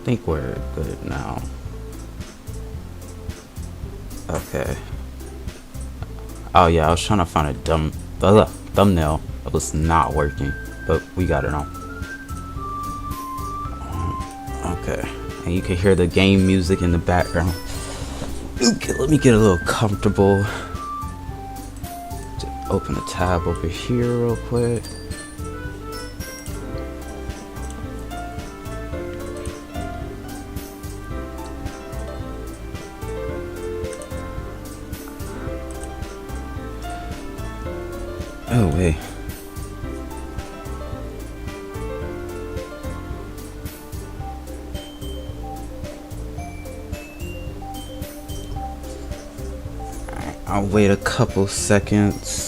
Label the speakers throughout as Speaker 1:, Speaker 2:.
Speaker 1: think we're good now. Okay. Oh yeah, I was trying to find a thumbnail. It was not working, but we got it on. Okay, and you can hear the game music in the background. Okay, let me get a little comfortable. Just open the tab over here real quick. Oh wait. I'll wait a couple seconds.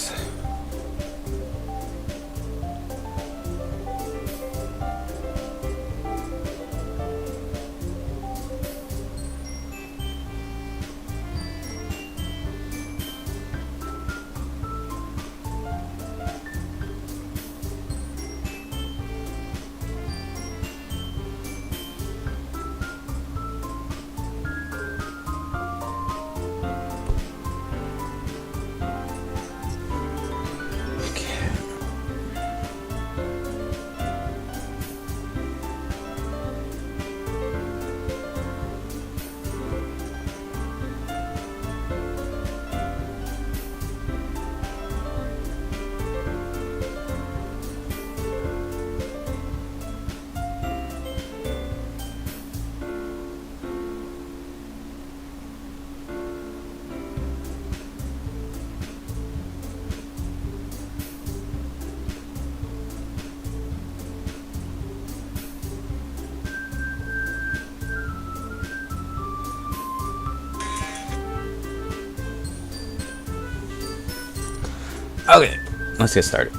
Speaker 1: Okay, let's get started.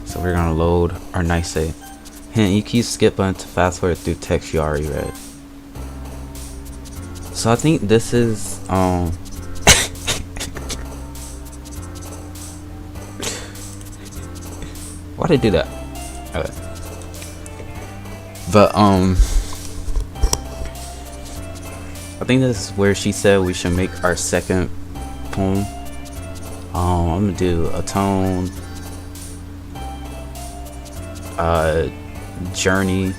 Speaker 1: So we're gonna load our nice save. Hint, you can use skip button to fast forward through text you already read. So I think this is why did I do that? Okay. But I think this is where she said we should make our second poem. I'm gonna do a tone, journey.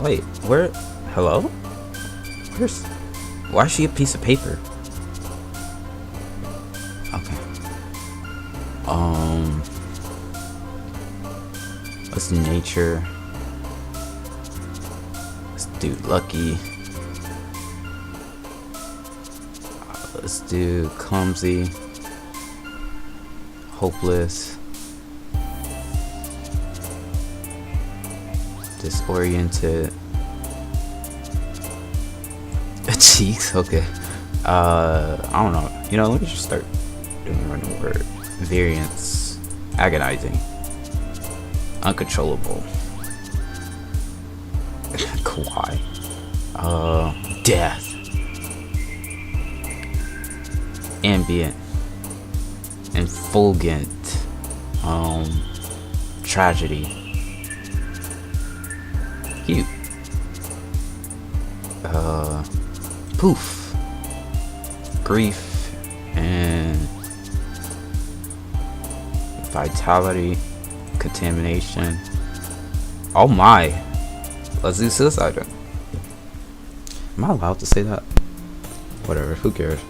Speaker 1: Wait, where? Hello? Why is she a piece of paper? Okay. Let's do nature. Let's do lucky. Let's do clumsy, hopeless, disoriented. Cheeks, okay. I don't know. You know, let me just start doing a random word. Variance, agonizing, uncontrollable, kawaii, death. Ambient, effulgent, tragedy, cute, poof, grief, and vitality, contamination. Oh my, let's do suicide. Am I allowed to say that? Whatever, who cares?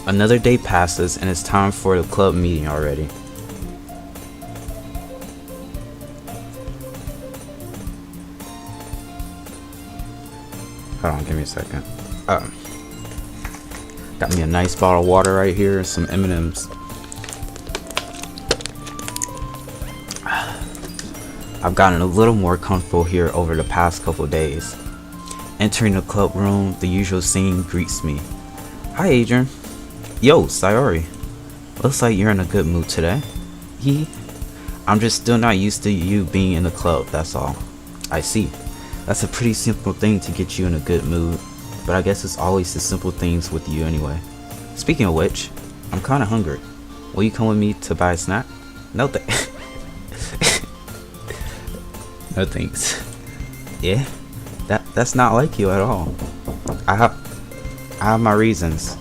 Speaker 1: Another day passes and it's time for the club meeting already. Hold on, give me a second. Got me a nice bottle of water right here and some M&Ms. I've gotten a little more comfortable here over the past couple days. Entering the club room, the usual scene greets me. Hi, Adrian. Yo, Sayori. Looks like you're in a good mood today. I'm just still not used to you being in the club, that's all. I see. That's a pretty simple thing to get you in a good mood. but I guess it's always the simple things with you anyway. Speaking of which, I'm kinda hungry. Will you come with me to buy a snack? No no thanks. Yeah? That's not like you at all. I have my reasons.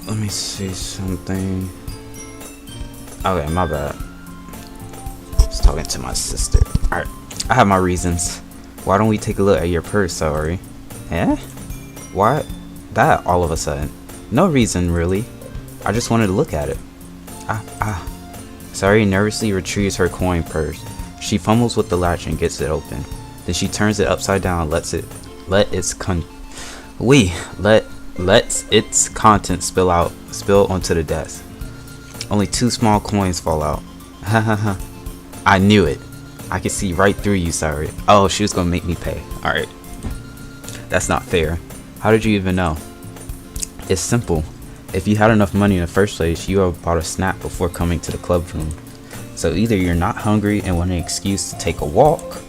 Speaker 1: Let me see something. Okay, my bad. I was talking to my sister. Alright, I have my reasons. Why don't we take a look at your purse, Saori? Eh? Why that all of a sudden? No reason, really. I just wanted to look at it. Saori nervously retrieves her coin purse. She fumbles with the latch and gets it open. Then she turns it upside down and lets its contents spill onto the desk. Only 2 small coins fall out. Hahaha. I knew it. I could see right through you, Saori. Oh, she was gonna make me pay. Alright. That's not fair. How did you even know? It's simple. If you had enough money in the first place, you would have bought a snack before coming to the club room. So either you're not hungry and want an excuse to take a walk,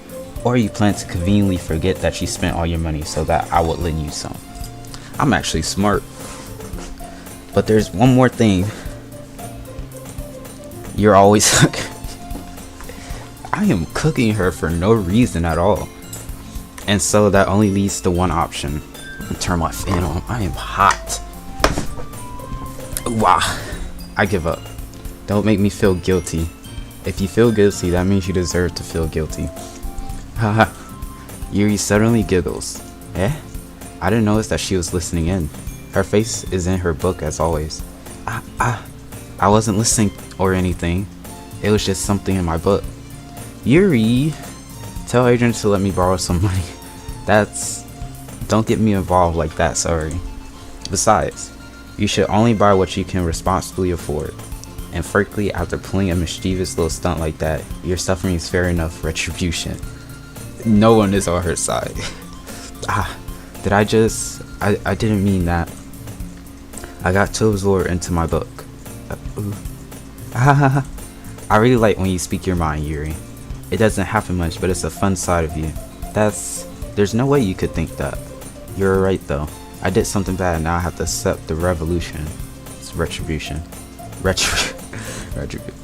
Speaker 1: or you plan to conveniently forget that you spent all your money so that I would lend you some. I'm actually smart. But there's one more thing. You're always I am cooking her for no reason at all. And so that only leads to one option. Turn my fan on. I am hot. Wow. I give up. Don't make me feel guilty. If you feel guilty, that means you deserve to feel guilty. Haha. Yuri suddenly giggles. Eh? I didn't notice that she was listening in. Her face is in her book as always. I wasn't listening or anything. It was just something in my book. Yuri, tell Adrian to let me borrow some money. Don't get me involved like that, sorry. Besides, you should only buy what you can responsibly afford. And frankly, after pulling a mischievous little stunt like that, your suffering is fair enough retribution. No one is on her side. Did I didn't mean that. I got to absorb into my book. I really like when you speak your mind, Yuri. It doesn't happen much, but it's a fun side of you. There's no way you could think that. You're right though. I did something bad, now I have to accept the revolution. It's retribution.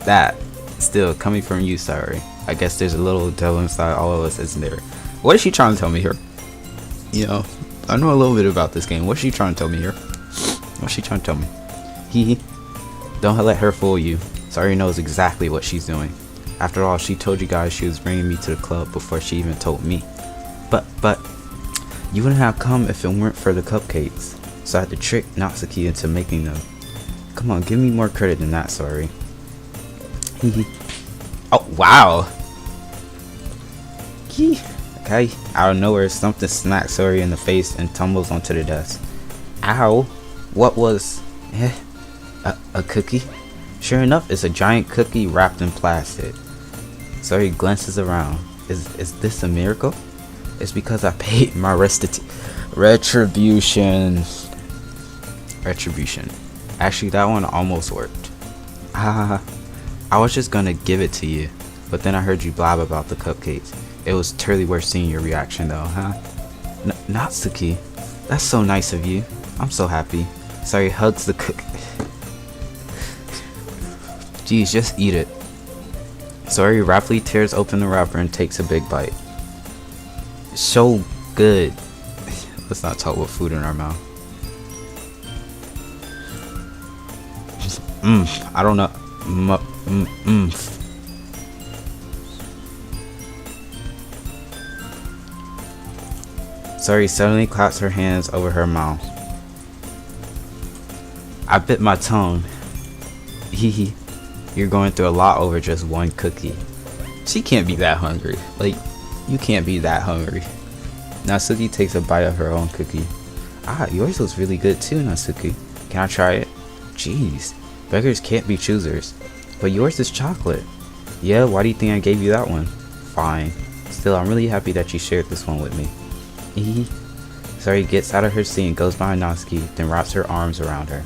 Speaker 1: That. Still, coming from you, sorry. I guess there's a little devil inside all of us, isn't there? What is she trying to tell me here? You know, I know a little bit about this game. What's she trying to tell me here? What's she trying to tell me? Hee. Don't let her fool you. Saori knows exactly what she's doing. After all, she told you guys she was bringing me to the club before she even told me. But, you wouldn't have come if it weren't for the cupcakes. So I had to trick Natsuki into making them. Come on, give me more credit than that, Saori. Hee. Oh, wow. Hee. Okay, out of nowhere, something smacks Saori in the face and tumbles onto the desk. Ow. What was... a cookie? Sure enough, it's a giant cookie wrapped in plastic. Saori glances around. Is this a miracle? It's because I paid my retribution. Actually, that one almost worked. I was just gonna give it to you, but then I heard you blab about the cupcakes. It was totally worth seeing your reaction though, huh? Natsuki, that's so nice of you. I'm so happy. Saori hugs the cookie. Geez, just eat it. Saori rapidly tears open the wrapper and takes a big bite. So good. Let's not talk about food in our mouth. I don't know. Saori suddenly claps her hands over her mouth. I bit my tongue. Hee. You're going through a lot over just one cookie. She can't be that hungry. Like, you can't be that hungry. Natsuki takes a bite of her own cookie. Ah, yours looks really good too, Natsuki. Can I try it? Jeez, beggars can't be choosers. But yours is chocolate. Yeah, why do you think I gave you that one? Fine. Still, I'm really happy that you shared this one with me. Sari gets out of her seat and goes behind Natsuki, then wraps her arms around her.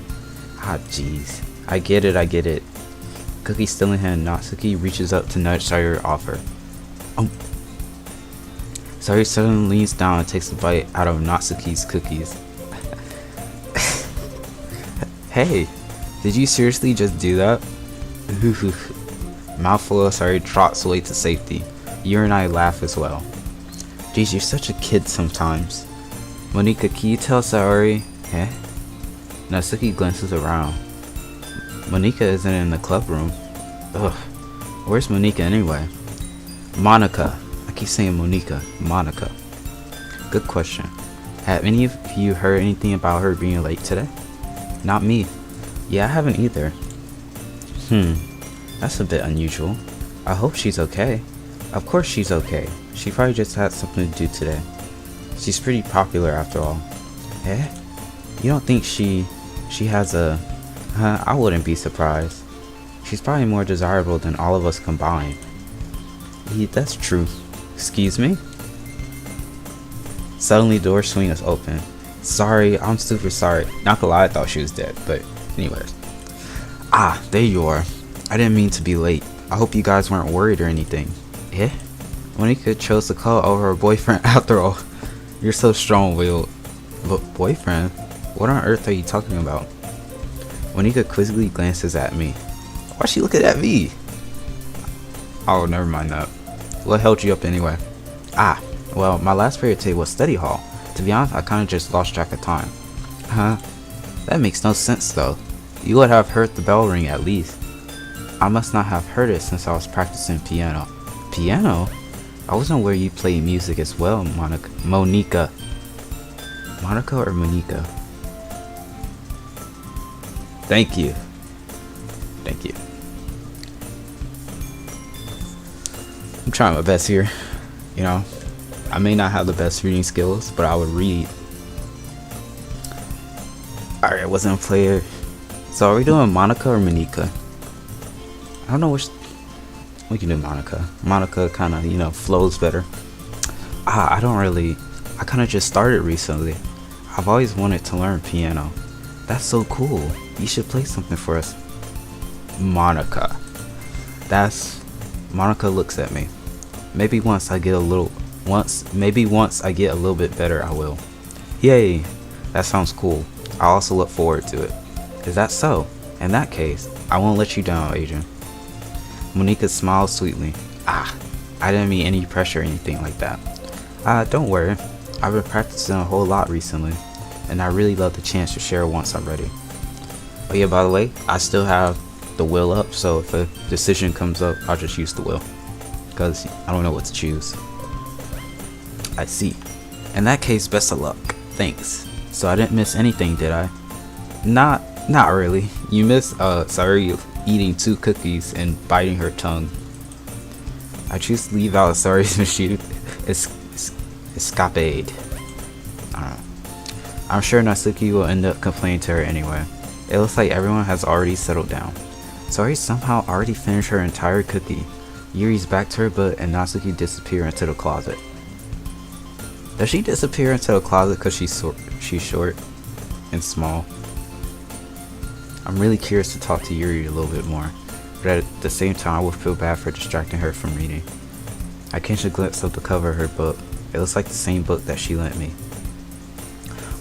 Speaker 1: Ah, jeez. I get it. Cookie still in hand, Natsuki reaches up to nudge Sari off her. Sari suddenly leans down and takes a bite out of Natsuki's cookies. Hey, did you seriously just do that? Mouthful of Sari trots away to safety. You and I laugh as well. Geez, you're such a kid sometimes. Monika, can you tell Saori? Eh? Natsuki glances around. Monika isn't in the club room. Ugh. Where's Monika anyway? Monica. I keep saying Monika. Monica. Good question. Have any of you heard anything about her being late today? Not me. Yeah, I haven't either. That's a bit unusual. I hope she's okay. Of course she's okay. She probably just had something to do today. She's pretty popular after all. Eh? You don't think she has a... I wouldn't be surprised. She's probably more desirable than all of us combined. Yeah, that's true. Excuse me? Suddenly the door swings open. Sorry, I'm super sorry. Not gonna lie, I thought she was dead, but anyways. Ah, there you are. I didn't mean to be late. I hope you guys weren't worried or anything. Eh? Monika chose to call over her boyfriend after all. You're so strong-willed. But boyfriend? What on earth are you talking about? Monika quizzically glances at me. Why's she looking at me? Oh, never mind that. What held you up anyway? Ah, well, my last period today was study hall. To be honest, I kinda just lost track of time. Huh? That makes no sense though. You would have heard the bell ring at least. I must not have heard it since I was practicing piano. Piano? I wasn't aware you played music as well, Monika. Monica or Monika? Thank you. I'm trying my best here. You know, I may not have the best reading skills, but I would read. Alright, I wasn't a player. So are we doing Monica or Monika? I don't know which. We can do Monica. Monica kind of, you know, flows better. I kind of just started recently. I've always wanted to learn piano. That's so cool. You should play something for us. Monica. Monica looks at me. Maybe once I get a little bit better, I will. Yay. That sounds cool. I also look forward to it. Is that so? In that case, I won't let you down, Adrian. Monika smiles sweetly. I didn't mean any pressure or anything like that. Don't worry. I've been practicing a whole lot recently, and I really love the chance to share once I'm ready. Oh yeah, by the way, I still have the wheel up, so if a decision comes up, I'll just use the wheel, because I don't know what to choose. I see. In that case, best of luck. Thanks. So I didn't miss anything, did I? Not really. You missed, Sari eating 2 cookies and biting her tongue. I choose to leave out Sari's machine escapade. I don't know. I'm sure Natsuki will end up complaining to her anyway. It looks like everyone has already settled down. Sari somehow already finished her entire cookie. Yuri's back to her butt and Natsuki disappears into the closet. Does she disappear into the closet because she's short and small? I'm really curious to talk to Yuri a little bit more, but at the same time I would feel bad for distracting her from reading. I catch a glimpse of the cover of her book. It looks like the same book that she lent me.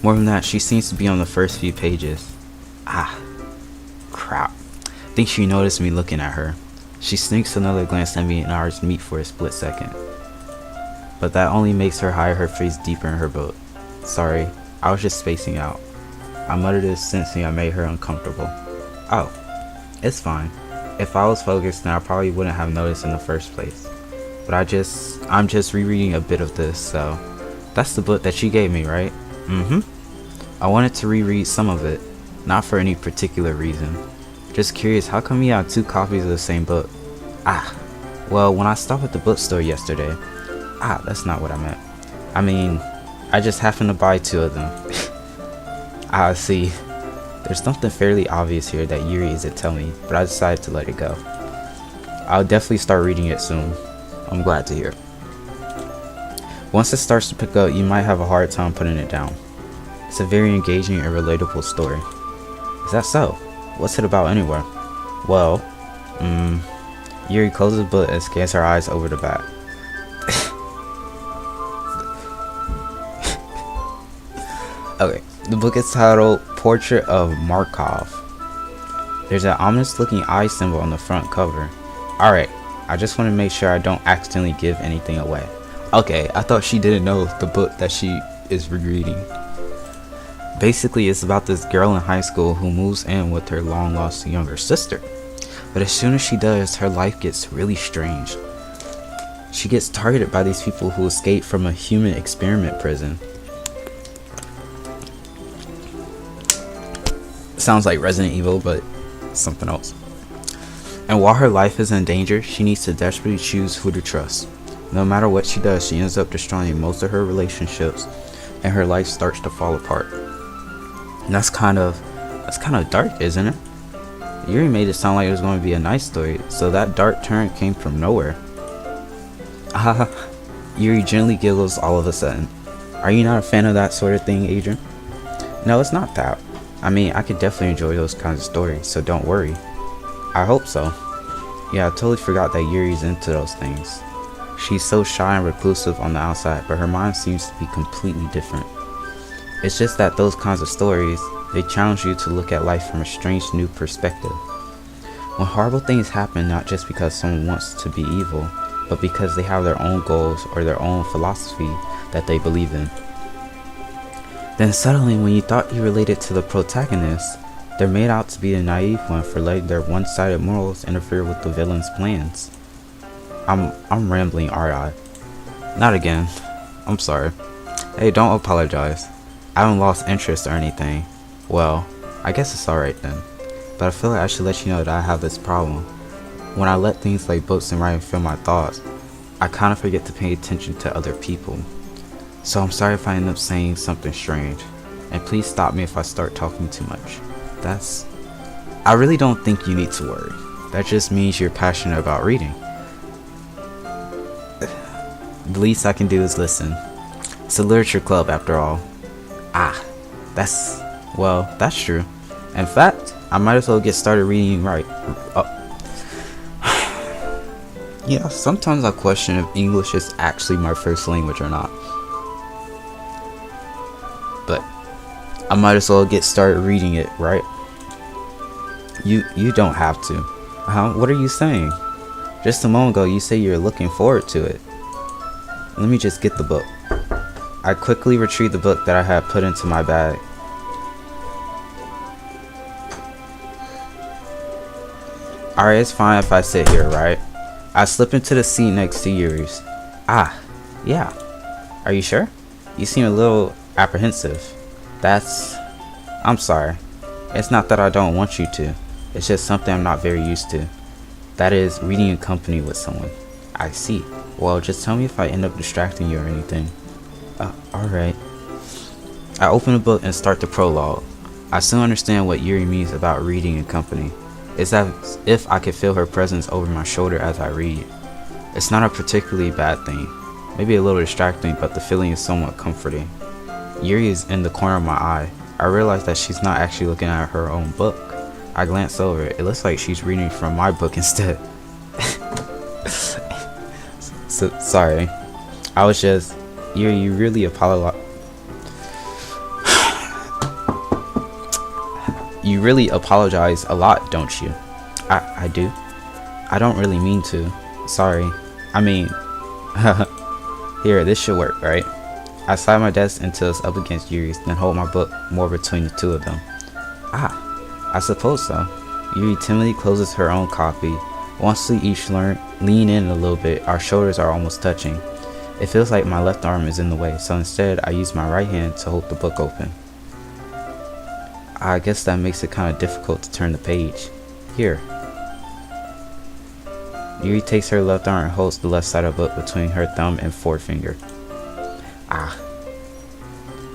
Speaker 1: More than that, she seems to be on the first few pages. Crap. I think she noticed me looking at her. She sneaks another glance at me and ours meet for a split second. But that only makes her hide her face deeper in her book. Sorry, I was just spacing out. I muttered this, sensing I made her uncomfortable. Oh, it's fine. If I was focused, then I probably wouldn't have noticed in the first place. But I'm just rereading a bit of this, so... That's the book that she gave me, right? I wanted to reread some of it, not for any particular reason. Just curious, how come you have two copies of the same book? Ah, well, when I stopped at the bookstore yesterday. Ah, that's not what I meant. I mean, I just happened to buy two of them. Ah, see. There's something fairly obvious here that Yuri isn't telling me, but I decided to let it go. I'll definitely start reading it soon. I'm glad to hear. Once it starts to pick up, you might have a hard time putting it down. It's a very engaging and relatable story. Is that so? What's it about anyway? Well, Yuri closes the book and scans her eyes over the back. Okay, the book is titled Portrait of Markov. There's an ominous looking eye symbol on the front cover. Alright, I just want to make sure I don't accidentally give anything away. Okay, I thought she didn't know the book that she is rereading. Basically, it's about this girl in high school who moves in with her long lost younger sister. But as soon as she does, her life gets really strange. She gets targeted by these people who escaped from a human experiment prison. Sounds like Resident Evil, but something else. And while her life is in danger, she needs to desperately choose who to trust. No matter what she does, she ends up destroying most of her relationships, and her life starts to fall apart. And that's kind of dark, isn't it? Yuri made it sound like it was going to be a nice story, so that dark turn came from nowhere. Ah, Yuri gently giggles all of a sudden. Are you not a fan of that sort of thing, Adrian? No, it's not that. I mean, I could definitely enjoy those kinds of stories, so don't worry. I hope so. Yeah, I totally forgot that Yuri's into those things. She's so shy and reclusive on the outside, but her mind seems to be completely different. It's just that those kinds of stories, they challenge you to look at life from a strange new perspective. When horrible things happen, not just because someone wants to be evil, but because they have their own goals or their own philosophy that they believe in. Then suddenly, when you thought you related to the protagonist, they're made out to be the naive one for letting their one-sided morals interfere with the villain's plans. I'm rambling, aren't I? Not again. I'm sorry. Hey, don't apologize. I haven't lost interest or anything. Well, I guess it's alright then. But I feel like I should let you know that I have this problem. When I let things like books and writing fill my thoughts, I kind of forget to pay attention to other people. So I'm sorry if I end up saying something strange. And please stop me if I start talking too much. I really don't think you need to worry. That just means you're passionate about reading. The least I can do is listen. It's a literature club after all. Ah, that's true. In fact, I might as well get started reading right. Yeah, sometimes I question if English is actually my first language or not. But I might as well get started reading it, right? You don't have to. What are you saying? Just a moment ago you said you're looking forward to it. Let me just get the book. I quickly retrieved the book that I had put into my bag. Alright, it's fine if I sit here, right? I slip into the seat next to Yuri's. Ah, yeah. Are you sure? You seem a little apprehensive. I'm sorry. It's not that I don't want you to. It's just something I'm not very used to. That is, reading in company with someone. I see. Well, just tell me if I end up distracting you or anything. Alright. I open the book and start the prologue. I soon understand what Yuri means about reading in company. It's as if I could feel her presence over my shoulder as I read. It's not a particularly bad thing. Maybe a little distracting, but the feeling is somewhat comforting. Yuri is in the corner of my eye. I realize that she's not actually looking at her own book. I glance over. It looks like she's reading from my book instead. So, sorry. I was just... You really apologize. You really apologize a lot, don't you? I do. I don't really mean to. Sorry. I mean... Here, this should work, right? I slide my desk until it's up against Yuri's, then hold my book more between the two of them. I suppose so. Yuri timidly closes her own copy. Once we each lean in a little bit, our shoulders are almost touching. It feels like my left arm is in the way, so instead I use my right hand to hold the book open. I guess that makes it kind of difficult to turn the page. Here. Yuri takes her left arm and holds the left side of the book between her thumb and forefinger. Ah.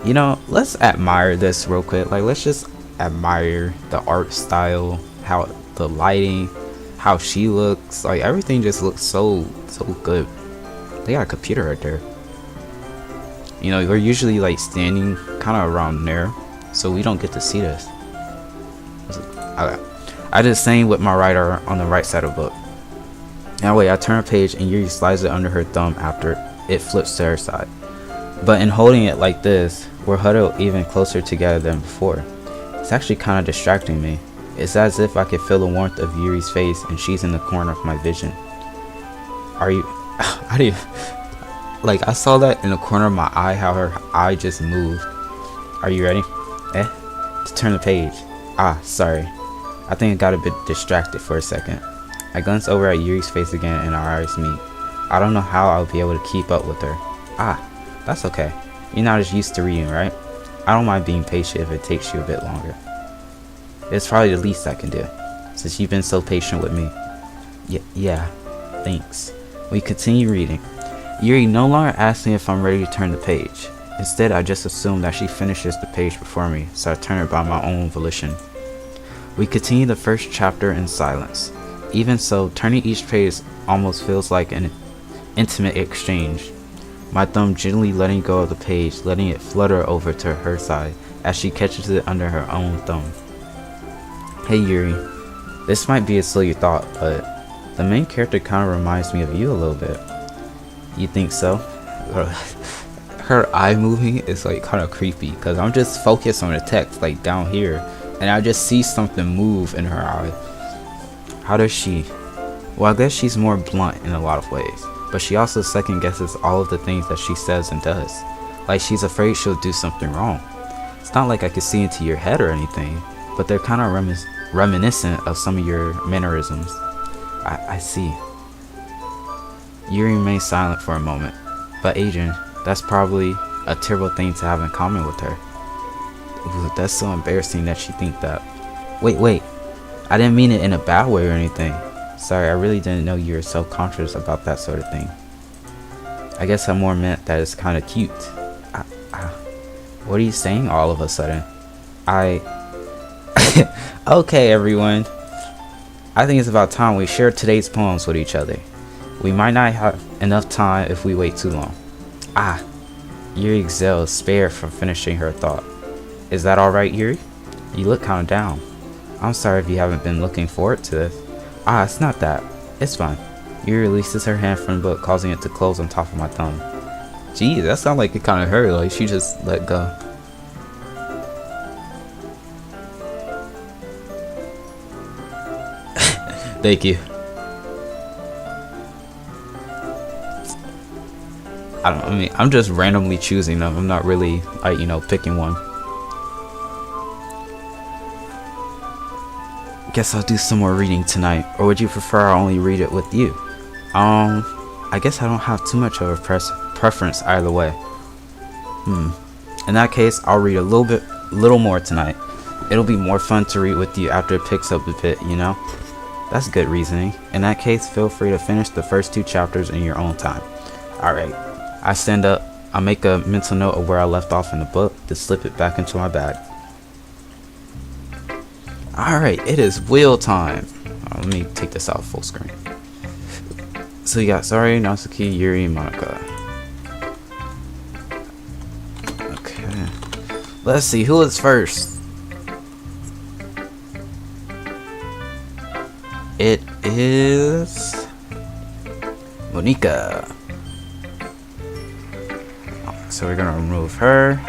Speaker 1: You know, let's admire this real quick. Like, let's just admire the art style, how the lighting, how she looks. Like, everything just looks so good. They got a computer right there. You know, we're usually like standing kind of around there, so we don't get to see this. I did the same with my right arm on the right side of the book. That way I turn a page and Yuri slides it under her thumb after it flips to her side. But in holding it like this, we're huddled even closer together than before. It's actually kind of distracting me. It's as if I could feel the warmth of Yuri's face and she's in the corner of my vision. Are you... How do you... Like, I saw that in the corner of my eye, how her eye just moved. Are you ready? To turn the page. Ah, sorry. I think I got a bit distracted for a second. I glance over at Yuri's face again and our eyes meet. I don't know how I'll be able to keep up with her. Ah, that's okay. You're not as used to reading, right? I don't mind being patient if it takes you a bit longer. It's probably the least I can do, since you've been so patient with me. Yeah, thanks. We continue reading. Yuri no longer asks me if I'm ready to turn the page. Instead, I just assume that she finishes the page before me, so I turn it by my own volition. We continue the first chapter in silence. Even so, turning each page almost feels like an intimate exchange. My thumb gently letting go of the page, letting it flutter over to her side as she catches it under her own thumb. Hey Yuri, this might be a silly thought, but the main character kind of reminds me of you a little bit. You think so? Her eye moving is like kind of creepy because I'm just focused on the text like down here and I just see something move in her eye. How does she? Well, I guess she's more blunt in a lot of ways, but she also second guesses all of the things that she says and does. Like she's afraid she'll do something wrong. It's not like I could see into your head or anything, but they're kind of reminiscent of some of your mannerisms. I see. Yuri remains silent for a moment. But Adrian, that's probably a terrible thing to have in common with her. Ooh, that's so embarrassing that she think that. Wait. I didn't mean it in a bad way or anything. Sorry, I really didn't know you were so conscious about that sort of thing. I guess I more meant that it's kind of cute. What are you saying all of a sudden? Okay, everyone. I think it's about time we share today's poems with each other. We might not have enough time if we wait too long. Yuri exhales, spared from finishing her thought. Is that alright, Yuri? You look kind of down. I'm sorry if you haven't been looking forward to this. It's not that. It's fine. Yuri releases her hand from the book, causing it to close on top of my thumb. Geez, that sounds like it kind of hurt, like she just let go. Thank you. I'm just randomly choosing them. I'm not really, picking one. Guess I'll do some more reading tonight. Or would you prefer I only read it with you? I guess I don't have too much of a preference either way. In that case, I'll read a little more tonight. It'll be more fun to read with you after it picks up a bit, you know? That's good reasoning. In that case, feel free to finish the first 2 chapters in your own time. Alright. I stand up. I make a mental note of where I left off in the book to slip it back into my bag. Alright, it is wheel time. Let me take this out full screen. So you got Sari, Natsuki, Yuri, and Monika. Okay. Let's see, who is first? It is Monika. So we're gonna remove her.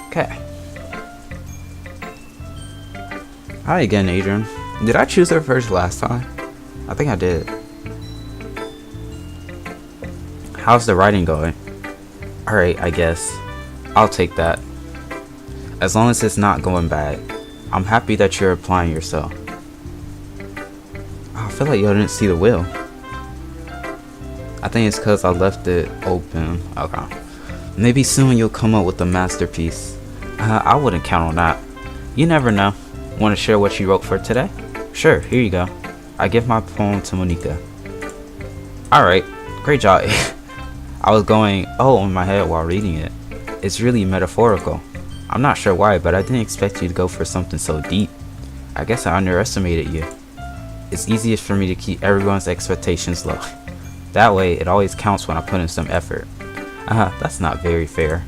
Speaker 1: Okay. Hi again, Adrian. Did I choose her first last time? I think I did. How's the writing going? Alright, I guess. I'll take that. As long as it's not going bad. I'm happy that you're applying yourself. I feel like y'all didn't see the wheel. I think it's because I left it open. Okay. Maybe soon you'll come up with a masterpiece. I wouldn't count on that. You never know. Want to share what you wrote for today? Sure, here you go. I give my poem to Monica. Alright, great job. I was going, oh, in my head while reading it. It's really metaphorical. I'm not sure why, but I didn't expect you to go for something so deep. I guess I underestimated you. It's easiest for me to keep everyone's expectations low. That way, it always counts when I put in some effort. That's not very fair.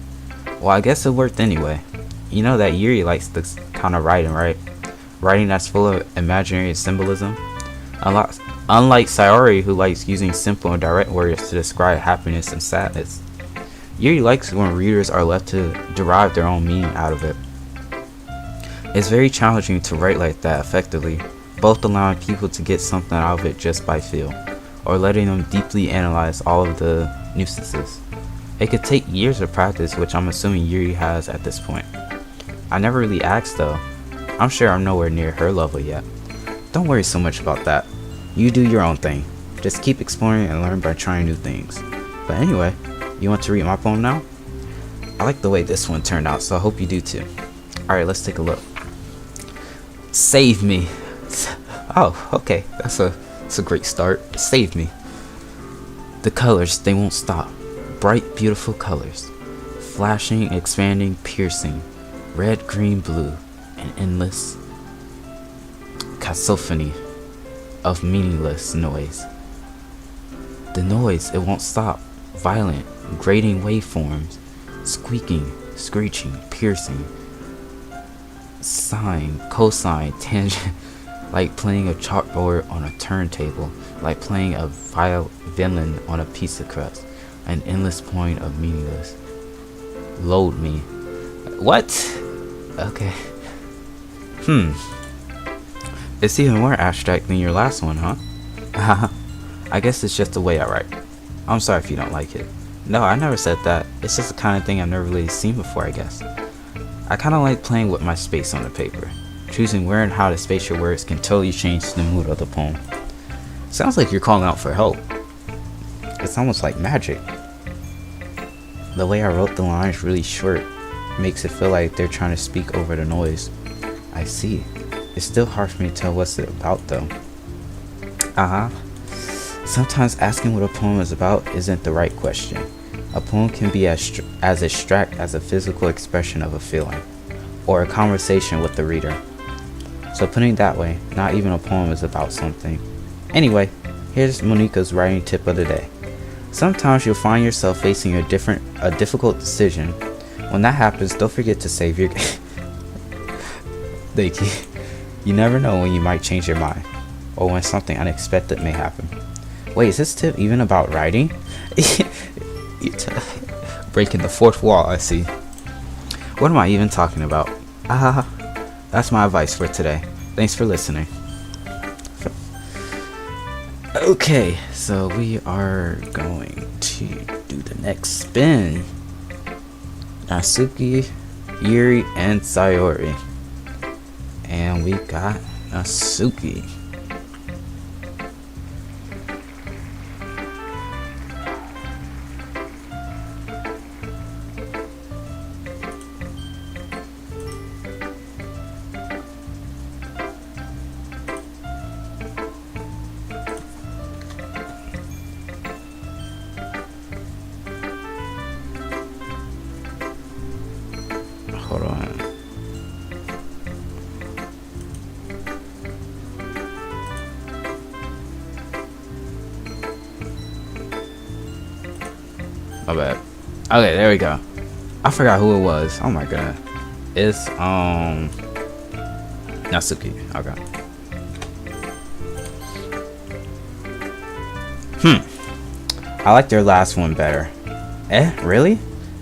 Speaker 1: Well, I guess it worked anyway. You know that Yuri likes this kind of writing, right? Writing that's full of imaginary symbolism. Unlike Sayori, who likes using simple and direct words to describe happiness and sadness. Yuri likes when readers are left to derive their own meaning out of it. It's very challenging to write like that effectively, both allowing people to get something out of it just by feel, or letting them deeply analyze all of the nuances. It could take years of practice, which I'm assuming Yuri has at this point. I never really asked though. I'm sure I'm nowhere near her level yet. Don't worry so much about that. You do your own thing. Just keep exploring and learn by trying new things. But anyway, you want to read my poem now? I like the way this one turned out, so I hope you do too. Alright, let's take a look. Save me. Oh, okay. That's a great start. Save me. The colors, they won't stop. Bright, beautiful colors. Flashing, expanding, piercing. Red, green, blue. An endless cacophony of meaningless noise. The noise, it won't stop. Violent, grating waveforms. Squeaking, screeching, piercing. Sine, cosine, tangent. Like playing a chalkboard on a turntable. Like playing a violin on a pizza crust. An endless point of meaningless. Load me. What? Okay. It's even more abstract than your last one, huh? I guess it's just the way I write. I'm sorry if you don't like it. No, I never said that. It's just the kind of thing I've never really seen before, I guess. I kind of like playing with my space on the paper. Choosing where and how to space your words can totally change the mood of the poem. Sounds like you're calling out for help. It's almost like magic. The way I wrote the lines really short makes it feel like they're trying to speak over the noise. I see. It's still hard for me to tell what's it about though. Sometimes asking what a poem is about isn't the right question. A poem can be as abstract as a physical expression of a feeling, or a conversation with the reader. So putting it that way, not even a poem is about something. Anyway, here's Monica's writing tip of the day. Sometimes you'll find yourself facing a difficult decision. When that happens, don't forget to save your Doki. You never know when you might change your mind, or when something unexpected may happen. Wait, is this tip even about writing? Breaking the fourth wall, I see. What am I even talking about? That's my advice for today. Thanks for listening. Okay, so we are going to do the next spin. Natsuki, Yuri, and Sayori. And we got Natsuki. Hold on. My bad. Okay, there we go. I forgot who it was. Oh my god. It's Natsuki. Okay. I like their last one better. Really?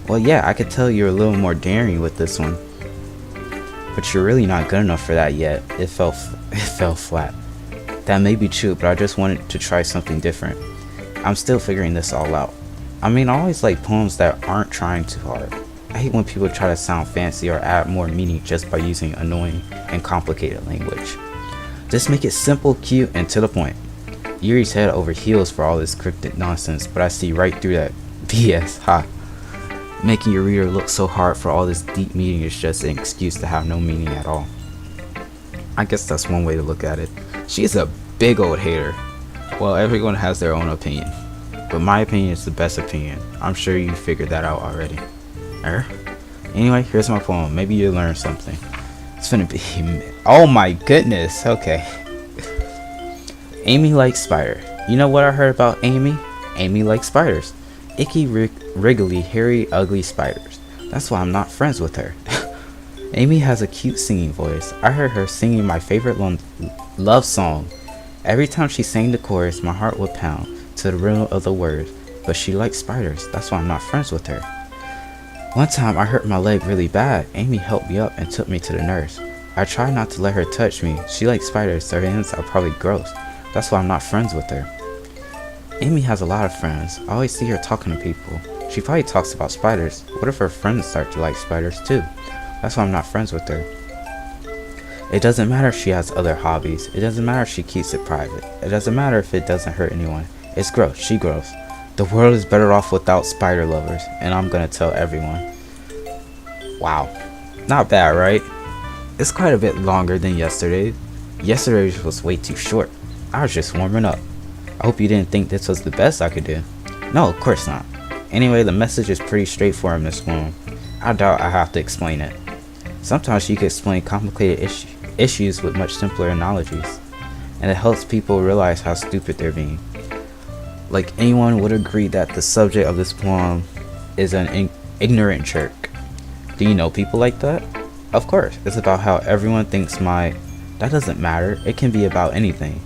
Speaker 1: Well, yeah, I could tell you're a little more daring with this one. But you're really not good enough for that yet. It fell flat. That may be true, but I just wanted to try something different. I'm still figuring this all out. I mean, I always like poems that aren't trying too hard. I hate when people try to sound fancy or add more meaning just by using annoying and complicated language. Just make it simple, cute, and to the point. Yuri's head over heels for all this cryptic nonsense, but I see right through that BS, ha. Making your reader look so hard for all this deep meaning is just an excuse to have no meaning at all. I guess that's one way to look at it. She's a big old hater. Well, everyone has their own opinion, but my opinion is the best opinion. I'm sure you figured that out already. Anyway, here's my poem. Maybe you'll learn something. It's gonna be... Oh my goodness, okay. Amy likes spider. You know what I heard about Amy? Amy likes spiders. Icky, wriggly, hairy, ugly spiders. That's why I'm not friends with her. Amy has a cute singing voice. I heard her singing my favorite love song. Every time she sang the chorus, my heart would pound to the rhythm of the words. But she likes spiders. That's why I'm not friends with her. One time I hurt my leg really bad. Amy helped me up and took me to the nurse. I tried not to let her touch me. She likes spiders, so her hands are probably gross. That's why I'm not friends with her. Amy has a lot of friends. I always see her talking to people. She probably talks about spiders. What if her friends start to like spiders too? That's why I'm not friends with her. It doesn't matter if she has other hobbies. It doesn't matter if she keeps it private. It doesn't matter if it doesn't hurt anyone. It's gross. She gross. The world is better off without spider lovers, and I'm gonna tell everyone. Wow. Not bad, right? It's quite a bit longer than yesterday. Yesterday was way too short. I was just warming up. I hope you didn't think this was the best I could do. No, of course not. Anyway, the message is pretty straightforward in this poem. I doubt I have to explain it. Sometimes you can explain complicated issues with much simpler analogies, and it helps people realize how stupid they're being. Like, anyone would agree that the subject of this poem is an ignorant jerk. Do you know people like that? Of course, it's about how everyone thinks that doesn't matter. It can be about anything.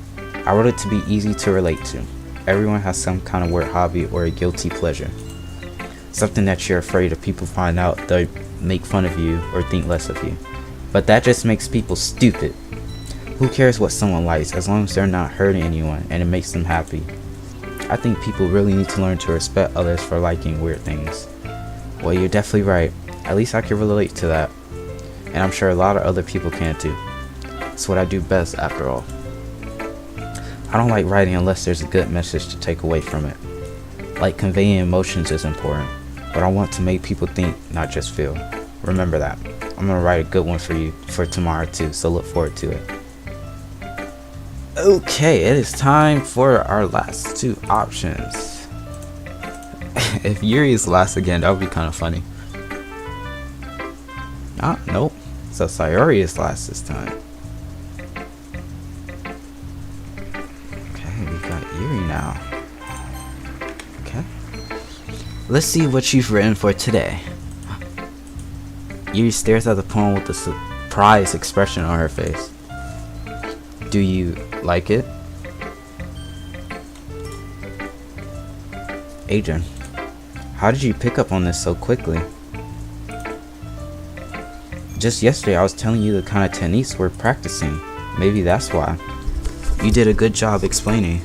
Speaker 1: I wrote it to be easy to relate to. Everyone has some kind of weird hobby or a guilty pleasure. Something that you're afraid if people find out they'll make fun of you or think less of you. But that just makes people stupid. Who cares what someone likes as long as they're not hurting anyone and it makes them happy? I think people really need to learn to respect others for liking weird things. Well, you're definitely right. At least I can relate to that. And I'm sure a lot of other people can too. It's what I do best after all. I don't like writing unless there's a good message to take away from it. Like, conveying emotions is important, but I want to make people think, not just feel. Remember that. I'm gonna write a good one for you for tomorrow too, so look forward to it. Okay, it is time for our last two options. If Yuri is last again, that would be kind of funny. Nope. So Sayori is last this time. Okay, we got Yuri now. Okay. Let's see what you've written for today. Yuri stares at the poem with a surprised expression on her face. Do you like it? Adrian, how did you pick up on this so quickly? Just yesterday I was telling you the kind of techniques we're practicing. Maybe that's why. You did a good job explaining.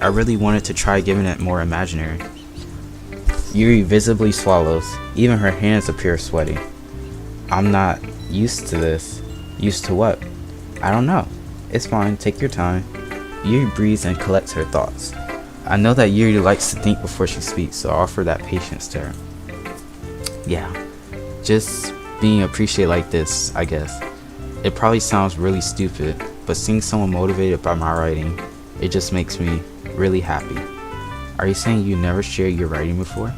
Speaker 1: I really wanted to try giving it more imaginary. Yuri visibly swallows. Even her hands appear sweaty. I'm not used to this. Used to what? I don't know. It's fine, take your time. Yuri breathes and collects her thoughts. I know that Yuri likes to think before she speaks, so I offer that patience to her. Yeah, just being appreciated like this, I guess. It probably sounds really stupid, but seeing someone motivated by my writing, it just makes me really happy. Are you saying you never shared your writing before?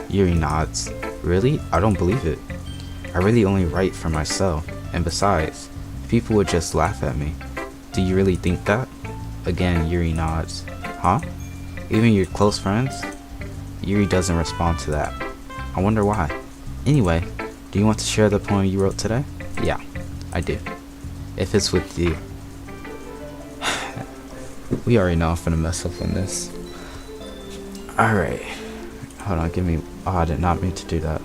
Speaker 1: Yuri nods. Really? I don't believe it. I really only write for myself, and besides, people would just laugh at me. Do you really think that? Again, Yuri nods. Huh? Even your close friends? Yuri doesn't respond to that. I wonder why. Anyway, do you want to share the poem you wrote today? Yeah, I do. If it's with you. We already know I'm finna mess up on this. Alright. Hold on, give me... Oh, I did not mean to do that.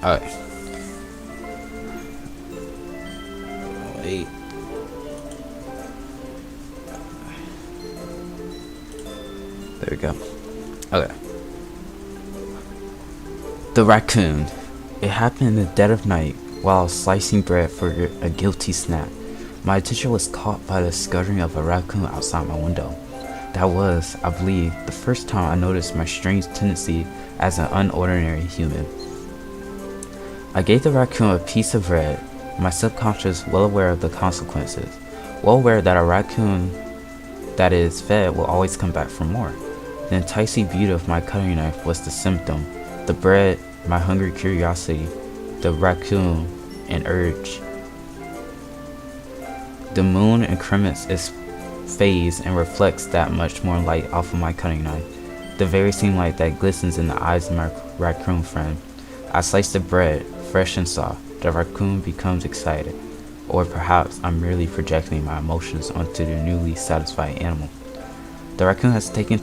Speaker 1: Alright. Wait. There we go. Okay. The raccoon. It happened in the dead of night while I was slicing bread for a guilty snack. My attention was caught by the scuttering of a raccoon outside my window. That was, I believe, the first time I noticed my strange tendency as an unordinary human. I gave the raccoon a piece of bread, my subconscious well aware of the consequences, well aware that a raccoon that is fed will always come back for more. The enticing beauty of my cutting knife was the symptom, the bread, my hungry curiosity, the raccoon, an urge. The moon increments its phase and reflects that much more light off of my cutting knife, the very same light that glistens in the eyes of my raccoon friend. I slice the bread, fresh and soft. The raccoon becomes excited, or perhaps I'm merely projecting my emotions onto the newly satisfied animal. The raccoon has taken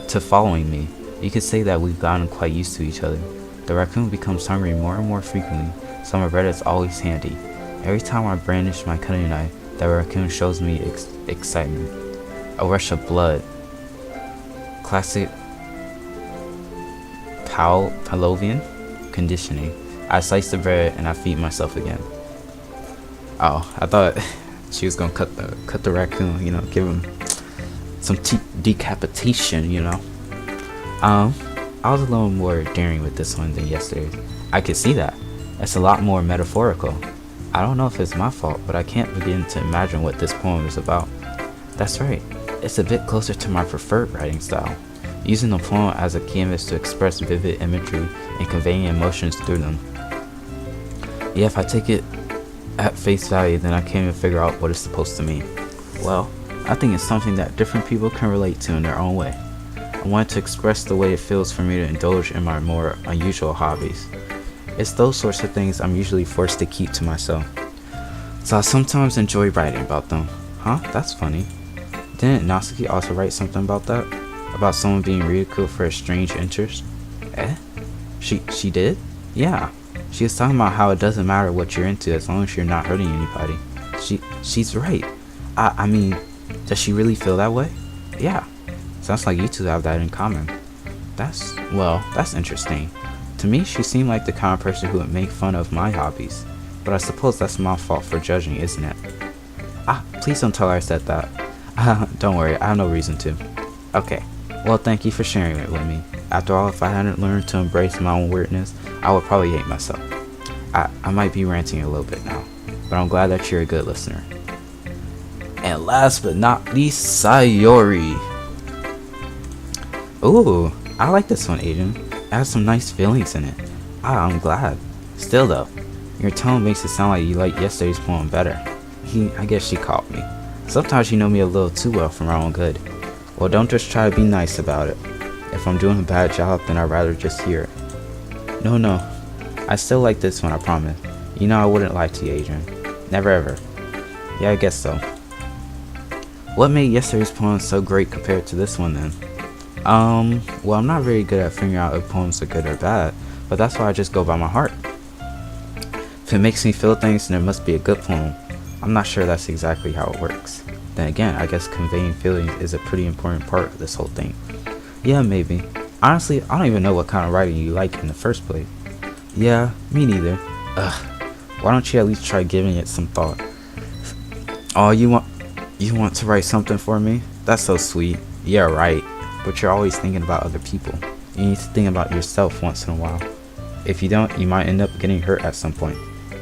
Speaker 1: to following me. You could say that we've gotten quite used to each other. The raccoon becomes hungry more and more frequently, so my bread is always handy. Every time I brandish my cutting knife, the raccoon shows me excitement. A rush of blood. Classic Pavlovian conditioning. I slice the bread and I feed myself again. Oh, I thought she was gonna cut the raccoon, give him some decapitation, I was a little more daring with this one than yesterday's. I could see that. It's a lot more metaphorical. I don't know if it's my fault, but I can't begin to imagine what this poem is about. That's right. It's a bit closer to my preferred writing style, using the poem as a canvas to express vivid imagery and conveying emotions through them. Yeah, if I take it at face value, then I can't even figure out what it's supposed to mean. Well, I think it's something that different people can relate to in their own way. I want to express the way it feels for me to indulge in my more unusual hobbies. It's those sorts of things I'm usually forced to keep to myself. So I sometimes enjoy writing about them. Huh? That's funny. Didn't Natsuki also write something about that? About someone being ridiculed for a strange interest? Eh? She did? Yeah. She was talking about how it doesn't matter what you're into as long as you're not hurting anybody. She's right. I mean, does she really feel that way? Yeah. Sounds like you two have that in common. That's interesting. To me, she seemed like the kind of person who would make fun of my hobbies. But I suppose that's my fault for judging, isn't it? Please don't tell her I said that. Don't worry, I have no reason to. Okay. Well, thank you for sharing it with me. After all, if I hadn't learned to embrace my own weirdness, I would probably hate myself. I might be ranting a little bit now, but I'm glad that you're a good listener. And last but not least, Sayori. Ooh, I like this one, Aiden. It has some nice feelings in it. I'm glad. Still though, your tone makes it sound like you like yesterday's poem better. I guess she caught me. Sometimes you know me a little too well for my own good. Well, don't just try to be nice about it. If I'm doing a bad job, then I'd rather just hear it. No. I still like this one, I promise. You know I wouldn't lie to you, Adrian. Never ever. Yeah, I guess so. What made yesterday's poem so great compared to this one then? Well, I'm not very good at figuring out if poems are good or bad, but that's why I just go by my heart. If it makes me feel things, then it must be a good poem. I'm not sure that's exactly how it works. Then again, I guess conveying feelings is a pretty important part of this whole thing. Yeah, maybe. Honestly, I don't even know what kind of writing you like in the first place. Yeah, me neither. Ugh. Why don't you at least try giving it some thought? Oh, you want to write something for me? That's so sweet. Yeah, right. But you're always thinking about other people. You need to think about yourself once in a while. If you don't, you might end up getting hurt at some point.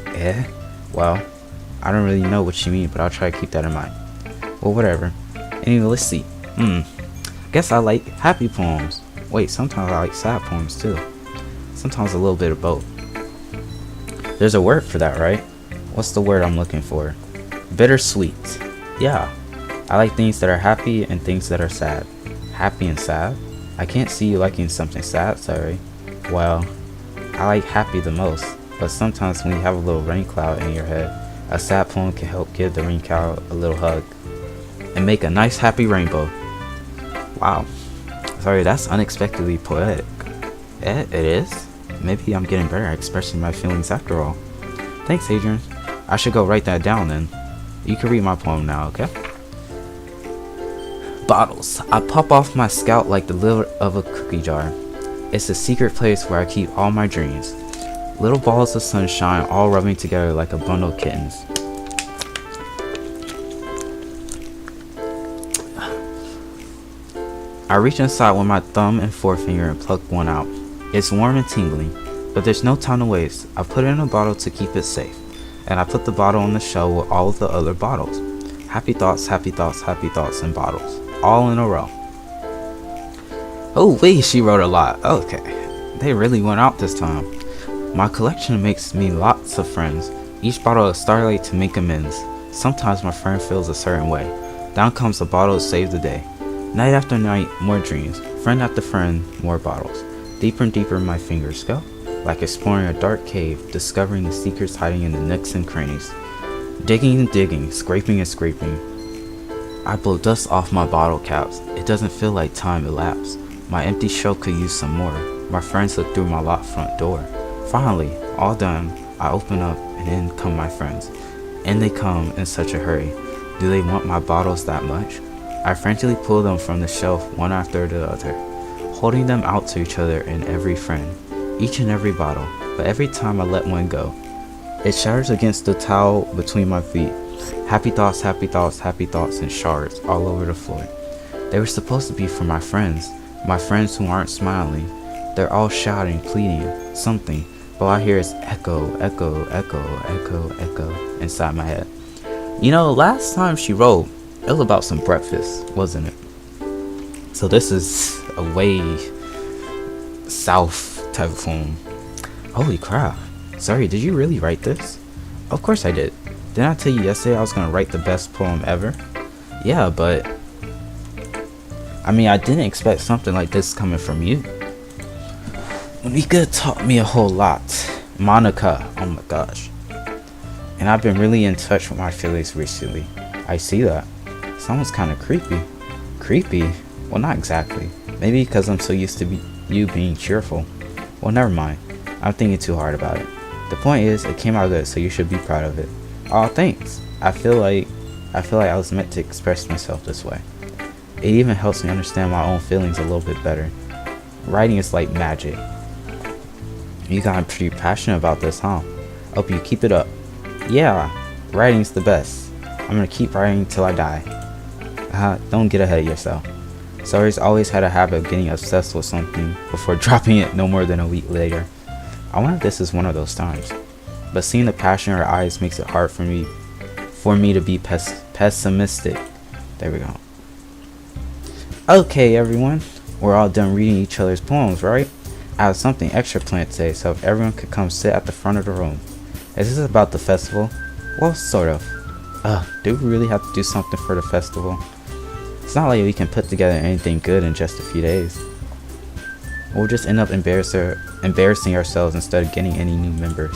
Speaker 1: Eh? Well, I don't really know what you mean, but I'll try to keep that in mind. Well, whatever. Anyway, let's see. Guess I like happy poems. Wait, sometimes I like sad poems too. Sometimes a little bit of both. There's a word for that, right? What's the word I'm looking for? Bittersweet. Yeah. I like things that are happy and things that are sad. Happy and sad? I can't see you liking something sad, sorry. Well, I like happy the most, but sometimes when you have a little rain cloud in your head, a sad poem can help give the rain cloud a little hug and make a nice happy rainbow. Wow. Sorry, that's unexpectedly poetic. It is? Maybe I'm getting better at expressing my feelings after all. Thanks, Adrian. I should go write that down then. You can read my poem now, okay? Bottles. I pop off my scalp like the lid of a cookie jar. It's a secret place where I keep all my dreams. Little balls of sunshine all rubbing together like a bundle of kittens. I reach inside with my thumb and forefinger and pluck one out. It's warm and tingling, but there's no time to waste. I put it in a bottle to keep it safe, and I put the bottle on the shelf with all of the other bottles. Happy thoughts, happy thoughts, happy thoughts, and bottles. All in a row. Oh wait, she wrote a lot. Okay, they really went out this time. My collection makes me lots of friends. Each bottle of Starlight to make amends. Sometimes my friend feels a certain way. Down comes a bottle to save the day. Night after night, more dreams. Friend after friend, more bottles. Deeper and deeper my fingers go, like exploring a dark cave, discovering the secrets hiding in the nooks and crannies. Digging and digging, scraping and scraping. I blow dust off my bottle caps. It doesn't feel like time elapsed. My empty shelf could use some more. My friends look through my locked front door. Finally, all done, I open up and in come my friends. And they come in such a hurry. Do they want my bottles that much? I frantically pull them from the shelf one after the other, holding them out to each other and every friend, each and every bottle, but every time I let one go, it shatters against the towel between my feet. Happy thoughts, happy thoughts, happy thoughts, and shards all over the floor. They were supposed to be for my friends who aren't smiling. They're all shouting, pleading, something, but all I hear is echo, echo, echo, echo, echo inside my head. You know, last time she wrote, it was about some breakfast, wasn't it? So this is a way south type of poem. Holy crap. Sorry, did you really write this? Of course I did. Didn't I tell you yesterday I was gonna write the best poem ever? Yeah, but I mean, I didn't expect something like this coming from you. Monica taught me a whole lot. Monica, oh my gosh. And I've been really in touch with my feelings recently. I see that. Sounds kind of creepy. Creepy? Well, not exactly. Maybe because I'm so used to you being cheerful. Well, never mind. I'm thinking too hard about it. The point is, it came out good, so you should be proud of it. Oh, thanks. I feel like I was meant to express myself this way. It even helps me understand my own feelings a little bit better. Writing is like magic. You got pretty passionate about this, huh? Hope you keep it up. Yeah, writing's the best. I'm gonna keep writing till I die. Don't get ahead of yourself. Saori's always had a habit of getting obsessed with something before dropping it no more than a week later. I wonder if this is one of those times. But seeing the passion in her eyes makes it hard for me to be pessimistic. There we go. Okay, everyone. We're all done reading each other's poems, right? I have something extra planned today, so if everyone could come sit at the front of the room. Is this about the festival? Well, sort of. Do we really have to do something for the festival? It's not like we can put together anything good in just a few days. We'll just end up embarrassing ourselves instead of getting any new members.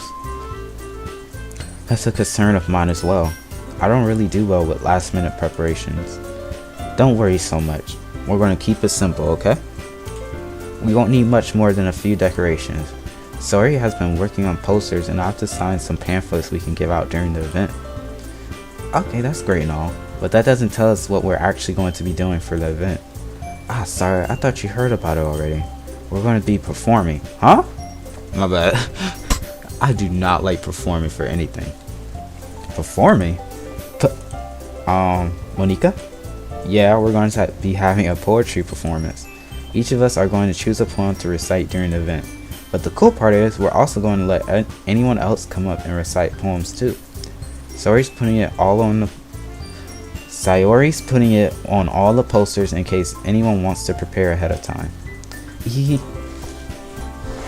Speaker 1: That's a concern of mine as well. I don't really do well with last minute preparations. Don't worry so much. We're going to keep it simple, okay? We won't need much more than a few decorations. Saori has been working on posters and I have to sign some pamphlets we can give out during the event. Okay, that's great and all, but that doesn't tell us what we're actually going to be doing for the event. Sorry, I thought you heard about it already. We're going to be performing. Huh? My bad. I do not like performing for anything. Performing? Monica? Yeah, we're going to be having a poetry performance. Each of us are going to choose a poem to recite during the event. But the cool part is, we're also going to let anyone else come up and recite poems too. Saori's putting it on all the posters in case anyone wants to prepare ahead of time.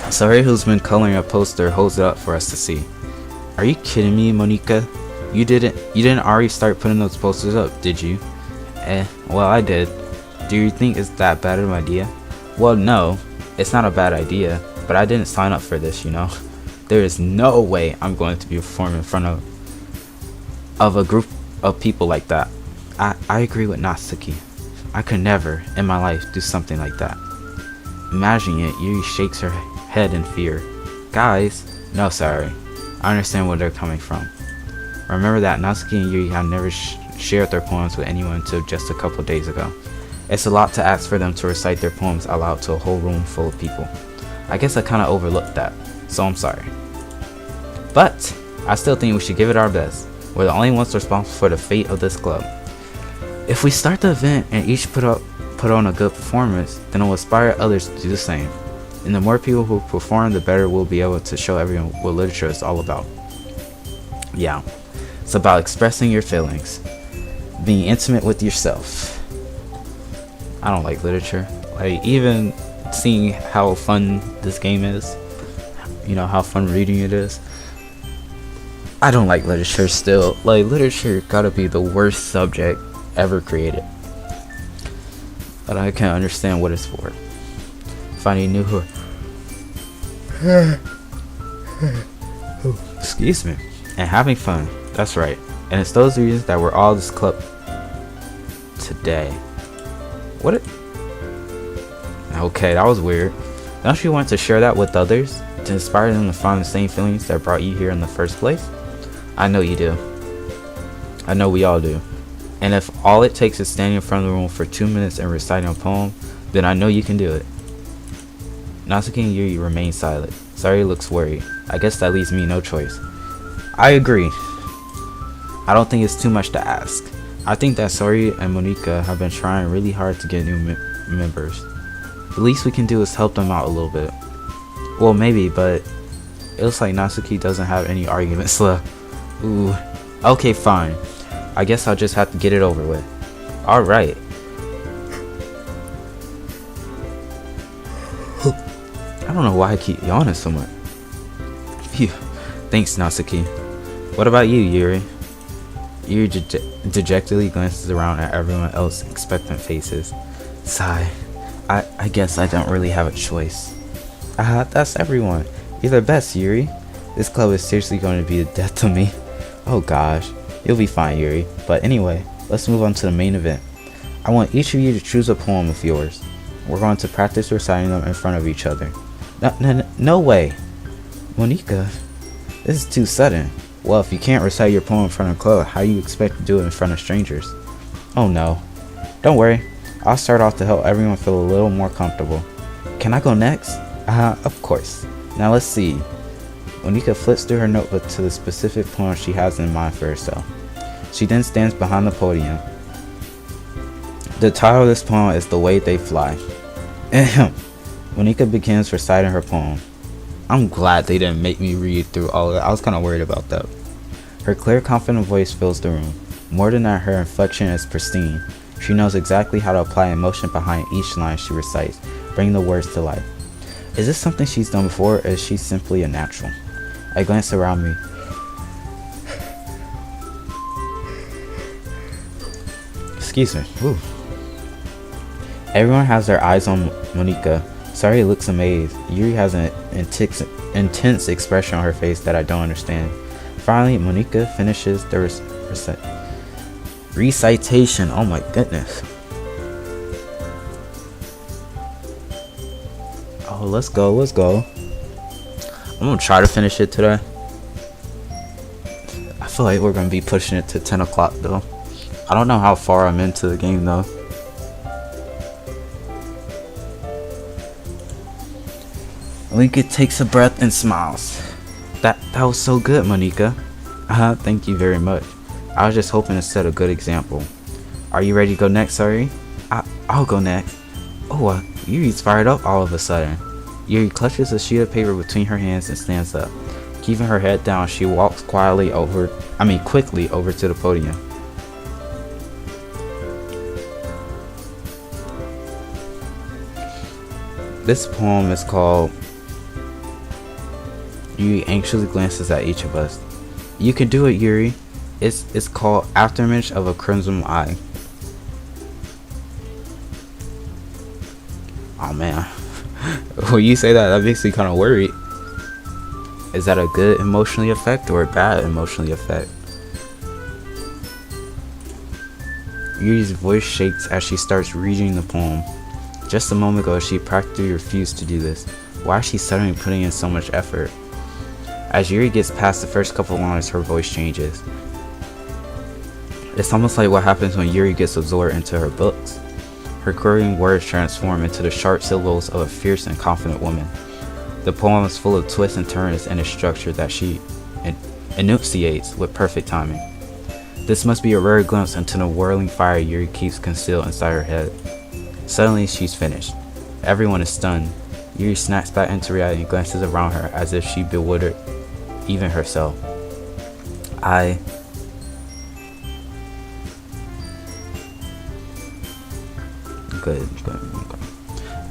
Speaker 1: Saori, who's been coloring a poster, holds it up for us to see. Are you kidding me, Monica? You didn't already start putting those posters up, did you? Well, I did. Do you think it's that bad of an idea? Well, no, it's not a bad idea, but I didn't sign up for this, you know. There is no way I'm going to be performing in front of a group of people like that. I agree with Natsuki. I could never in my life do something like that. Imagining it, Yuri shakes her head in fear. Guys, no, sorry. I understand where they're coming from. Remember that Natsuki and Yuri have never shared their poems with anyone until just a couple days ago. It's a lot to ask for them to recite their poems aloud to a whole room full of people. I guess I kind of overlooked that, so I'm sorry. But I still think we should give it our best. We're the only ones responsible for the fate of this club. If we start the event and each put put on a good performance, then it will inspire others to do the same. And the more people who perform, the better we'll be able to show everyone what literature is all about. Yeah, it's about expressing your feelings, being intimate with yourself. I don't like literature. Like, even seeing how fun this game is, you know, how fun reading it is, I don't like literature still. Like, literature gotta be the worst subject ever created. But I can't understand what it's for. Finding new excuse me, and having fun. That's right. And it's those reasons that we're all this club today. What? Okay, that was weird. Don't you want to share that with others to inspire them to find the same feelings that brought you here in the first place? I know you do. I know we all do. And if all it takes is standing in front of the room for 2 minutes and reciting a poem, then I know you can do it. Natsuki and Yuri remain silent. Sayori looks worried. I guess that leaves me no choice. I agree. I don't think it's too much to ask. I think that Sayori and Monika have been trying really hard to get new members. The least we can do is help them out a little bit. Well, maybe, but it looks like Natsuki doesn't have any arguments left. Ooh. Okay, fine. I guess I'll just have to get it over with. Alright. I don't know why I keep yawning so much. Phew. Thanks, Natsuki. What about you, Yuri? Yuri dejectedly glances around at everyone else's expectant faces. Sigh. I guess I don't really have a choice. That's everyone. You're the best, Yuri. This club is seriously going to be the death to me. Oh gosh. You'll be fine, Yuri. But anyway, let's move on to the main event. I want each of you to choose a poem of yours. We're going to practice reciting them in front of each other. No way. Monika, this is too sudden. Well, if you can't recite your poem in front of the club, how do you expect to do it in front of strangers? Oh no. Don't worry. I'll start off to help everyone feel a little more comfortable. Can I go next? Of course. Now let's see. Monika flips through her notebook to the specific poem she has in mind for herself. She then stands behind the podium. The title of this poem is The Way They Fly. Monika begins reciting her poem. I'm glad they didn't make me read through all of that. I was kind of worried about that. Her clear, confident voice fills the room. More than that, her inflection is pristine. She knows exactly how to apply emotion behind each line she recites, bringing the words to life. Is this something she's done before, or is she simply a natural? I glance around me. Excuse me. Ooh. Everyone has their eyes on Monika. Sayori looks amazed. Yuri has an intense expression on her face that I don't understand. Finally, Monika finishes the recitation. Oh my goodness. Oh, let's go. I'm gonna try to finish it today. I feel like we're gonna be pushing it to 10 o'clock though. I don't know how far I'm into the game though. Linka takes a breath and smiles. That was so good, Monika. Thank you very much. I was just hoping to set a good example. Are you ready to go next, Sayori? I'll go next. Oh, Yuri's fired up all of a sudden. Yuri clutches a sheet of paper between her hands and stands up. Keeping her head down, she walks quickly over to the podium. This poem is called... Yuri anxiously glances at each of us. You can do it, Yuri. It's called Afterimage of a Crimson Eye. Oh man. When you say that makes me kind of worried. Is that a good emotionally effect or a bad emotionally effect? Yuri's voice shakes as she starts reading the poem. Just a moment ago, she practically refused to do this. Why is she suddenly putting in so much effort? As Yuri gets past the first couple lines, her voice changes. It's almost like what happens when Yuri gets absorbed into her books. Her quirking words transform into the sharp syllables of a fierce and confident woman. The poem is full of twists and turns and a structure that she enunciates with perfect timing. This must be a rare glimpse into the whirling fire Yuri keeps concealed inside her head. Suddenly, she's finished. Everyone is stunned. Yuri snaps back into reality and glances around her as if she bewildered even herself. Good.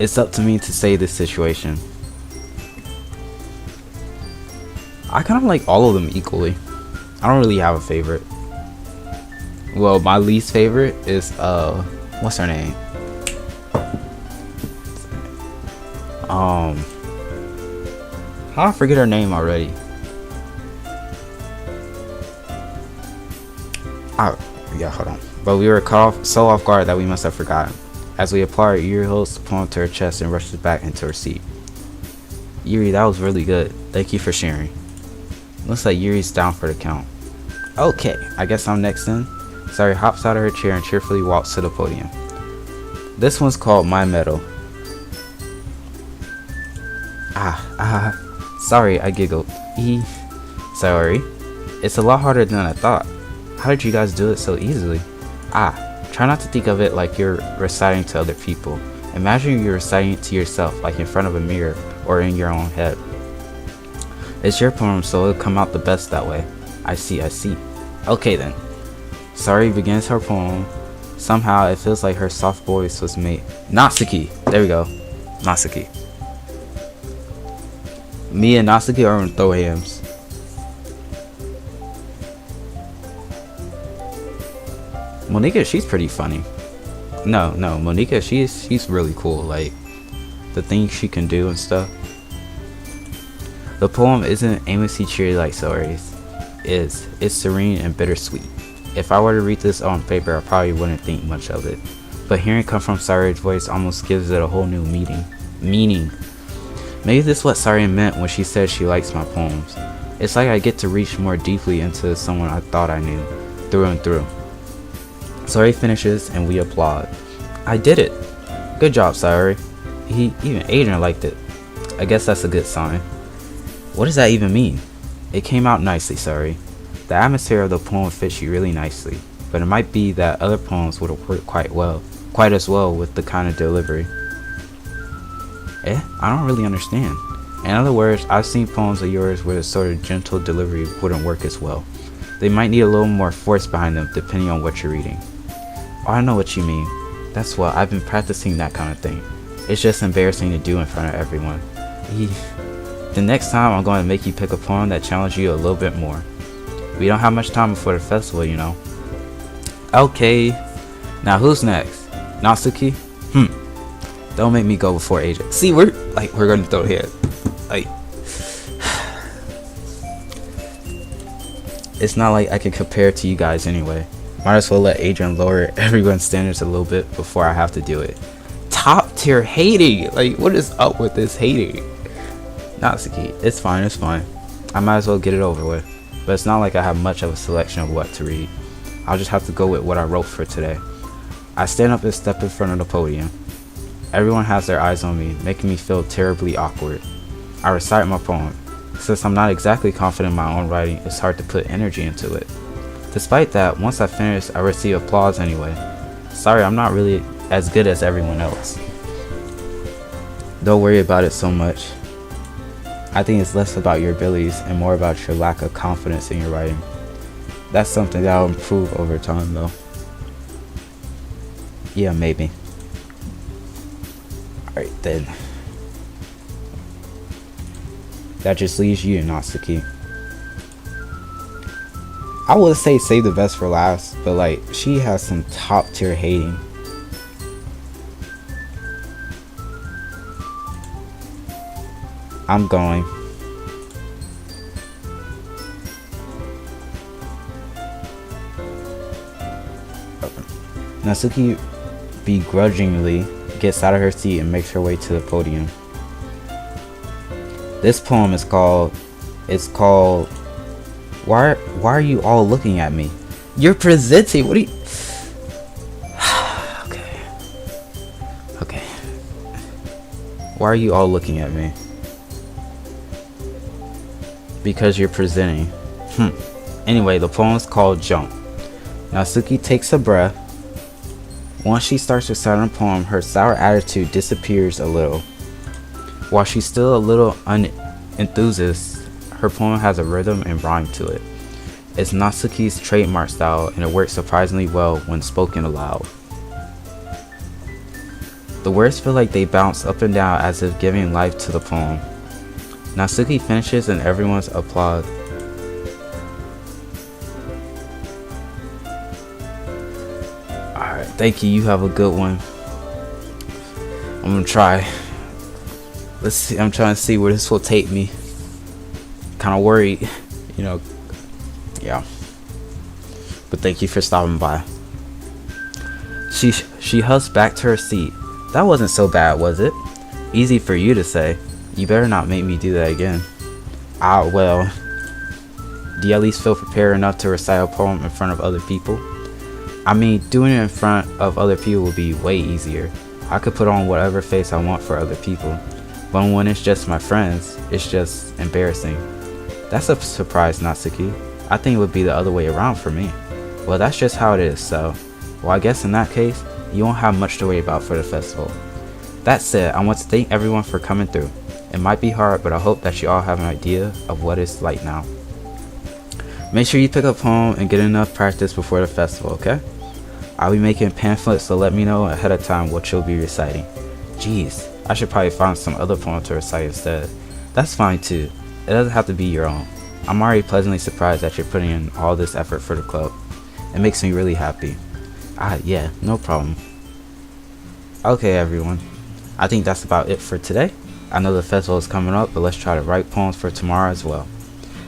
Speaker 1: It's up to me to save this situation. I kind of like all of them equally. I don't really have a favorite. Well, my least favorite is what's her name? How I forget her name already? Oh, yeah, hold on. But we were caught so off guard that we must have forgotten. As we applaud, Yuri holds the poem to her chest and rushes back into her seat. Yuri, that was really good. Thank you for sharing. Looks like Yuri's down for the count. Okay, I guess I'm next then. Sayori hops out of her chair and cheerfully walks to the podium. This one's called My Medal. Sorry, I giggled. Sayori, it's a lot harder than I thought. How did you guys do it so easily? Try not to think of it like you're reciting to other people. Imagine you're reciting it to yourself, like in front of a mirror or in your own head. It's your poem, so it'll come out the best that way. I see. Okay then. Sayori begins her poem. Somehow it feels like her soft voice was made. Natsuki! There we go. Natsuki. Me and Natsuki are gonna throw hands. Monika, she's pretty funny. No, Monika, she's really cool. Like the things she can do and stuff. The poem isn't aimlessly cheery like Sayori's. It's serene and bittersweet. If I were to read this on paper, I probably wouldn't think much of it. But hearing it come from Sayori's voice almost gives it a whole new meaning. Maybe this is what Sayori meant when she said she likes my poems. It's like I get to reach more deeply into someone I thought I knew, through and through. Sayori finishes and we applaud. I did it! Good job, Sayori. Even Adrian liked it. I guess that's a good sign. What does that even mean? It came out nicely, Sayori. The atmosphere of the poem fits you really nicely, but it might be that other poems would have worked quite as well with the kind of delivery. I don't really understand. In other words, I've seen poems of yours where the sort of gentle delivery wouldn't work as well. They might need a little more force behind them depending on what you're reading. Oh, I know what you mean. That's what I've been practicing, that kind of thing. It's just embarrassing to do in front of everyone. The next time I'm going to make you pick a poem that challenges you a little bit more. We don't have much time before the festival, you know. Okay. Now who's next? Natsuki? Don't make me go before Asia. See, we're gonna throw here. It's not like I can compare to you guys anyway. Might as well let Adrian lower everyone's standards a little bit before I have to do it. Top tier hating! Like, what is up with this hating? Natsuki, it's fine. I might as well get it over with. But it's not like I have much of a selection of what to read. I'll just have to go with what I wrote for today. I stand up and step in front of the podium. Everyone has their eyes on me, making me feel terribly awkward. I recite my poem. Since I'm not exactly confident in my own writing, it's hard to put energy into it. Despite that, once I finish, I receive applause anyway. Sorry, I'm not really as good as everyone else. Don't worry about it so much. I think it's less about your abilities and more about your lack of confidence in your writing. That's something that will improve over time though. Yeah, maybe. Alright then. That just leaves you, Natsuki. I would say save the best for last, but like, she has some top tier hating. I'm going. Natsuki begrudgingly gets out of her seat and makes her way to the podium. This poem is called Why are you all looking at me? You're presenting. What are you? Okay. Why are you all looking at me? Because you're presenting. Anyway, the poem is called Jump. Natsuki takes a breath. Once she starts reciting a poem, her sour attitude disappears a little. While she's still a little unenthusiastic, her poem has a rhythm and rhyme to it. It's Natsuki's trademark style, and it works surprisingly well when spoken aloud. The words feel like they bounce up and down as if giving life to the poem. Natsuki finishes and everyone's applause. Alright, thank you. You have a good one. I'm gonna try. Let's see. I'm trying to see where this will take me. Kind of worried, yeah. But thank you for stopping by. She husks back to her seat. That wasn't so bad, was it? Easy for you to say. You better not make me do that again. Ah, well. Do you at least feel prepared enough to recite a poem in front of other people? I mean, doing it in front of other people would be way easier. I could put on whatever face I want for other people. But when it's just my friends, it's just embarrassing. That's a surprise, Natsuki. I think it would be the other way around for me. Well, that's just how it is, so... Well, I guess in that case, you won't have much to worry about for the festival. That said, I want to thank everyone for coming through. It might be hard, but I hope that you all have an idea of what it's like now. Make sure you pick up a poem and get enough practice before the festival, okay? I'll be making pamphlets, so let me know ahead of time what you'll be reciting. Jeez, I should probably find some other poem to recite instead. That's fine too. It doesn't have to be your own. I'm already pleasantly surprised that you're putting in all this effort for the club. It makes me really happy. Yeah, no problem. Okay, everyone. I think that's about it for today. I know the festival is coming up, but let's try to write poems for tomorrow as well.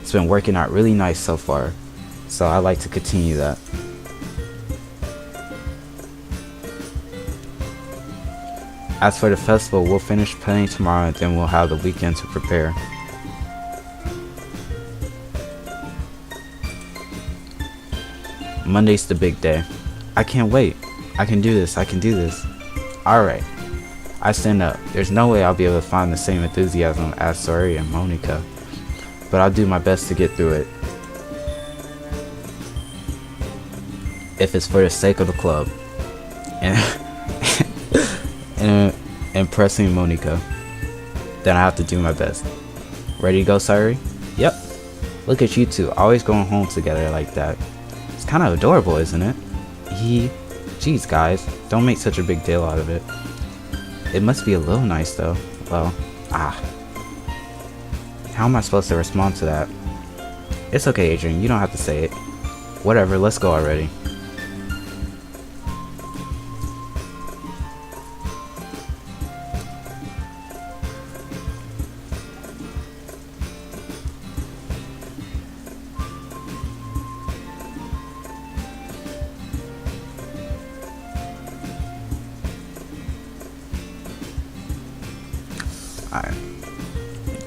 Speaker 1: It's been working out really nice so far, so I'd like to continue that. As for the festival, we'll finish planning tomorrow and then we'll have the weekend to prepare. Monday's the big day. I can't wait. I can do this. Alright. I stand up. There's no way I'll be able to find the same enthusiasm as Sori and Monica, but I'll do my best to get through it. If it's for the sake of the club. And impressing Monica, then I have to do my best. Ready to go, Sari? Yep. Look at you two, always going home together like that. It's kind of adorable, isn't it? Jeez, guys, don't make such a big deal out of it. It must be a little nice, though. Well, how am I supposed to respond to that? It's okay, Adrian, you don't have to say it. Whatever, let's go already.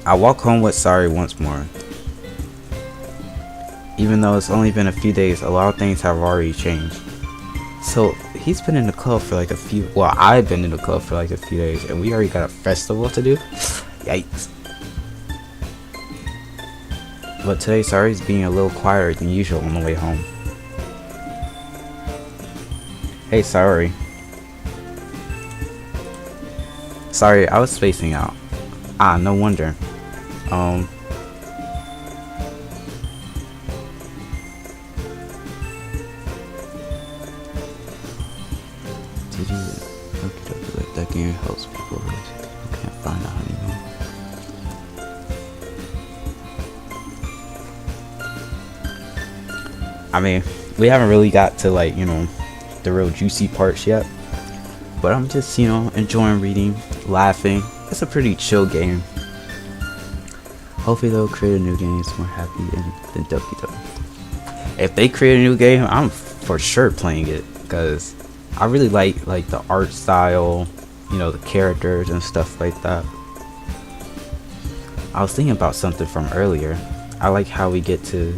Speaker 1: I walk home with Sari once more. Even though it's only been a few days, a lot of things have already changed. So, he's been in the club for like I've been in the club for like a few days, and we already got a festival to do? Yikes. But today, Sari's being a little quieter than usual on the way home. Hey, Sari. Sorry, I was spacing out. No wonder. Did you look it up like that game helps people who can't find a honeymoon? I mean, we haven't really got to the real juicy parts yet. But I'm just, enjoying reading, laughing. It's a pretty chill game. Hopefully they'll create a new game that's more happy than Doki though. If they create a new game, I'm for sure playing it, because I really like the art style, the characters and stuff like that. I was thinking about something from earlier. I like how we get to,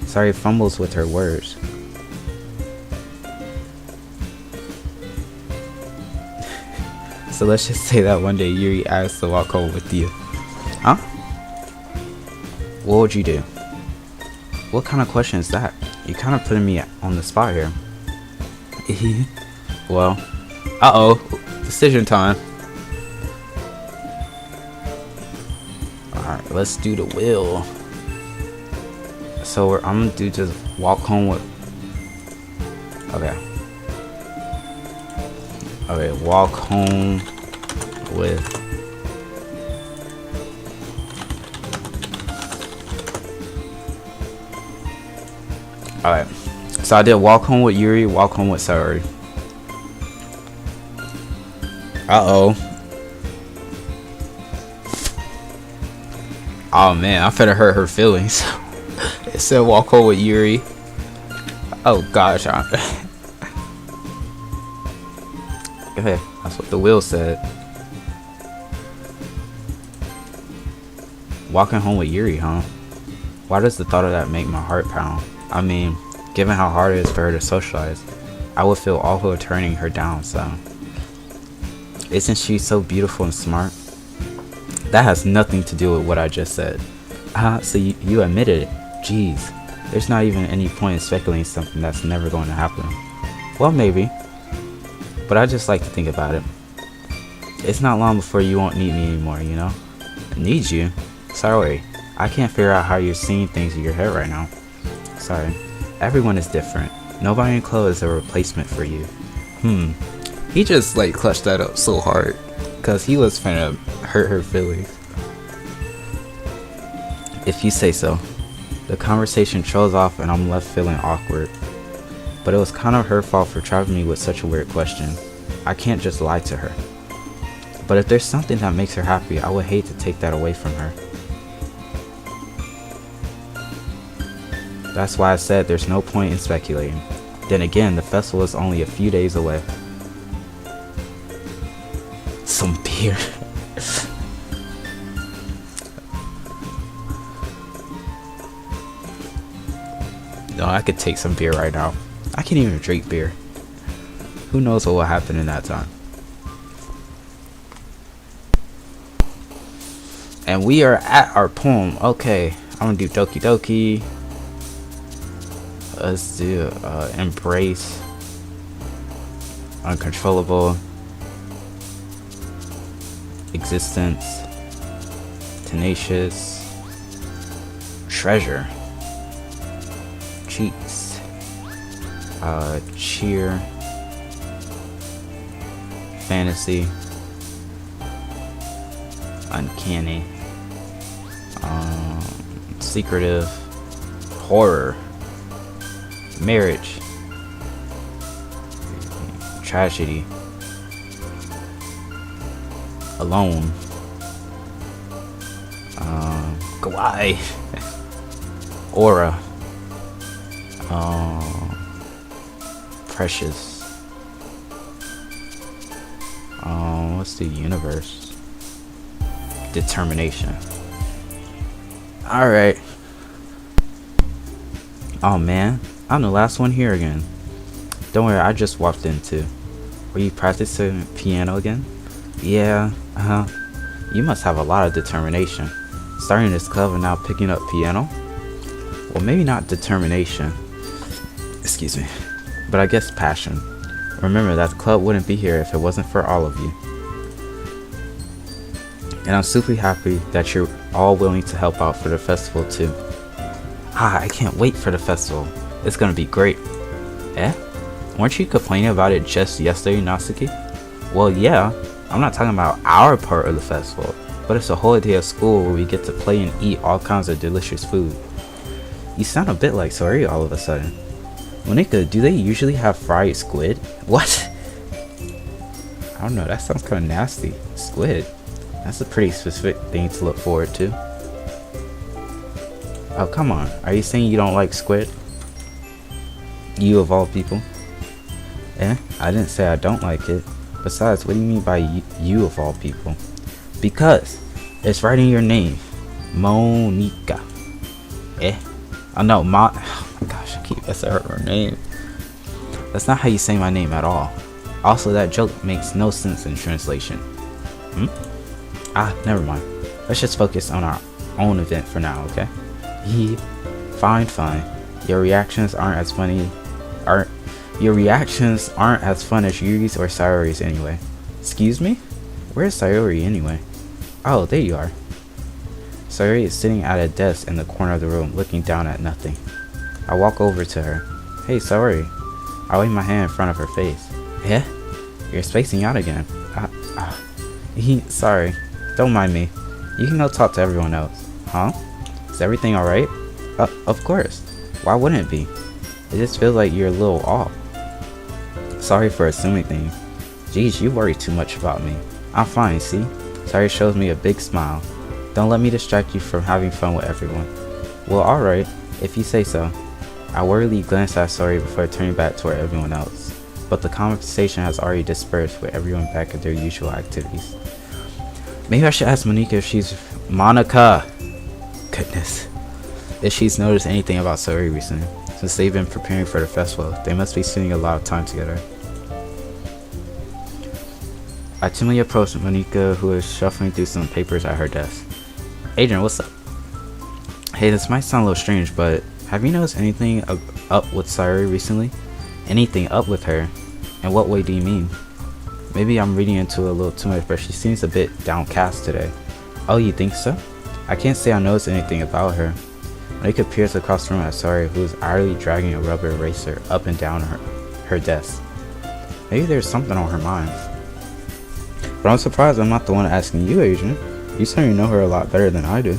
Speaker 1: Sari fumbles with her words. So let's just say that one day Yuri asked to walk home with you. Huh? What would you do? What kind of question is that? You're kind of putting me on the spot here. Well, uh-oh. Decision time. Alright, let's do the will. So I'm gonna do just walk home with... Okay. Okay, walk home with... Alright. So I did walk home with Yuri, walk home with Sayori. Uh-oh. Oh man, I finna hurt her feelings. It said walk home with Yuri. Oh gosh. Okay, that's what the wheel said. Walking home with Yuri, huh? Why does the thought of that make my heart pound? I mean, given how hard it is for her to socialize, I would feel awful turning her down, so... Isn't she so beautiful and smart? That has nothing to do with what I just said. So you admitted it. Jeez, there's not even any point in speculating something that's never going to happen. Well, maybe. But I just like to think about it. It's not long before you won't need me anymore, you know? Need you? Sorry, I can't figure out how you're seeing things in your head right now. Sorry. Everyone is different. Nobody in Chloe is a replacement for you. He just like clutched that up so hard. Cause he was finna hurt her feelings. If you say so. The conversation trails off and I'm left feeling awkward. But it was kind of her fault for trapping me with such a weird question. I can't just lie to her. But if there's something that makes her happy, I would hate to take that away from her. That's why I said there's no point in speculating. Then again, the festival is only a few days away. Some beer. No, I could take some beer right now. I can't even drink beer. Who knows what will happen in that time. And we are at our poem. Okay, I'm gonna do Doki Doki. Let's do embrace. Uncontrollable. Existence. Tenacious. Treasure. Cheeks. Cheer. Fantasy. Uncanny. Secretive. Horror. Marriage. Tragedy. Alone. Kawaii. Aura. Precious. What's the universe? Determination. Alright. Oh man, I'm the last one here again. Don't worry, I just walked in too. Were you practicing piano again? Yeah, You must have a lot of determination. Starting this club and now picking up piano? Well, maybe not determination. Excuse me. But I guess passion. Remember that the club wouldn't be here if it wasn't for all of you. And I'm super happy that you're all willing to help out for the festival too. I can't wait for the festival. It's gonna be great. Eh? Weren't you complaining about it just yesterday, Natsuki? Well, yeah. I'm not talking about our part of the festival, but it's a whole day of school where we get to play and eat all kinds of delicious food. You sound a bit like Sori all of a sudden. Monika, do they usually have fried squid? What? I don't know, that sounds kind of nasty. Squid? That's a pretty specific thing to look forward to. Oh, come on. Are you saying you don't like squid? You of all people? Eh? I didn't say I don't like it. Besides, what do you mean by you of all people? Because it's right in your name. Monika. Eh? Oh no, oh my gosh, I keep messing up her name. That's not how you say my name at all. Also, that joke makes no sense in translation. Never mind. Let's just focus on our own event for now, okay? Fine. Your reactions aren't Your reactions aren't as fun as Yuri's or Sayori's anyway. Excuse me? Where's Sayori anyway? Oh, there you are. Sayori is sitting at a desk in the corner of the room, looking down at nothing. I walk over to her. Hey, Sayori. I wave my hand in front of her face. Yeah? You're spacing out again. Sorry. Don't mind me. You can go talk to everyone else. Huh? Is everything alright? Of course. Why wouldn't it be? It just feels like you're a little off. Sorry for assuming things. Geez, you worry too much about me. I'm fine, see? Sayori shows me a big smile. Don't let me distract you from having fun with everyone. Well, alright, if you say so. I worriedly glance at Sayori before turning back toward everyone else. But the conversation has already dispersed with everyone back at their usual activities. Maybe I should ask Monika if she's... Monica! Goodness. If she's noticed anything about Sayori recently. Since they've been preparing for the festival, they must be spending a lot of time together. I timidly approached Monika, who was shuffling through some papers at her desk. Adrian, what's up? Hey, this might sound a little strange, but have you noticed anything up with Sayori recently? Anything up with her? In what way do you mean? Maybe I'm reading into it a little too much, but she seems a bit downcast today. Oh, you think so? I can't say I noticed anything about her. Monika peers across the room at Sayori, who is idly dragging a rubber eraser up and down her desk. Maybe there's something on her mind. But I'm surprised I'm not the one asking you, Adrian. You certainly know her a lot better than I do.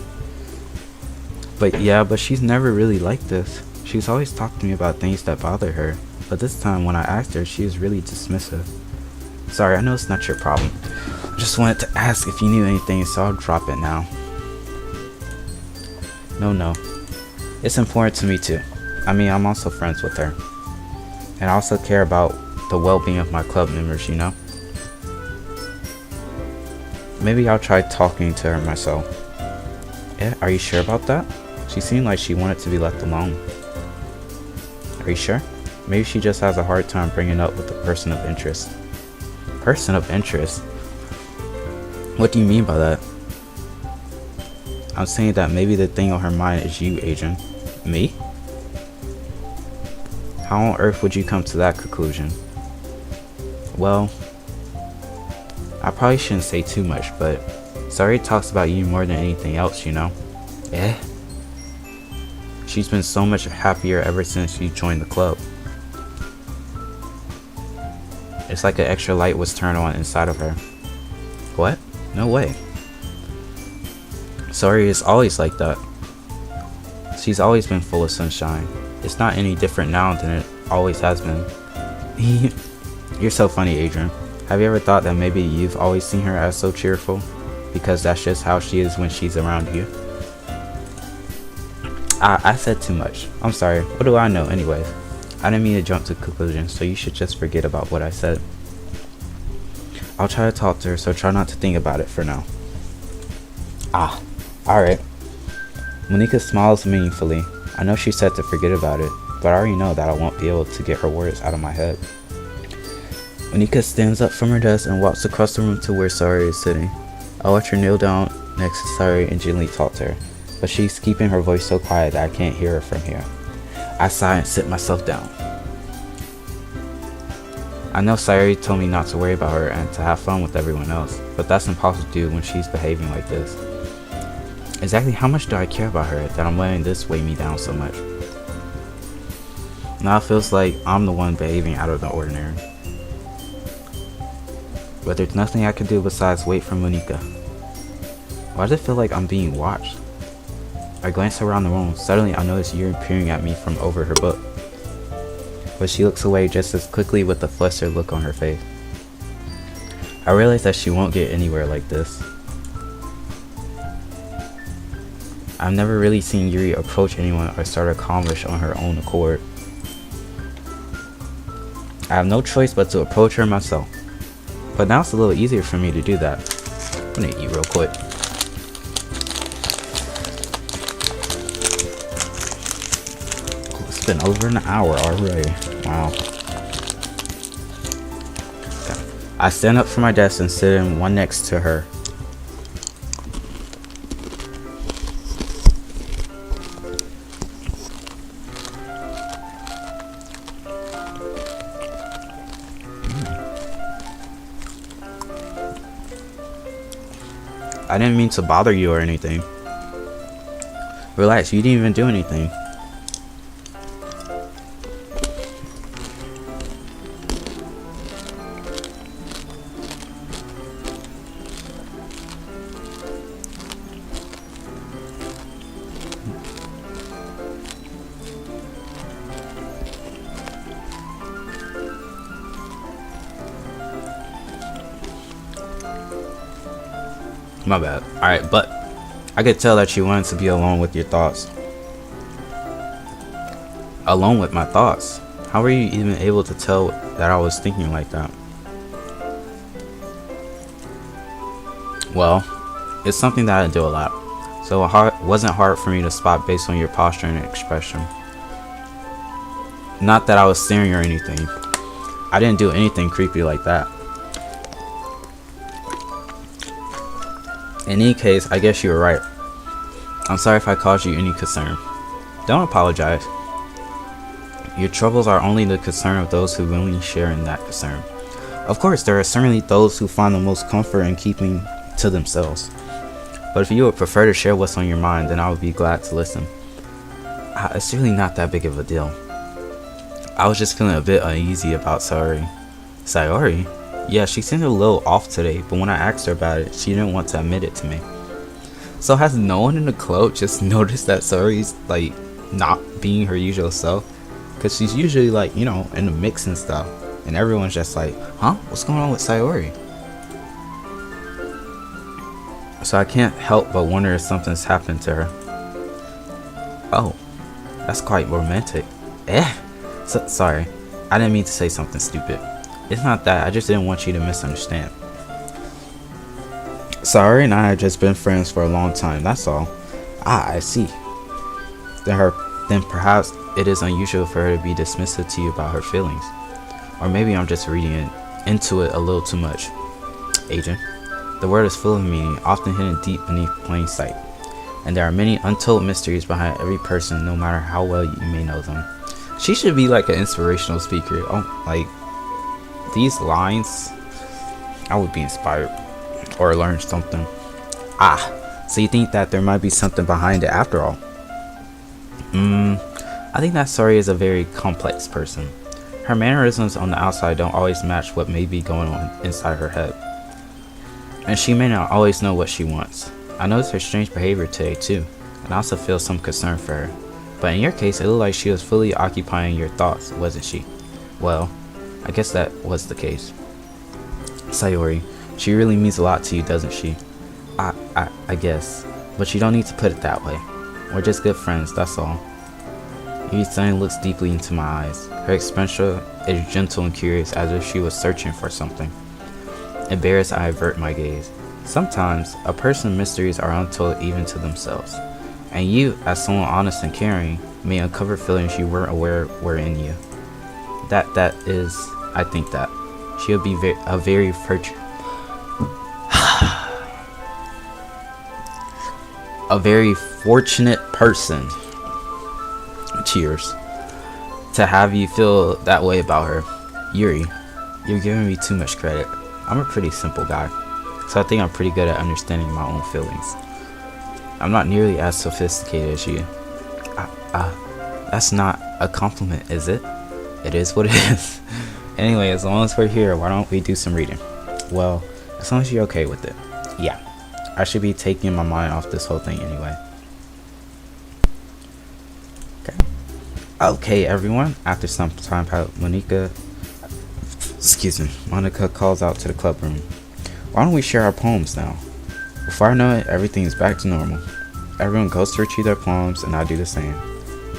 Speaker 1: But she's never really like this. She's always talked to me about things that bother her. But this time when I asked her, she was really dismissive. Sorry, I know it's not your problem. I just wanted to ask if you knew anything, so I'll drop it now. No. It's important to me too. I mean, I'm also friends with her. And I also care about the well-being of my club members, you know? Maybe I'll try talking to her myself. Yeah, are you sure about that? She seemed like she wanted to be left alone. Are you sure? Maybe she just has a hard time bringing up with a person of interest. Person of interest? What do you mean by that? I'm saying that maybe the thing on her mind is you, Adrian. Me? How on earth would you come to that conclusion? Well, I probably shouldn't say too much, but Sayori talks about you more than anything else, you know? Eh? She's been so much happier ever since you joined the club. It's like an extra light was turned on inside of her. What? No way. Sayori is always like that. She's always been full of sunshine. It's not any different now than it always has been. You're so funny, Adrian. Have you ever thought that maybe you've always seen her as so cheerful? Because that's just how she is when she's around you? I said too much. I'm sorry. What do I know anyways? I didn't mean to jump to conclusions, so you should just forget about what I said. I'll try to talk to her, so try not to think about it for now. Alright. Monika smiles meaningfully. I know she said to forget about it, but I already know that I won't be able to get her words out of my head. Monika stands up from her desk and walks across the room to where Sayori is sitting. I watch her kneel down next to Sayori and gently talk to her, but she's keeping her voice so quiet that I can't hear her from here. I sigh and sit myself down. I know Sayori told me not to worry about her and to have fun with everyone else, but that's impossible to do when she's behaving like this. Exactly how much do I care about her that I'm letting this weigh me down so much? Now it feels like I'm the one behaving out of the ordinary. But there's nothing I can do besides wait for Monika. Why does it feel like I'm being watched? I glance around the room. Suddenly I notice Yuri peering at me from over her book. But she looks away just as quickly with a flustered look on her face. I realize that she won't get anywhere like this. I've never really seen Yuri approach anyone or start a conversation on her own accord. I have no choice but to approach her myself. But now it's a little easier for me to do that. I'm gonna eat real quick. Oh, it's been over an hour already. Wow. Okay. I stand up from my desk and sit in one next to her. I didn't mean to bother you or anything. Relax, you didn't even do anything. My bad. Alright, but I could tell that you wanted to be alone with your thoughts. Alone with my thoughts? How were you even able to tell that I was thinking like that? Well, it's something that I do a lot, so it wasn't hard for me to spot based on your posture and expression. Not that I was staring or anything. I didn't do anything creepy like that. In any case, I guess you were right. I'm sorry if I caused you any concern. Don't apologize. Your troubles are only the concern of those who willingly share in that concern. Of course, there are certainly those who find the most comfort in keeping to themselves. But if you would prefer to share what's on your mind, then I would be glad to listen. It's really not that big of a deal. I was just feeling a bit uneasy about Sayori. Sayori? Yeah, she seemed a little off today, but when I asked her about it, she didn't want to admit it to me. So has no one in the club just noticed that Sayori's like not being her usual self? Because she's usually like, you know, in the mix and stuff. And everyone's just like, huh? What's going on with Sayori? So I can't help but wonder if something's happened to her. Oh, that's quite romantic. Sorry, I didn't mean to say something stupid. It's not that, I just didn't want you to misunderstand. Sayori and I have just been friends for a long time, that's all. I see. Then perhaps it is unusual for her to be dismissive to you about her feelings. Or maybe I'm just reading into it a little too much. Agent, the word is full of meaning, often hidden deep beneath plain sight. And there are many untold mysteries behind every person, no matter how well you may know them. She should be like an inspirational speaker. Oh, like these lines, I would be inspired or learn something. So you think that there might be something behind it after all? I think that Sayori is a very complex person. Her mannerisms on the outside don't always match what may be going on inside her head. And she may not always know what she wants. I noticed her strange behavior today too, and I also feel some concern for her. But in your case, it looked like she was fully occupying your thoughts, wasn't she? Well, I guess that was the case. Sayori, she really means a lot to you, doesn't she? I guess. But you don't need to put it that way. We're just good friends, that's all. Yuri-san looks deeply into my eyes. Her expression is gentle and curious, as if she was searching for something. Embarrassed, I avert my gaze. Sometimes, a person's mysteries are untold even to themselves. And you, as someone honest and caring, may uncover feelings you weren't aware were in you. That is, I think that. She'll be a very a very fortunate person. Cheers. To have you feel that way about her. Yuri, you're giving me too much credit. I'm a pretty simple guy, so I think I'm pretty good at understanding my own feelings. I'm not nearly as sophisticated as you. That's not a compliment, is it? It is what it is. Anyway, as long as we're here, why don't we do some reading? Well, as long as you're okay with it. Yeah, I should be taking my mind off this whole thing anyway. Okay, everyone. After some time, Monica calls out to the club room. Why don't we share our poems now? Before I know it, everything is back to normal. Everyone goes to retrieve their poems, and I do the same.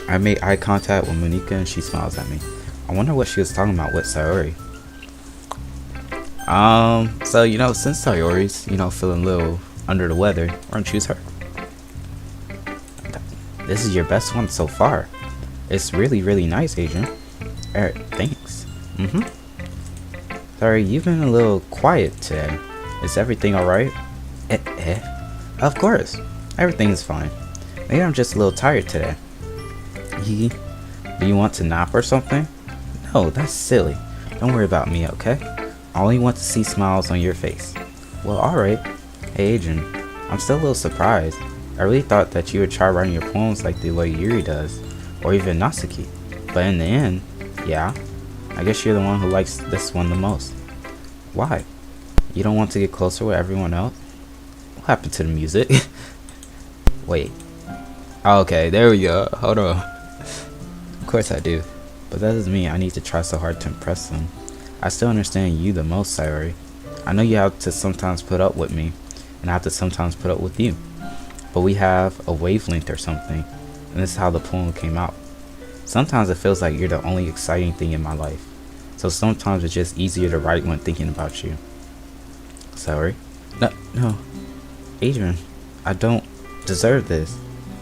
Speaker 1: I make eye contact with Monica, and she smiles at me. I wonder what she was talking about with Sayori. So, since Sayori's, feeling a little under the weather, why don't you choose her? This is your best one so far. It's really, really nice, Adrian. Alright, thanks. Sorry, you've been a little quiet today. Is everything alright? Of course. Everything's fine. Maybe I'm just a little tired today. Do you want to nap or something? No, that's silly. Don't worry about me, okay? I only want to see smiles on your face. Well, alright. Hey, Adrian. I'm still a little surprised. I really thought that you would try writing your poems like the way Yuri does, or even Natsuki. But in the end, yeah, I guess you're the one who likes this one the most. Why? You don't want to get closer with everyone else? What happened to the music? Wait. Okay, there we go. Hold on. Of course I do. But that doesn't mean I need to try so hard to impress them. I still understand you the most, Sayori. I know you have to sometimes put up with me, and I have to sometimes put up with you. But we have a wavelength or something, and this is how the poem came out. Sometimes it feels like you're the only exciting thing in my life. So sometimes it's just easier to write when thinking about you. Sorry. No. Adrian, I don't deserve this.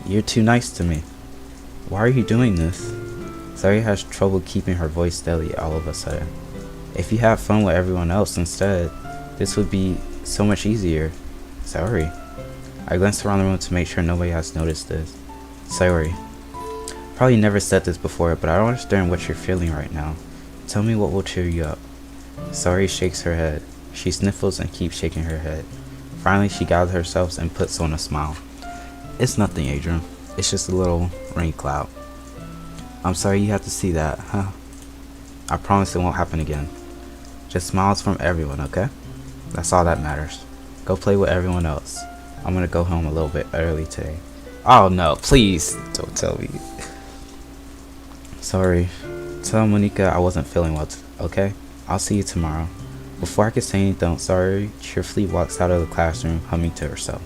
Speaker 1: You're too nice to me. Why are you doing this? Sari has trouble keeping her voice steady all of a sudden. If you have fun with everyone else instead, this would be so much easier. Sorry. I glanced around the room to make sure nobody has noticed this. Sorry. Probably never said this before, but I don't understand what you're feeling right now. Tell me what will cheer you up. Sari shakes her head. She sniffles and keeps shaking her head. Finally, she gathers herself and puts on a smile. It's nothing, Adrian. It's just a little rain cloud. I'm sorry you have to see that, huh? I promise it won't happen again. Just smiles from everyone, okay? That's all that matters. Go play with everyone else. I'm gonna go home a little bit early today. Oh no, please don't tell me. Sorry. Tell Monika I wasn't feeling well, okay? I'll see you tomorrow. Before I could say anything, Sorry cheerfully walks out of the classroom, humming to herself.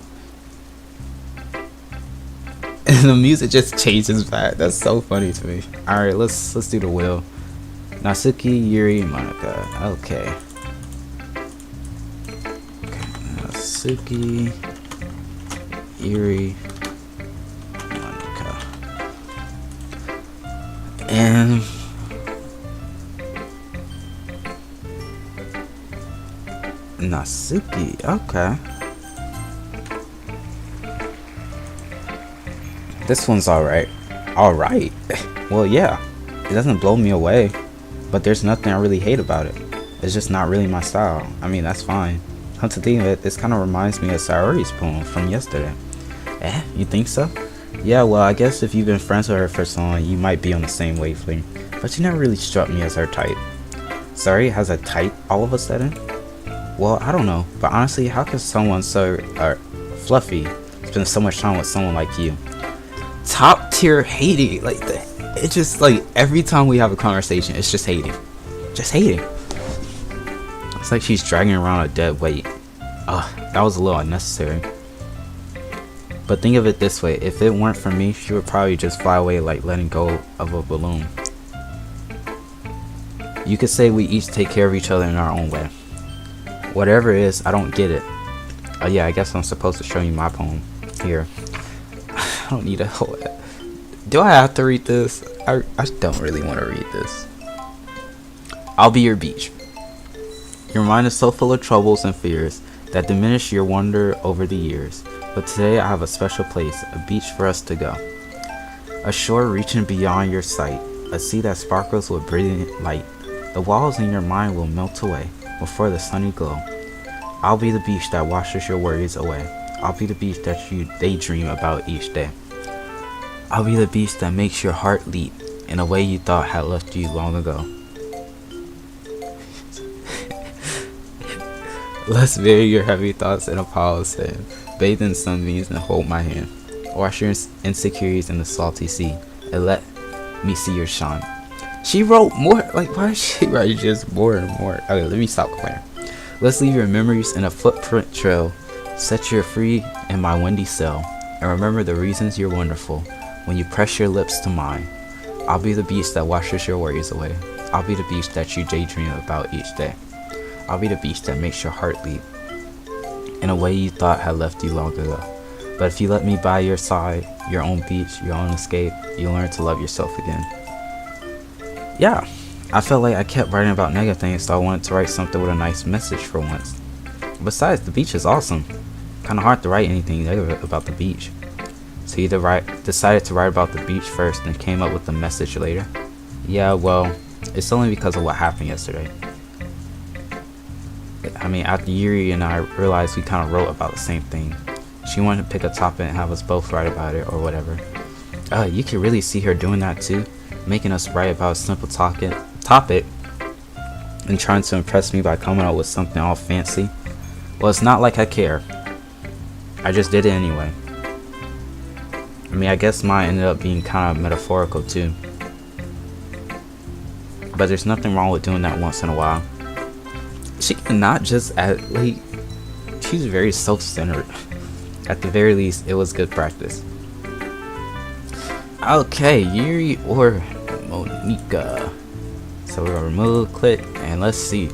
Speaker 1: And the music just changes back. That's so funny to me. Alright, let's do the wheel. Natsuki, Yuri, Monika. Okay. Natsuki, Yuri, Monika. And Natsuki, okay. This one's alright. Alright. Well, yeah. It doesn't blow me away. But there's nothing I really hate about it. It's just not really my style. I mean, that's fine. Come to think of it, this kind of reminds me of Sayori's poem from yesterday. You think so? Yeah, well, I guess if you've been friends with her for so long, you might be on the same wavelength. But you never really struck me as her type. Sayori has a type all of a sudden? Well, I don't know. But honestly, how can someone so fluffy spend so much time with someone like you? Top tier hating, like it's just like every time we have a conversation, it's just hating. It's like she's dragging around a dead weight. That was a little unnecessary. But think of it this way, if it weren't for me, she would probably just fly away like letting go of a balloon. You could say we each take care of each other in our own way. Whatever it is, I don't get it. Oh yeah, I guess I'm supposed to show you my poem. Here. I don't need a whole... Do I have to read this? I don't really want to read this. I'll be your beach. Your mind is so full of troubles and fears that diminish your wonder over the years. But today I have a special place, a beach for us to go. A shore reaching beyond your sight, a sea that sparkles with brilliant light. The walls in your mind will melt away before the sunny glow. I'll be the beach that washes your worries away. I'll be the beach that you daydream about each day. I'll be the beach that makes your heart leap in a way you thought had left you long ago. Let's bury your heavy thoughts in a pile of sand. Bathe in sunbeams and hold my hand. Wash your insecurities in the salty sea and let me see your shine. She wrote more. Like, why is she writing just more and more? Okay, let me stop playing. Let's leave your memories in a footprint trail. Set you free in my windy cell. And remember the reasons you're wonderful when you press your lips to mine. I'll be the beach that washes your worries away. I'll be the beach that you daydream about each day. I'll be the beach that makes your heart leap in a way you thought had left you long ago. But if you let me by your side, your own beach, your own escape, you'll learn to love yourself again. Yeah, I felt like I kept writing about negative things, so I wanted to write something with a nice message for once. Besides, the beach is awesome. Kind of hard to write anything negative about the beach. So you decided to write about the beach first and came up with the message later? Yeah, well, it's only because of what happened yesterday. I mean, after Yuri and I realized we kind of wrote about the same thing. She wanted to pick a topic and have us both write about it or whatever. You can really see her doing that too, making us write about a simple topic and trying to impress me by coming up with something all fancy. Well, it's not like I care. I just did it anyway. I mean, I guess mine ended up being kind of metaphorical too. But there's nothing wrong with doing that once in a while. She cannot just act like she's very self-centered. At the very least, it was good practice. Okay, Yuri or Monika. So we're gonna remove, click, and let's see.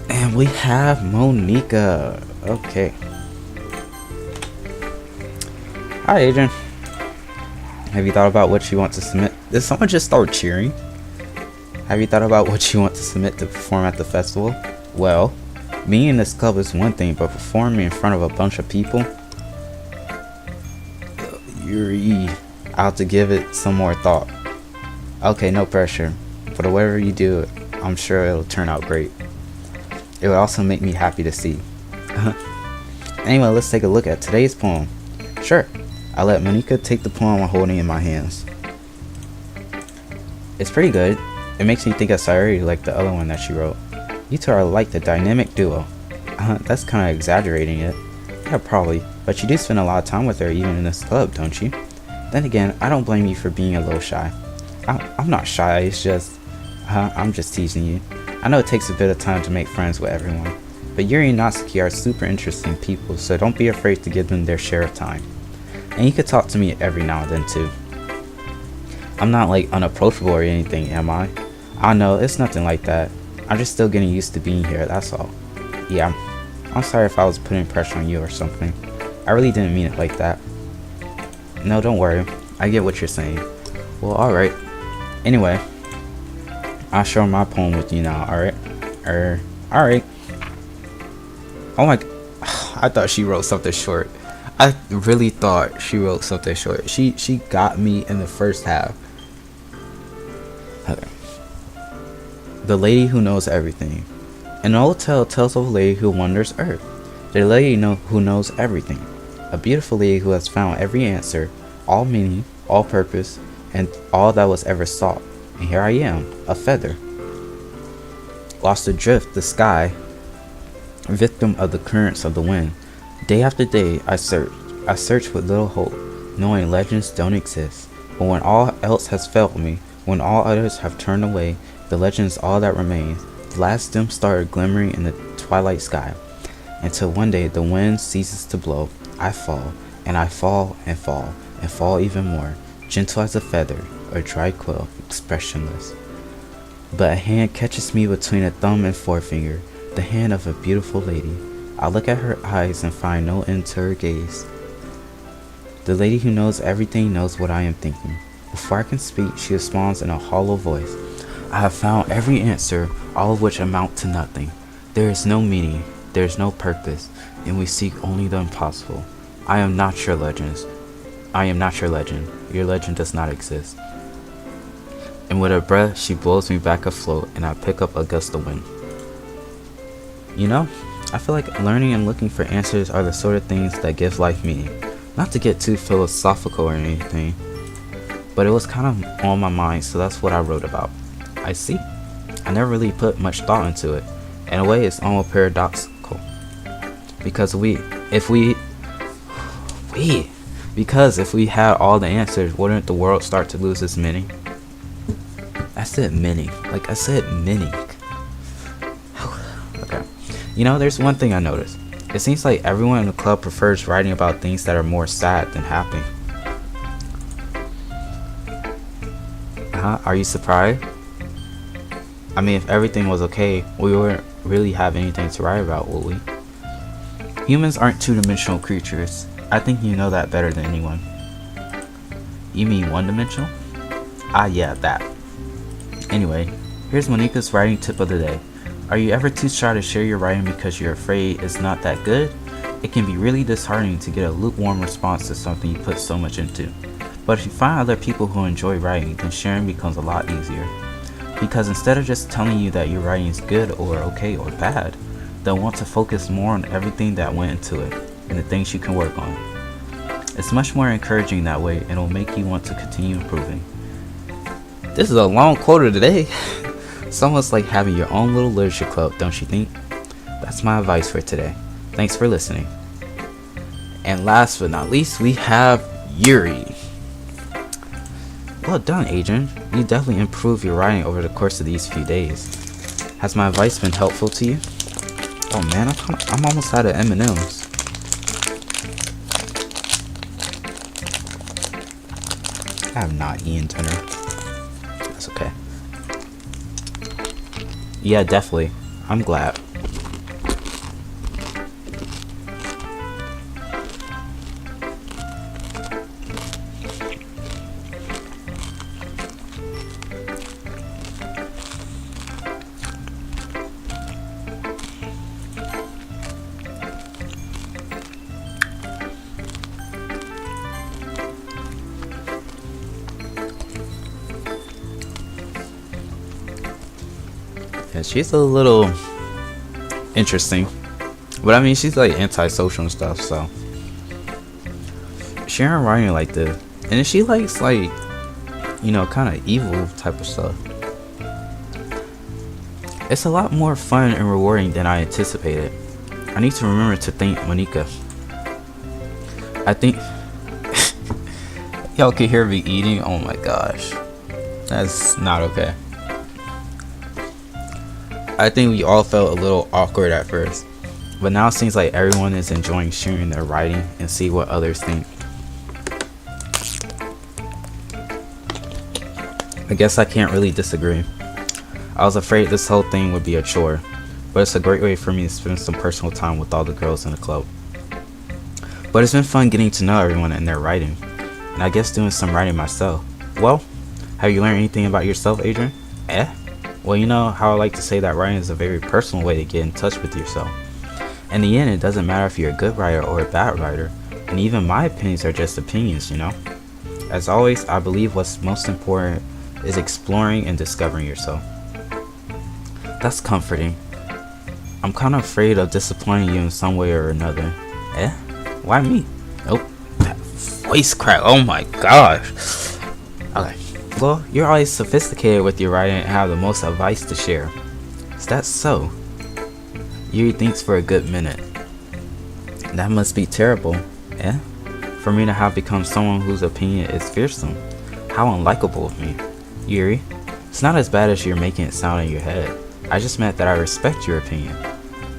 Speaker 1: And we have Monika. Okay. Hi, Adrian. Have you thought about what you want to submit? Did someone just start cheering? Have you thought about what you want to submit to perform at the festival? Well, being in this club is one thing, but performing in front of a bunch of people? Yuri, I'll have to give it some more thought. Okay, no pressure. But whatever you do, I'm sure it'll turn out great. It would also make me happy to see. Anyway, let's take a look at today's poem. Sure. I let Monika take the poem while holding it in my hands. It's pretty good. It makes me think of Sayori like the other one that she wrote. You two are like the dynamic duo. That's kind of exaggerating it. Yeah, probably. But you do spend a lot of time with her even in this club, don't you? Then again, I don't blame you for being a little shy. I'm not shy, it's just... I'm just teasing you. I know it takes a bit of time to make friends with everyone. But Yuri and Natsuki are super interesting people, so don't be afraid to give them their share of time. And you could talk to me every now and then too. I'm not like unapproachable or anything, am I? I know, it's nothing like that. I'm just still getting used to being here, that's all. Yeah, I'm sorry if I was putting pressure on you or something. I really didn't mean it like that. No, don't worry. I get what you're saying. Well, alright. Anyway, I'll share my poem with you now, alright? Alright. Oh my... I thought she wrote something short. I really thought she wrote something short. She got me in the first half. Okay. The lady who knows everything. An old tale tells of a lady who wanders earth. The lady who knows everything. A beautiful lady who has found every answer, all meaning, all purpose, and all that was ever sought. And here I am, a feather. Lost adrift the sky, victim of the currents of the wind. Day after day I searched with little hope, knowing legends don't exist. But when all else has failed me, when all others have turned away, the legend is all that remains. The last dim star glimmering in the twilight sky. Until one day the wind ceases to blow, I fall, and I fall, and fall, and fall even more, gentle as a feather, or dry quill, expressionless. But a hand catches me between a thumb and forefinger, the hand of a beautiful lady. I look at her eyes and find no end to her gaze. The lady who knows everything knows what I am thinking. Before I can speak, she responds in a hollow voice. I have found every answer, all of which amount to nothing. There is no meaning, there is no purpose, and we seek only the impossible. I am not your legends. I am not your legend. Your legend does not exist. And with her breath, she blows me back afloat, and I pick up a gust of wind. You know, I feel like learning and looking for answers are the sort of things that give life meaning. Not to get too philosophical or anything, but it was kind of on my mind, so that's what I wrote about. I see. I never really put much thought into it. In a way, it's almost paradoxical. Because if we had all the answers, wouldn't the world start to lose its meaning? I said meaning. Like I said meaning. Okay. You know, there's one thing I noticed. It seems like everyone in the club prefers writing about things that are more sad than happy. Are you surprised? I mean, if everything was okay, we wouldn't really have anything to write about, would we? Humans aren't two-dimensional creatures. I think you know that better than anyone. You mean one-dimensional? Ah, yeah, that. Anyway, here's Monika's writing tip of the day. Are you ever too shy to share your writing because you're afraid it's not that good? It can be really disheartening to get a lukewarm response to something you put so much into. But if you find other people who enjoy writing, then sharing becomes a lot easier. Because instead of just telling you that your writing is good or okay or bad, they'll want to focus more on everything that went into it and the things you can work on. It's much more encouraging that way, and it'll make you want to continue improving. This is a long quote of the day. It's almost like having your own little literature club, don't you think? That's my advice for today. Thanks for listening. And last but not least, we have Yuri. Well done, Adrian. You definitely improved your writing over the course of these few days. Has my advice been helpful to you? Oh man, I'm almost out of M&Ms. I have not Ian Turner. That's okay. Yeah, definitely. I'm glad. Yeah, she's a little interesting, but I mean, she's like antisocial and stuff, so sharing writing like this, and she likes like, you know, kind of evil type of stuff. It's a lot more fun and rewarding than I anticipated. I need to remember to thank Monica. I think y'all can hear me eating. Oh my gosh, that's not okay. I think we all felt a little awkward at first, but now it seems like everyone is enjoying sharing their writing and see what others think. I guess I can't really disagree. I was afraid this whole thing would be a chore, but it's a great way for me to spend some personal time with all the girls in the club. But it's been fun getting to know everyone and their writing, and I guess doing some writing myself. Well, have you learned anything about yourself, Adrian? Well, you know how I like to say that writing is a very personal way to get in touch with yourself. In the end, it doesn't matter if you're a good writer or a bad writer, and even my opinions are just opinions, you know? As always, I believe what's most important is exploring and discovering yourself. That's comforting. I'm kind of afraid of disappointing you in some way or another. Why me? Nope. That voice crack, oh my gosh. Okay. Well, you're always sophisticated with your writing and have the most advice to share. Is that so? Yuri thinks for a good minute. That must be terrible, for me to have become someone whose opinion is fearsome. How unlikable of me. Yuri, it's not as bad as you're making it sound in your head. I just meant that I respect your opinion.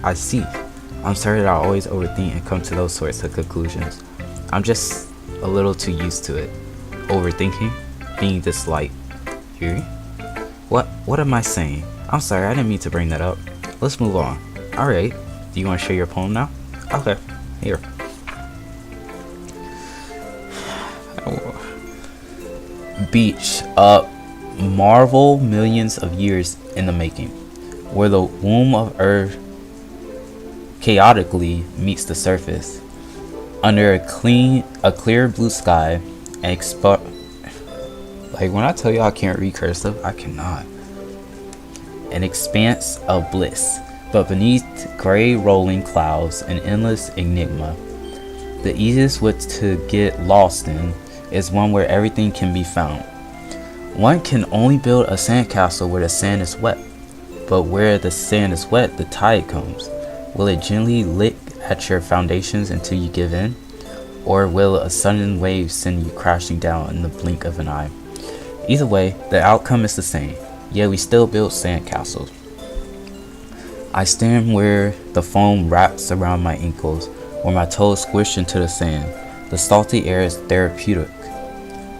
Speaker 1: I see. I'm sorry that I always overthink and come to those sorts of conclusions. I'm just a little too used to it. Overthinking? Being disliked. Yuri? What am I saying? I'm sorry, I didn't mean to bring that up. Let's move on. Alright, do you want to share your poem now? Okay, here. Beach, marvel millions of years in the making, where the womb of Earth chaotically meets the surface, under a clear blue sky, and like when I tell you I can't read cursive, I cannot. An expanse of bliss, but beneath gray rolling clouds, an endless enigma. The easiest way to get lost in is one where everything can be found. One can only build a sandcastle where the sand is wet, but where the sand is wet, the tide comes. Will it gently lick at your foundations until you give in? Or will a sudden wave send you crashing down in the blink of an eye? Either way, the outcome is the same, yet we still build sandcastles. I stand where the foam wraps around my ankles, where my toes squish into the sand. The salty air is therapeutic.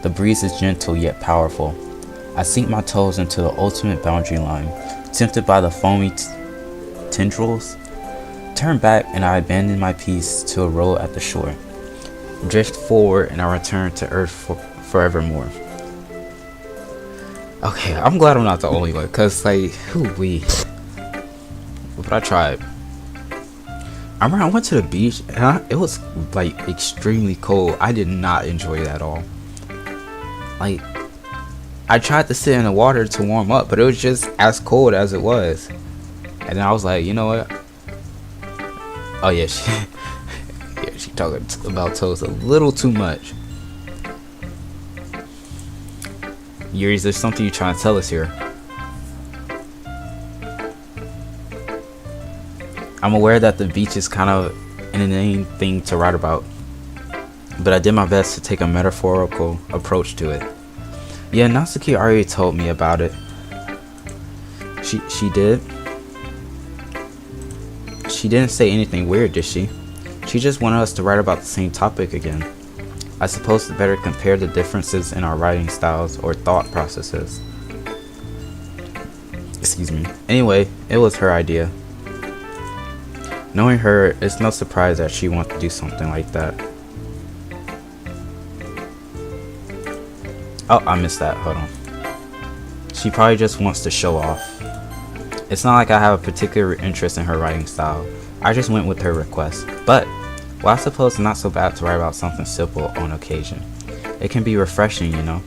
Speaker 1: The breeze is gentle yet powerful. I sink my toes into the ultimate boundary line, tempted by the foamy tendrils. Turn back and I abandon my piece to a roll at the shore. Drift forward and I return to earth forevermore. Okay, I'm glad I'm not the only one, cause like, but I tried. I remember I went to the beach and it was like extremely cold. I did not enjoy that at all. Like, I tried to sit in the water to warm up, but it was just as cold as it was. And then I was like, you know what? Oh yeah, yeah, she talking about toes a little too much. Yuri, is there something you're trying to tell us here? I'm aware that the beach is kind of an inane thing to write about, but I did my best to take a metaphorical approach to it. Yeah, Natsuki already told me about it. She did? She didn't say anything weird, did she? She just wanted us to write about the same topic again. I suppose to better compare the differences in our writing styles or thought processes. Excuse me. Anyway, it was her idea. Knowing her, it's no surprise that she wants to do something like that. Oh, I missed that. Hold on. She probably just wants to show off. It's not like I have a particular interest in her writing style. I just went with her request. But, well, I suppose it's not so bad to write about something simple on occasion. It can be refreshing, you know.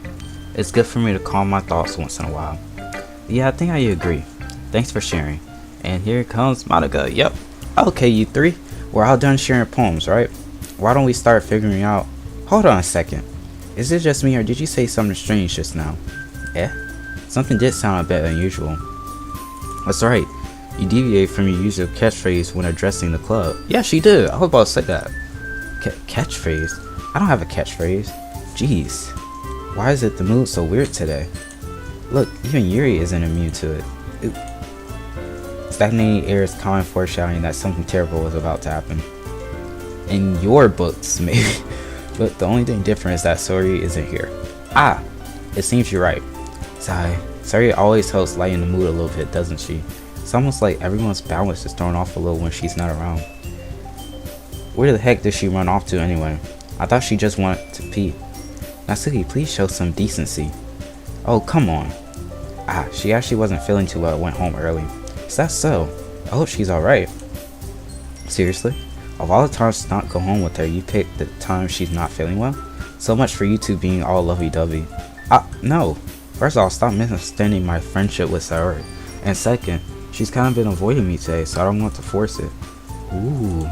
Speaker 1: It's good for me to calm my thoughts once in a while. Yeah, I think I agree. Thanks for sharing. And here comes Monica. Yep. Okay, you three. We're all done sharing poems, right? Why don't we start figuring out... Hold on a second. Is it just me or did you say something strange just now? Yeah? Something did sound a bit unusual. That's right. You deviate from your usual catchphrase when addressing the club. Yeah, she did. I was about to say that. Catchphrase? I don't have a catchphrase. Jeez. Why is it the mood so weird today? Look, even Yuri isn't immune to it. Stagnating air is common foreshadowing that something terrible was about to happen. In your books, maybe. But the only thing different is that Sori isn't here. Ah, it seems you're right. Sori always helps lighten the mood a little bit, doesn't she? It's almost like everyone's balance is thrown off a little when she's not around. Where the heck did she run off to anyway? I thought she just wanted to pee. Natsuki, please show some decency. Oh, come on. Ah, she actually wasn't feeling too well and went home early. Is that so? I hope she's alright. Seriously? Of all the times to not go home with her, you picked the time she's not feeling well? So much for you two being all lovey-dovey. No. First off, stop misunderstanding my friendship with Sayori. And second, she's kind of been avoiding me today, so I don't want to force it. Ooh.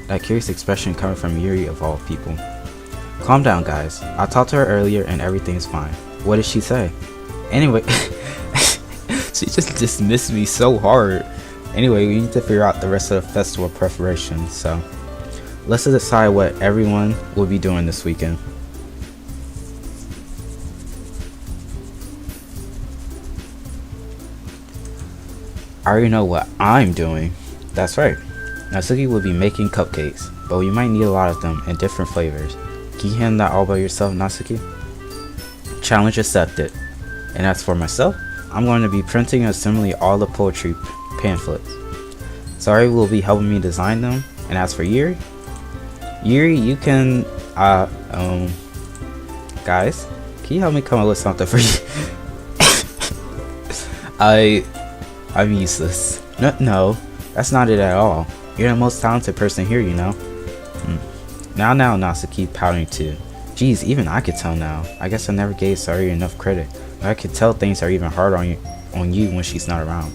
Speaker 1: That curious expression coming from Yuri of all people. Calm down, guys. I talked to her earlier and everything's fine. What did she say? Anyway, she just dismissed me so hard. Anyway, we need to figure out the rest of the festival preparations, so let's decide what everyone will be doing this weekend. I already know what I'm doing. That's right. Natsuki will be making cupcakes, but we might need a lot of them in different flavors. Can you handle that all by yourself, Natsuki? Challenge accepted. And as for myself, I'm going to be printing and assembling all the poetry pamphlets. Sari will be helping me design them. And as for Yuri, you can, guys, can you help me come up with something for you? I'm useless. No, that's not it at all. You're the most talented person here, you know. Now, Natsuki pouting too. Geez, even I could tell now. I guess I never gave Sari enough credit. But I could tell things are even harder on you when she's not around.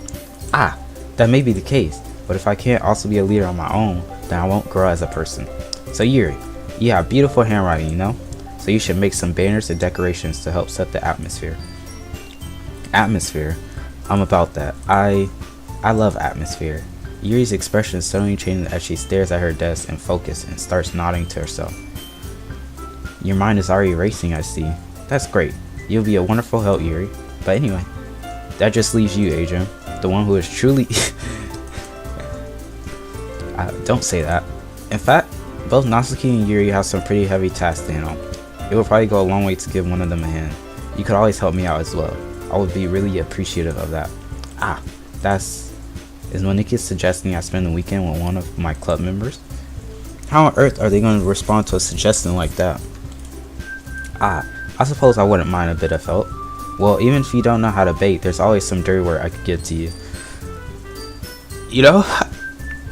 Speaker 1: Ah, that may be the case. But if I can't also be a leader on my own, then I won't grow as a person. So Yuri, you have beautiful handwriting, you know? So you should make some banners and decorations to help set the atmosphere. Atmosphere? I'm about that. I love atmosphere. Yuri's expression suddenly changes as she stares at her desk and focuses and starts nodding to herself. Your mind is already racing, I see. That's great. You'll be a wonderful help, Yuri. But anyway, that just leaves you, Adrian. The one who is truly... don't say that. In fact, both Natsuki and Yuri have some pretty heavy tasks to handle. It will probably go a long way to give one of them a hand. You could always help me out as well. I would be really appreciative of that. Is Monique suggesting I spend the weekend with one of my club members? How on earth are they going to respond to a suggestion like that? I suppose I wouldn't mind a bit of help. Well, even if you don't know how to bake, there's always some dirty work I could give to you. You know,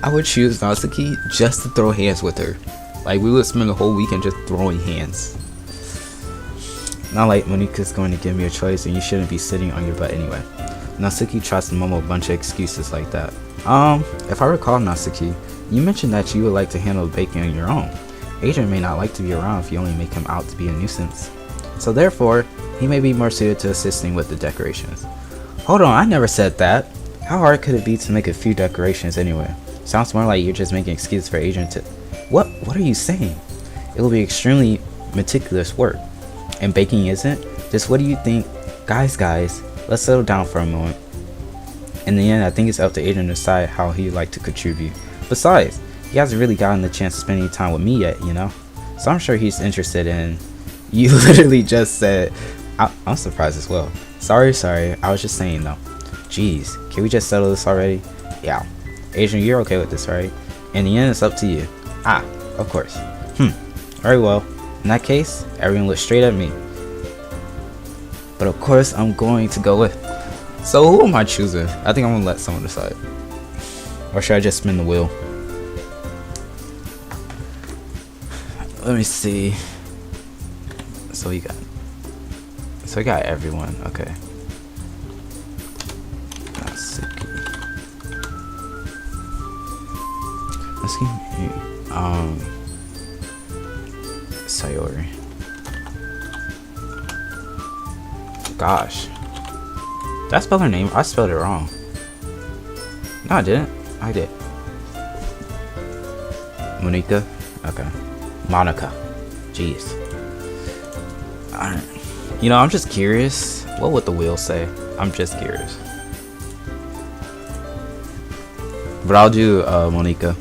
Speaker 1: I would choose Natsuki just to throw hands with her. Like, we would spend the whole weekend just throwing hands. Not like Monica's going to give me a choice and you shouldn't be sitting on your butt anyway. Natsuki tries to mumble a bunch of excuses like that. If I recall, Natsuki, You mentioned that you would like to handle the baking on your own. Adrian may not like to be around if you only make him out to be a nuisance. So therefore, he may be more suited to assisting with the decorations. Hold on, I never said that. How hard could it be to make a few decorations anyway? Sounds more like you're just making excuses for Adrian to... What are you saying? It will be extremely meticulous work. And baking isn't? Just what do you think? Guys, let's settle down for a moment. In the end, I think it's up to Adrian to decide how he'd like to contribute. Besides, he hasn't really gotten the chance to spend any time with me yet, you know? So I'm sure he's interested in... You literally just said... I'm surprised as well. Sorry, I was just saying though. Jeez, can we just settle this already? Yeah. Adrian, you're okay with this, right? In the end, it's up to you. Of course. Very well. In that case, everyone looks straight at me. But of course, I'm going to go with... So who am I choosing? I think I'm going to let someone decide. Or should I just spin the wheel? Let me see. So we got everyone. Okay. Sayori. Gosh. Did I spell her name? I spelled it wrong. No, I didn't. I did. Monica? Okay. Monica. Jeez. You know, I'm just curious. What would the wheel say? I'm just curious. But I'll do Monica.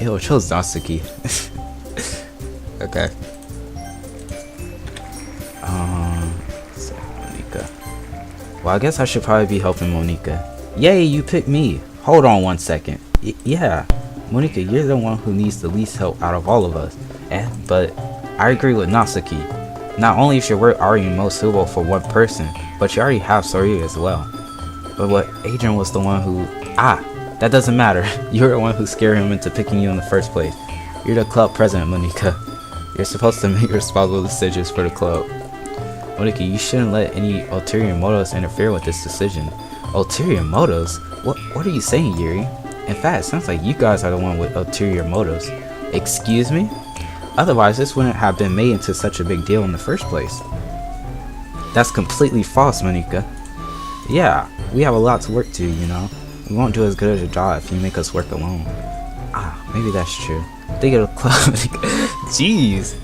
Speaker 1: Ew, it chose Natsuki. Okay. So Monica. Well, I guess I should probably be helping Monica. Yay, you picked me. Hold on 1 second. Yeah, Monica, you're the one who needs the least help out of all of us. But I agree with Natsuki. Not only is your work already most suitable for one person, but you already have Sori as well. But what Adrian was the one who... that doesn't matter. You're the one who scared him into picking you in the first place. You're the club president, Monica. You're supposed to make responsible decisions for the club. Monica, you shouldn't let any ulterior motives interfere with this decision. Ulterior motives? What are you saying, Yuri? In fact, it sounds like you guys are the one with ulterior motives. Excuse me? Otherwise, this wouldn't have been made into such a big deal in the first place. That's completely false, Monica. Yeah, we have a lot to work to, you know. We won't do as good a job if you make us work alone. Maybe that's true. Think of the club. Jeez.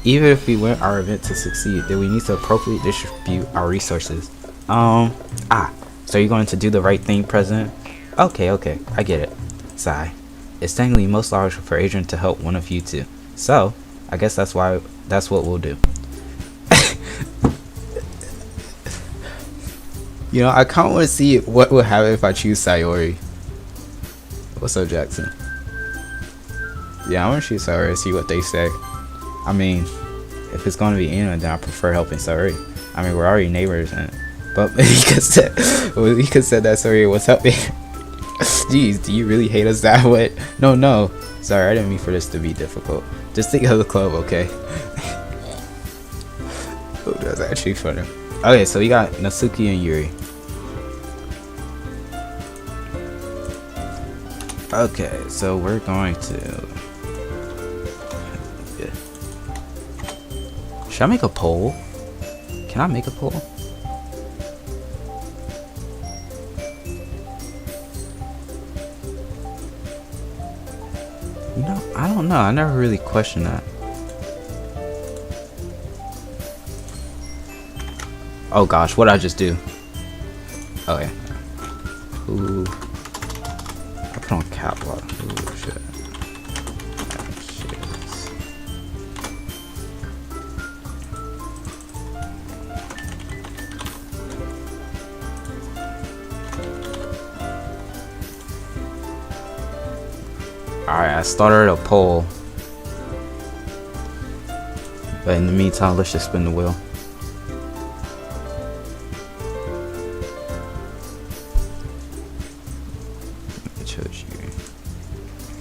Speaker 1: Even if we want our event to succeed, then we need to appropriately distribute our resources. So you're going to do the right thing, President? Okay, I get it. Sigh. It's technically most logical for Adrian to help one of you two. So, I guess that's what we'll do. You know, I kind of want to see what would happen if I choose Sayori. What's up, Jackson? Yeah, I want to choose Sayori, see what they say. I mean, if it's going to be Ina, then I prefer helping Sayori. I mean, we're already neighbors, but he could say that Sayori was helping. Jeez, do you really hate us that way? No. Sorry, I didn't mean for this to be difficult. Just think of the club, okay? Oh, that's actually funny. Okay, so we got Natsuki and Yuri. Okay, so we're going to... Should I make a poll? Can I make a poll? You know, I don't know. I never really questioned that. Oh gosh, what did I just do? Oh yeah. Ooh. I put on cap lock. Ooh, shit. Alright, I started a poll. But in the meantime, let's just spin the wheel.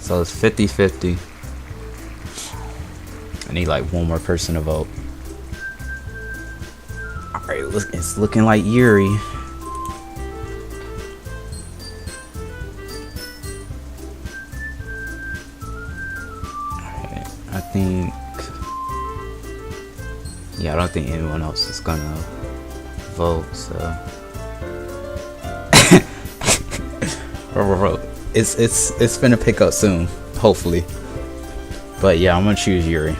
Speaker 1: So it's 50-50. I need like one more person to vote. Alright, it's looking like Yuri. I think, yeah, I don't think anyone else is gonna vote, so. It's gonna pick up soon, hopefully. But yeah, I'm gonna choose Yuri.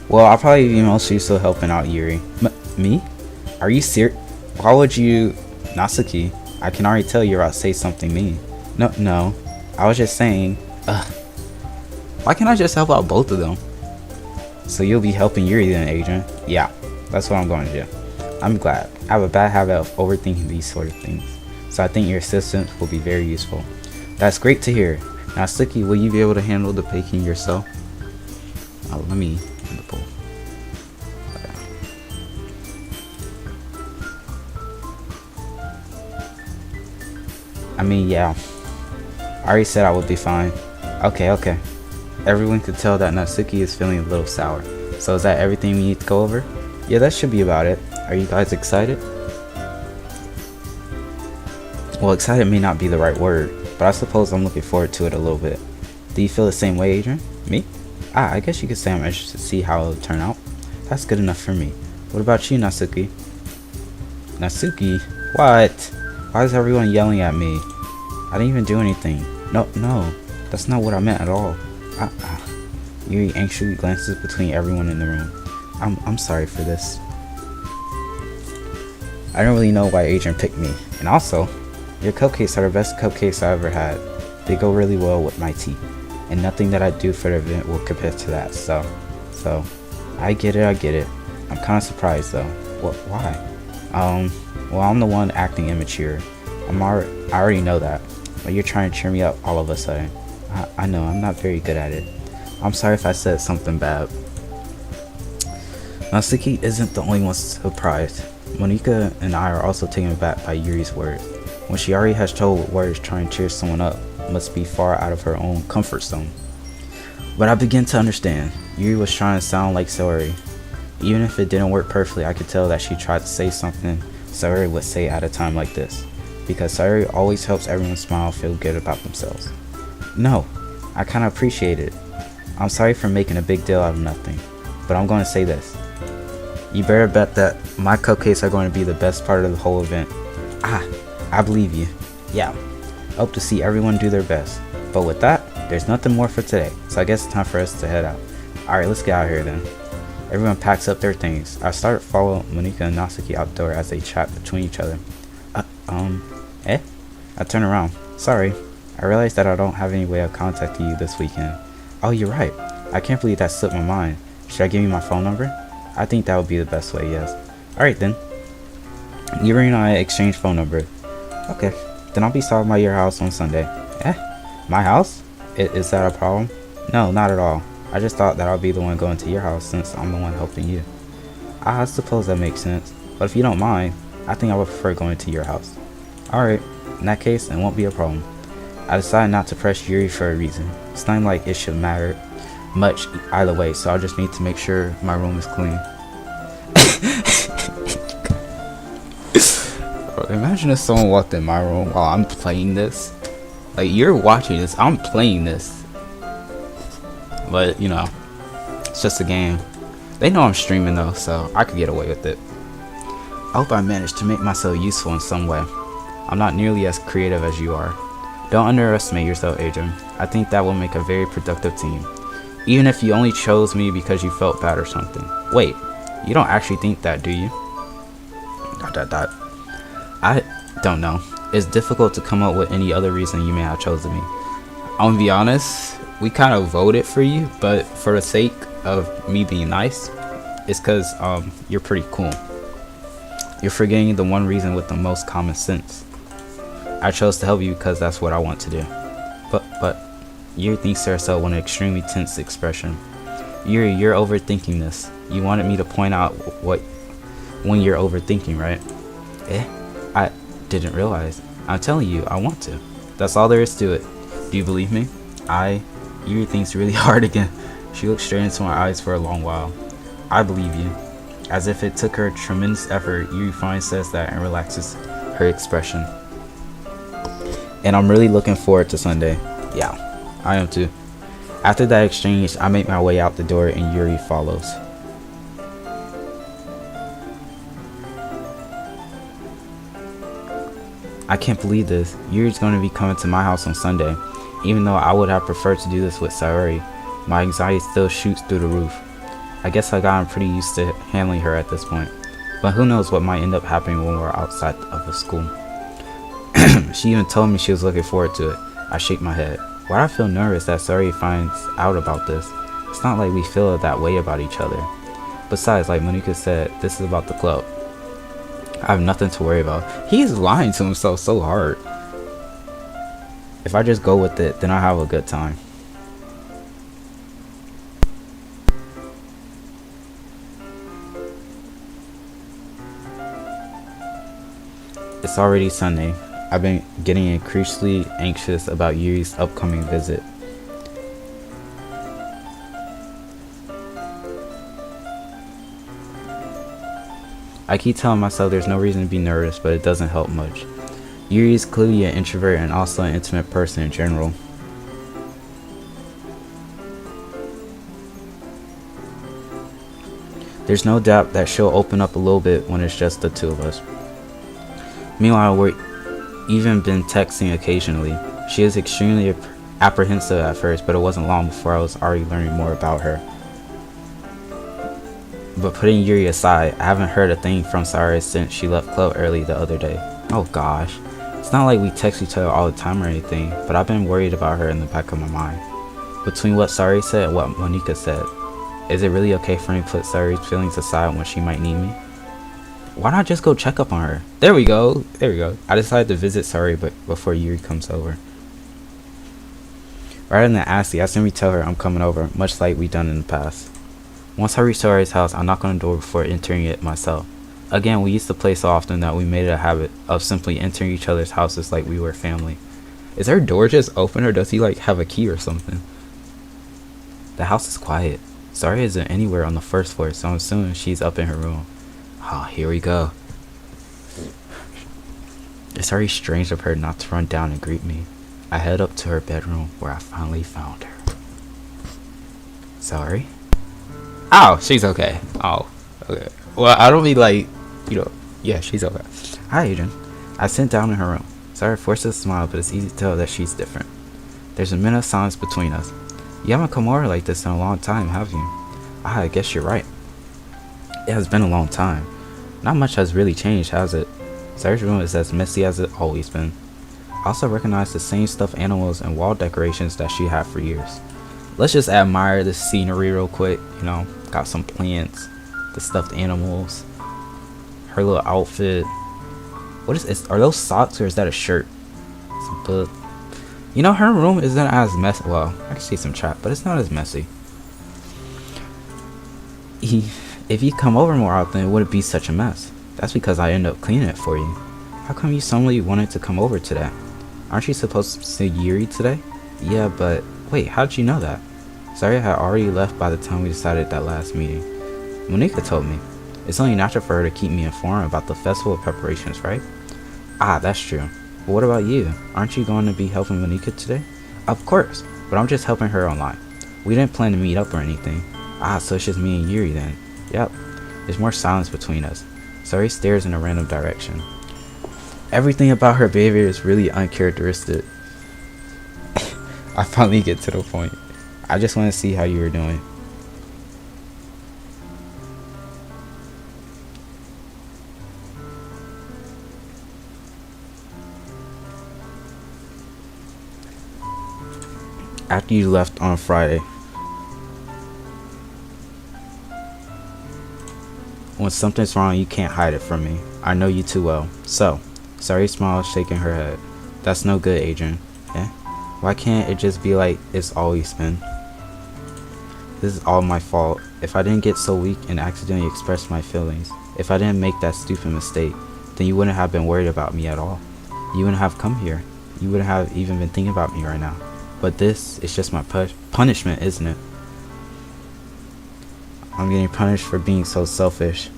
Speaker 1: Well, I'll probably be mostly still helping out Yuri. Me? Are you serious? Why would you, Natsuki? I can already tell you're about to say something mean. No. I was just saying. Why can't I just help out both of them? So you'll be helping Yuri then, Adrian? Yeah, that's what I'm going to do. I'm glad. I have a bad habit of overthinking these sort of things, so I think your assistance will be very useful. That's great to hear. Now, Suki, will you be able to handle the baking yourself? Oh, let me in the pool. Okay. I mean, yeah. I already said I would be fine. Okay. Everyone could tell that Natsuki is feeling a little sour. So is that everything we need to go over? Yeah, that should be about it. Are you guys excited? Well, excited may not be the right word, but I suppose I'm looking forward to it a little bit. Do you feel the same way, Adrian? Me? I guess you could say I'm interested to see how it'll turn out. That's good enough for me. What about you, Natsuki? Natsuki? What? Why is everyone yelling at me? I didn't even do anything. No, that's not what I meant at all. Yuri anxiously glances between everyone in the room. I'm sorry for this. I don't really know why Adrian picked me. And also, your cupcakes are the best cupcakes I ever had. They go really well with my tea. And nothing that I do for the event will compare to that. So, I get it. I'm kind of surprised though. Why? Well, I'm the one acting immature. I already know that. But you're trying to cheer me up all of a sudden. I know, I'm not very good at it. I'm sorry if I said something bad. Natsuki isn't the only one surprised. Monika and I are also taken aback by Yuri's words. When she already has trouble with words, trying to cheer someone up must be far out of her own comfort zone. But I begin to understand. Yuri was trying to sound like Saori. Even if it didn't work perfectly, I could tell that she tried to say something Saori would say at a time like this. Because Saori always helps everyone smile and feel good about themselves. No, I kind of appreciate it. I'm sorry for making a big deal out of nothing, but I'm going to say this. You better bet that my cupcakes are going to be the best part of the whole event. I believe you. Yeah, hope to see everyone do their best. But with that, there's nothing more for today, so I guess it's time for us to head out. Alright, let's get out of here then. Everyone packs up their things. I start to follow Monika and Natsuki outdoor as they chat between each other. I turn around. Sorry, I realized that I don't have any way of contacting you this weekend. Oh, you're right. I can't believe that slipped my mind. Should I give you my phone number? I think that would be the best way, yes. Alright then. Yuri and I exchange phone numbers. Okay, then I'll be stopping by your house on Sunday. My house? Is that a problem? No, not at all. I just thought that I'll be the one going to your house since I'm the one helping you. I suppose that makes sense. But if you don't mind, I think I would prefer going to your house. Alright, in that case, it won't be a problem. I decided not to press Yuri for a reason. It's not like it should matter much either way, so I'll just need to make sure my room is clean. Bro, imagine if someone walked in my room while I'm playing this. Like, you're watching this, I'm playing this. But, you know, it's just a game. They know I'm streaming though, so I could get away with it. I hope I managed to make myself useful in some way. I'm not nearly as creative as you are. Don't underestimate yourself, Adrian. I think that will make a very productive team. Even if you only chose me because you felt bad or something. Wait, you don't actually think that, do you? ... I don't know. It's difficult to come up with any other reason you may have chosen me. I'm gonna be honest, we kind of voted for you, but for the sake of me being nice, it's because you're pretty cool. You're forgetting the one reason with the most common sense. I chose to help you because that's what I want to do. But Yuri thinks to herself with an extremely tense expression. Yuri, you're overthinking this. You wanted me to point out when you're overthinking, right? I didn't realize. I'm telling you, I want to. That's all there is to it. Do you believe me? Yuri thinks really hard again. She looks straight into my eyes for a long while. I believe you. As if it took her tremendous effort, Yuri finally says that and relaxes her expression. And I'm really looking forward to Sunday. Yeah, I am too. After that exchange, I make my way out the door and Yuri follows. I can't believe this. Yuri's going to be coming to my house on Sunday. Even though I would have preferred to do this with Sayori, my anxiety still shoots through the roof. I guess I gotten pretty used to handling her at this point. But who knows what might end up happening when we're outside of the school. She even told me she was looking forward to it. I shake my head. Why do I feel nervous that Sayori finds out about this? It's not like we feel that way about each other. Besides, like Monika said, this is about the club. I have nothing to worry about. He is lying to himself so hard. If I just go with it, then I'll have a good time. It's already Sunday. I've been getting increasingly anxious about Yuri's upcoming visit. I keep telling myself there's no reason to be nervous, but it doesn't help much. Yuri is clearly an introvert and also an intimate person in general. There's no doubt that she'll open up a little bit when it's just the two of us. Meanwhile, we're even been texting occasionally. She is extremely apprehensive at first, but it wasn't long before I was already learning more about her. But putting Yuri aside, I haven't heard a thing from Sayori since she left club early the other day. Oh gosh. It's not like we text each other all the time or anything, but I've been worried about her in the back of my mind. Between what Sayori said and what Monika said, is it really okay for me to put Sayori's feelings aside when she might need me? Why not just go check up on her? There we go. There we go. I decided to visit Sayori before Yuri comes over. Rather than ask the, I simply tell her I'm coming over, much like we done in the past. Once I reach Sayori's house, I knock on the door before entering it myself. Again, we used to play so often that we made it a habit of simply entering each other's houses like we were family. Is her door just open, or does he like have a key or something? The house is quiet. Sayori isn't anywhere on the first floor, so I'm assuming she's up in her room. Ah, here we go. It's already strange of her not to run down and greet me. I head up to her bedroom where I finally found her. Sorry? Oh, she's okay. Oh, okay. Well, I don't mean like, yeah, she's okay. Hi, Adrian. I sit down in her room. Sayori forces a smile, but it's easy to tell that she's different. There's a minute of silence between us. You haven't come over like this in a long time, have you? Ah, I guess you're right. It has been a long time. Not much has really changed, has it? Sayori's room is as messy as it's always been. I also recognize the same stuffed animals and wall decorations that she had for years. Let's just admire the scenery real quick, got some plants, the stuffed animals, her little outfit. What is it? Are those socks or is that a shirt? Some book. Her room isn't as messy. Well, I can see some chat, but it's not as messy. If you come over more often, it wouldn't be such a mess. That's because I end up cleaning it for you. How come you suddenly wanted to come over today? Aren't you supposed to see Yuri today? Yeah, but wait, how did you know that? Sayori had already left by the time we decided that last meeting. Monika told me. It's only natural for her to keep me informed about the festival preparations, right? Ah, that's true. But what about you? Aren't you going to be helping Monika today? Of course, but I'm just helping her online. We didn't plan to meet up or anything. Ah, so it's just me and Yuri then. Yep. There's more silence between us. Sayori stares in a random direction. Everything about her behavior is really uncharacteristic. I finally get to the point. I just want to see how you were doing. After you left on Friday, when something's wrong, you can't hide it from me. I know you too well. So, Sayori smiles, shaking her head. That's no good, Adrian. Eh? Why can't it just be like it's always been? This is all my fault. If I didn't get so weak and accidentally express my feelings, if I didn't make that stupid mistake, then you wouldn't have been worried about me at all. You wouldn't have come here. You wouldn't have even been thinking about me right now. But this is just my punishment, isn't it? I'm getting punished for being so selfish.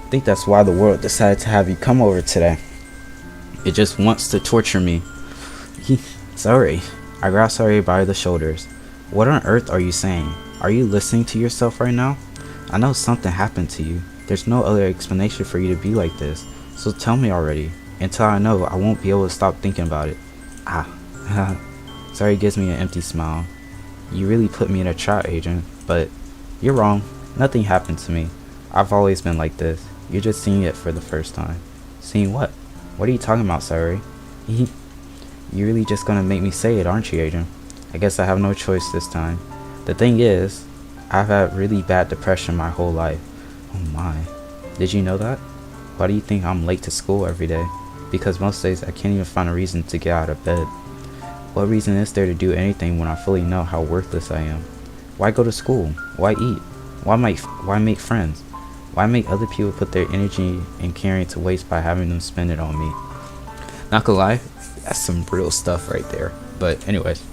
Speaker 1: I think that's why the world decided to have you come over today. It just wants to torture me. Sorry. I grabbed Sorry by the shoulders. What on earth are you saying? Are you listening to yourself right now? I know something happened to you. There's no other explanation for you to be like this. So tell me already. Until I know, I won't be able to stop thinking about it. Sorry gives me an empty smile. You really put me in a trap, Agent. But you're wrong. Nothing happened to me. I've always been like this. You're just seeing it for the first time. Seeing what? What are you talking about, Sorry? You're really just gonna make me say it, aren't you, Agent? I guess I have no choice this time. The thing is, I've had really bad depression my whole life. Oh my. Did you know that? Why do you think I'm late to school every day? Because most days I can't even find a reason to get out of bed. What reason is there to do anything when I fully know how worthless I am? Why go to school? Why eat? Why make friends? Why make other people put their energy and caring to waste by having them spend it on me? Not gonna lie, that's some real stuff right there. But anyways.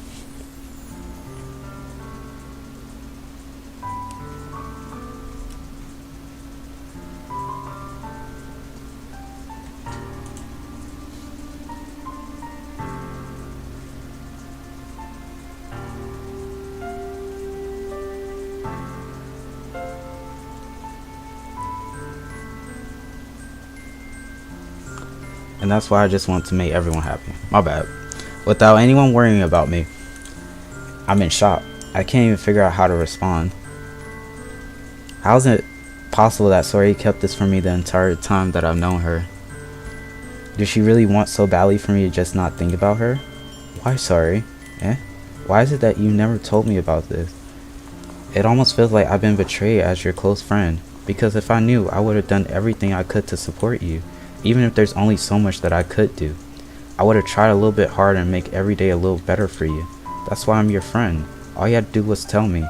Speaker 1: And that's why I just want to make everyone happy. My bad. Without anyone worrying about me. I'm in shock. I can't even figure out how to respond. How is it possible that Sorry kept this from me the entire time that I've known her? Does she really want so badly for me to just not think about her? Why, Sorry? Why is it that you never told me about this? It almost feels like I've been betrayed as your close friend. Because if I knew, I would have done everything I could to support you. Even if there's only so much that I could do. I would have tried a little bit harder and make every day a little better for you. That's why I'm your friend. All you had to do was tell me.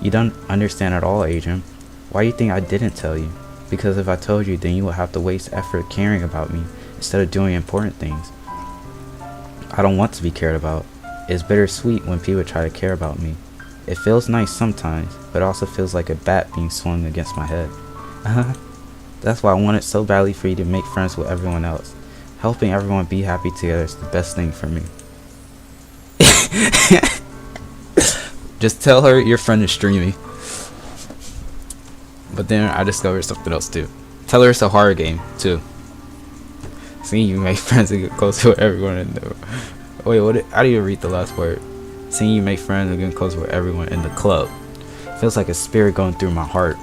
Speaker 1: You don't understand at all, Adrian. Why do you think I didn't tell you? Because if I told you, then you would have to waste effort caring about me instead of doing important things. I don't want to be cared about. It's bittersweet when people try to care about me. It feels nice sometimes, but it also feels like a bat being swung against my head. That's why I wanted so badly for you to make friends with everyone else. Helping everyone be happy together is the best thing for me. Just tell her your friend is streaming. But then I discovered something else too. Tell her it's a horror game too. Seeing you make friends and get close with everyone in the... Wait, what? I didn't even read the last word. Seeing you make friends and get close with everyone in the club. Feels like a spirit going through my heart.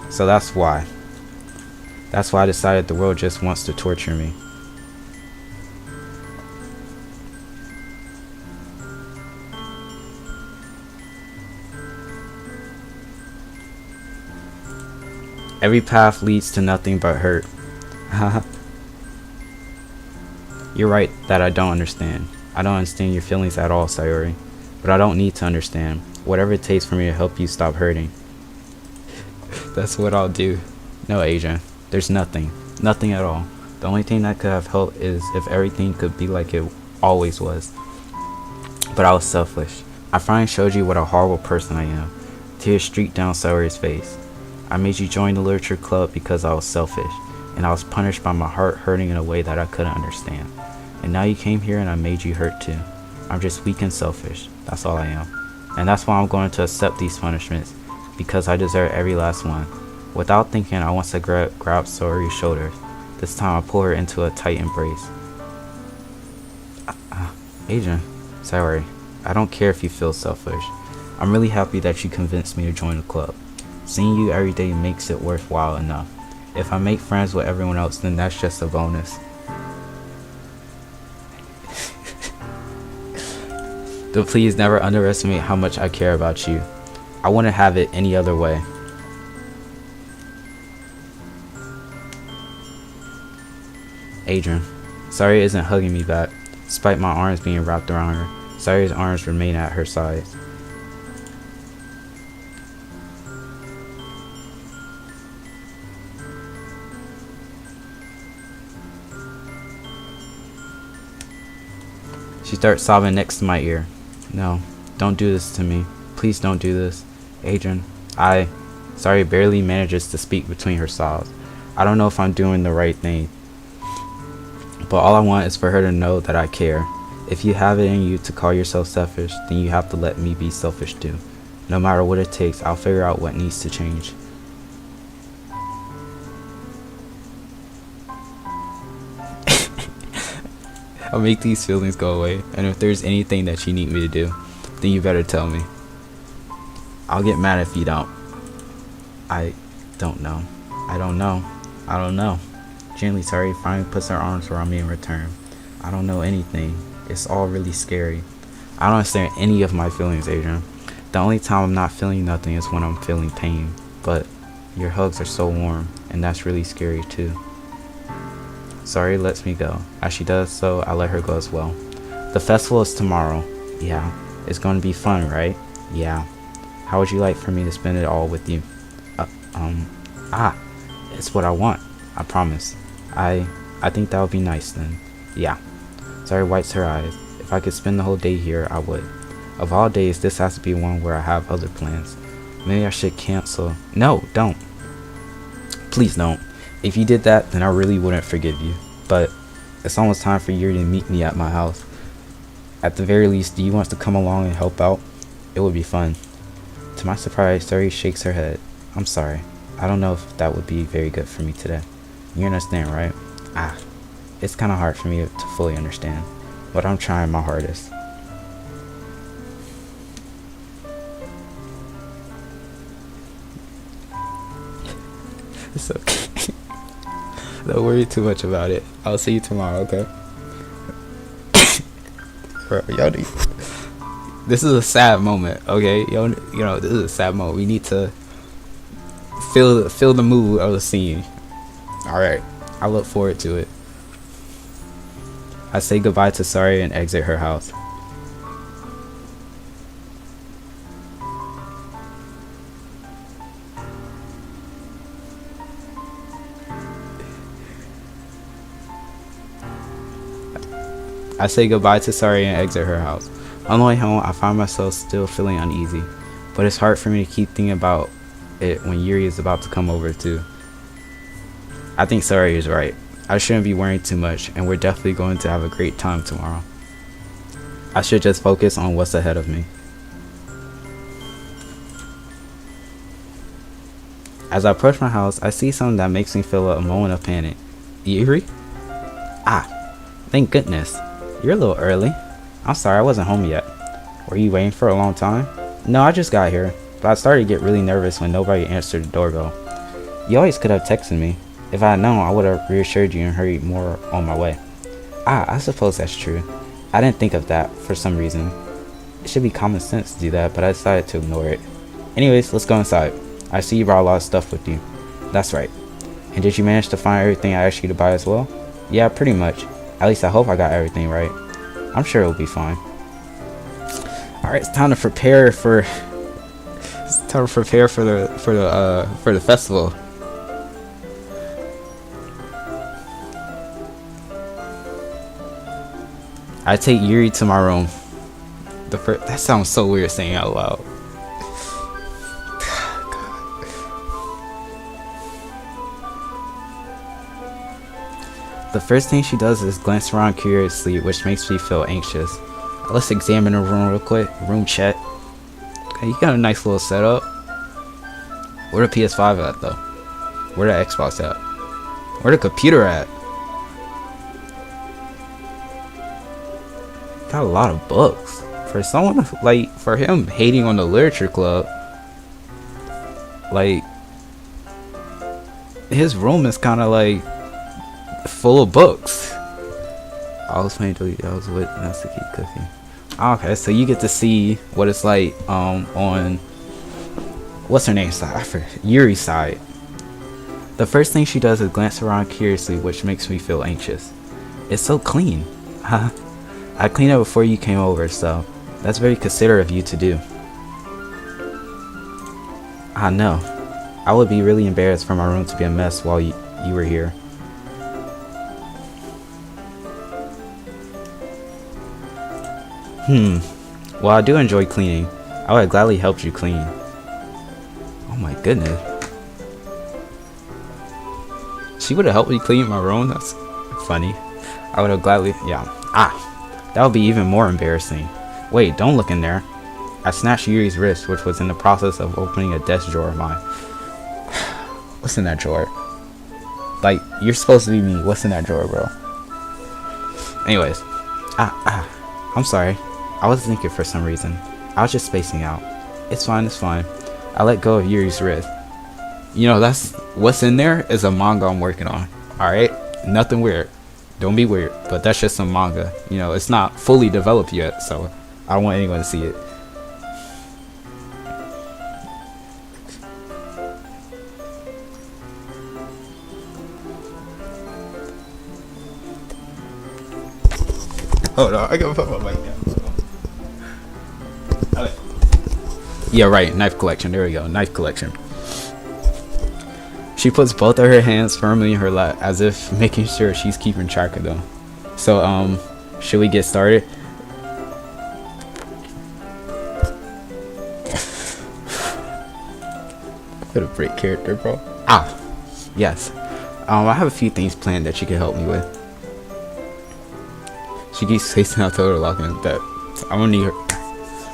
Speaker 1: So that's why. That's why I decided the world just wants to torture me. Every path leads to nothing but hurt. You're right that I don't understand. I don't understand your feelings at all, Sayori. But I don't need to understand. Whatever it takes for me to help you stop hurting. That's what I'll do. No, Adrian. There's nothing. Nothing at all. The only thing that could have helped is if everything could be like it always was. But I was selfish. I finally showed you what a horrible person I am. Tears streaked down Sayori's face. I made you join the literature club because I was selfish. And I was punished by my heart hurting in a way that I couldn't understand. And now you came here and I made you hurt too. I'm just weak and selfish. That's all I am. And that's why I'm going to accept these punishments. Because I deserve every last one. Without thinking, I want to grab Sayori's shoulders. This time I pull her into a tight embrace. Adrian, Sayori, I don't care if you feel selfish. I'm really happy that you convinced me to join the club. Seeing you every day makes it worthwhile enough. If I make friends with everyone else, then that's just a bonus. But please never underestimate how much I care about you. I wouldn't have it any other way. Adrian. Sayori isn't hugging me back, despite my arms being wrapped around her. Sayori's arms remain at her sides. She starts sobbing next to my ear. No, don't do this to me. Please don't do this. Adrian, Sayori barely manages to speak between her sobs. I don't know if I'm doing the right thing, but all I want is for her to know that I care. If you have it in you to call yourself selfish, then you have to let me be selfish too. No matter what it takes, I'll figure out what needs to change. I'll make these feelings go away, and if there's anything that you need me to do, then you better tell me. I'll get mad if you don't. I don't know. I don't know. I don't know. Gently, Sari finally puts her arms around me in return. I don't know anything. It's all really scary. I don't understand any of my feelings, Adrian. The only time I'm not feeling nothing is when I'm feeling pain. But your hugs are so warm, and that's really scary too. Sari lets me go. As she does so, I let her go as well. The festival is tomorrow. Yeah. It's going to be fun, right? Yeah. How would you like for me to spend it all with you? It's what I want. I promise. I think that would be nice then. Yeah. Sari wipes her eyes. If I could spend the whole day here, I would. Of all days, this has to be one where I have other plans. Maybe I should cancel. No, don't. Please don't. If you did that, then I really wouldn't forgive you. But it's almost time for Yuri to meet me at my house. At the very least, do you want to come along and help out? It would be fun. To my surprise, Sari shakes her head. I'm sorry. I don't know if that would be very good for me today. You understand, right? It's kind of hard for me to fully understand, but I'm trying my hardest. It's okay. Don't worry too much about it. I'll see you tomorrow, okay? Bro, y'all need... This is a sad moment, okay? You know, this is a sad moment. We need to feel the mood of the scene. Alright, I look forward to it. I say goodbye to Sari and exit her house. I say goodbye to Sari and exit her house. On the way home, I find myself still feeling uneasy, but it's hard for me to keep thinking about it when Yuri is about to come over too. I think Sari is right. I shouldn't be worrying too much, and we're definitely going to have a great time tomorrow. I should just focus on what's ahead of me. As I approach my house, I see something that makes me feel a moment of panic. Yuri? Thank goodness. You're a little early. I'm sorry, I wasn't home yet. Were you waiting for a long time? No, I just got here, but I started to get really nervous when nobody answered the doorbell. You always could have texted me. If I had known, I would have reassured you and hurried more on my way. I suppose that's true. I didn't think of that for some reason. It should be common sense to do that, but I decided to ignore it. Anyways, let's go inside. I see you brought a lot of stuff with you. That's right. And did you manage to find everything I asked you to buy as well? Yeah, pretty much. At least I hope I got everything right. I'm sure it'll be fine. Alright, it's time to prepare for the festival. I take Yuri to my room. That sounds so weird saying out loud. The first thing she does is glance around curiously, which makes me feel anxious. Let's examine the room real quick. Room check. Okay, you got a nice little setup. Where the PS5 at though? Where the Xbox at? Where the computer at? Got a lot of books. For someone like, for him hating on the literature club, like, his room is kind of like full of books. I was playing Doki. I was with Nas to keep cooking. Okay, so you get to see what it's like on what's her name's side? I forget. Yuri's side. The first thing she does is glance around curiously, which makes me feel anxious. It's so clean. I cleaned it before you came over, so that's very considerate of you to do. I know. I would be really embarrassed for my room to be a mess while you were here. Well, I do enjoy cleaning. I would have gladly helped you clean. Oh my goodness. she would have helped me clean my room. That's funny. I would have gladly, yeah. That would be even more embarrassing. Wait, don't look in there. I snatched Yuri's wrist, which was in the process of opening a desk drawer of mine. What's in that drawer? Like, you're supposed to be me. What's in that drawer, bro? Anyways. I'm sorry. I was thinking for some reason. I was just spacing out. It's fine, it's fine. I let go of Yuri's wrist. You know, that's what's in there is a manga I'm working on. Alright? Nothing weird. Don't be weird. But that's just some manga. You know, it's not fully developed yet, so I don't want anyone to see it. Hold on, I gotta put my mic down. Okay. Yeah, right, knife collection. There we go, knife collection. She puts both of her hands firmly in her lap, as if making sure she's keeping track of them. So, should we get started? What a great character, bro. Yes. I have a few things planned that you can help me with. She keeps facing out to her lock in. That I'm gonna need her,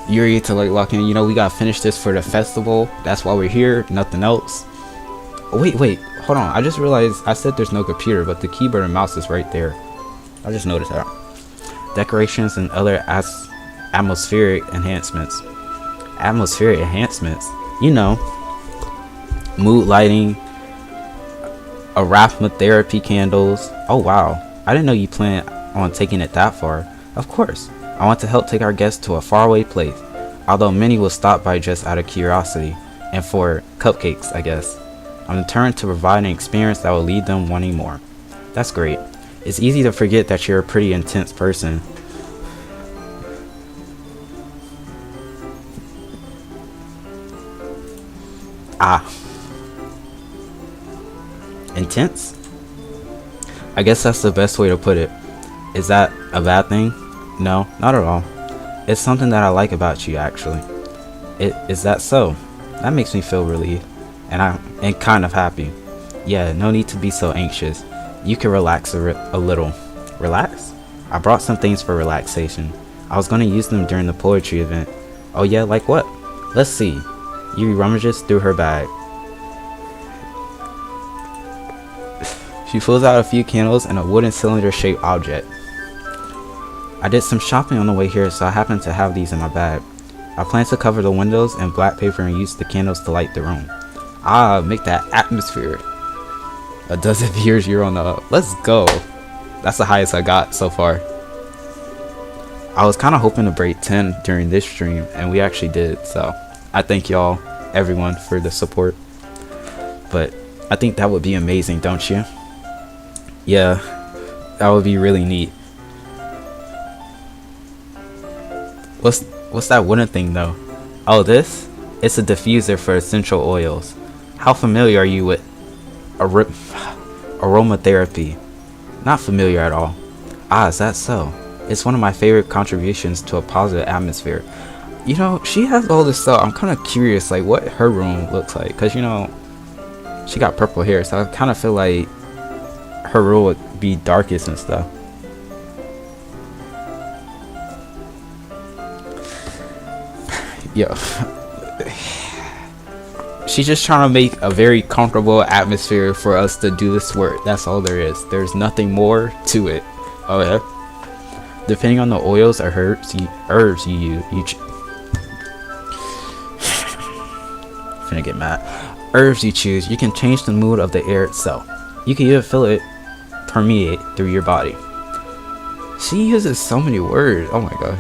Speaker 1: Yuri to like lock in. You know, we gotta finish this for the festival. That's why we're here. Nothing else. Wait, hold on. I just realized I said there's no computer, but the keyboard and mouse is right there. I just noticed that. Decorations and other atmospheric enhancements. Atmospheric enhancements. You know, mood lighting, aromatherapy candles. Oh wow, I didn't know you planned on taking it that far. Of course, I want to help take our guests to a faraway place, although many will stop by just out of curiosity and for cupcakes, I guess. I'm determined to provide an experience that will lead them wanting more. That's great. It's easy to forget that you're a pretty intense person. Intense? I guess that's the best way to put it. Is that a bad thing? No, not at all. It's something that I like about you, actually. Is that so? That makes me feel relieved, and kind of happy. Yeah, no need to be so anxious. You can relax a little. Relax? I brought some things for relaxation. I was going to use them during the poetry event. Oh yeah, like what? Let's see. Yuri rummages through her bag. She pulls out a few candles and a wooden cylinder-shaped object. I did some shopping on the way here, so I happen to have these in my bag. I plan to cover the windows in black paper and use the candles to light the room. Make that atmosphere. A dozen viewers, you're on the... Let's go. That's the highest I got so far. I was kind of hoping to break 10 during this stream, and we actually did, so I thank y'all, everyone, for the support. But I think that would be amazing, don't you? Yeah, that would be really neat. What's that wooden thing though? Oh, this? It's a diffuser for essential oils. How familiar are you with aromatherapy? Not familiar at all. Is that so? It's one of my favorite contributions to a positive atmosphere. You know, she has all this stuff. I'm kind of curious, like, what her room looks like. Because, you know, she got purple hair, so I kind of feel like her room would be darkest and stuff. Yo. She's just trying to make a very comfortable atmosphere for us to do this work. That's all there is. There's nothing more to it. Oh yeah. Depending on the oils or herbs you use, finna get mad. Herbs you choose, you can change the mood of the air itself. You can even feel it permeate through your body. She uses so many words. Oh my gosh.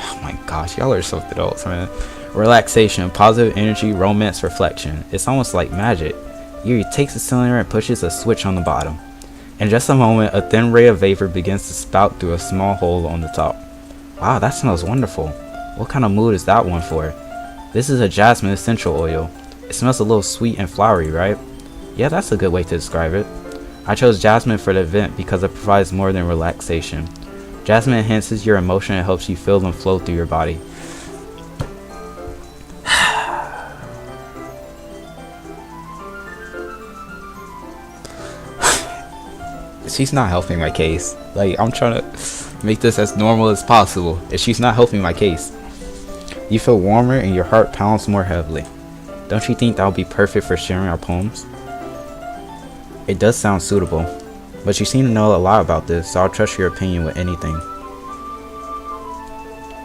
Speaker 1: Oh my gosh, y'all are something else, man. Relaxation, positive energy, romance, reflection. It's almost like magic. Yuri takes the cylinder and pushes a switch on the bottom. In just a moment, a thin ray of vapor begins to spout through a small hole on the top. Wow, that smells wonderful. What kind of mood is that one for? This is a jasmine essential oil. It smells a little sweet and flowery, right? Yeah, that's a good way to describe it. I chose jasmine for the event because it provides more than relaxation. Jasmine enhances your emotion and helps you feel them flow through your body. She's not helping my case. Like, I'm trying to make this as normal as possible, and she's not helping my case. You feel warmer and your heart pounds more heavily. Don't you think that would be perfect for sharing our poems? It does sound suitable, but you seem to know a lot about this, so I'll trust your opinion with anything.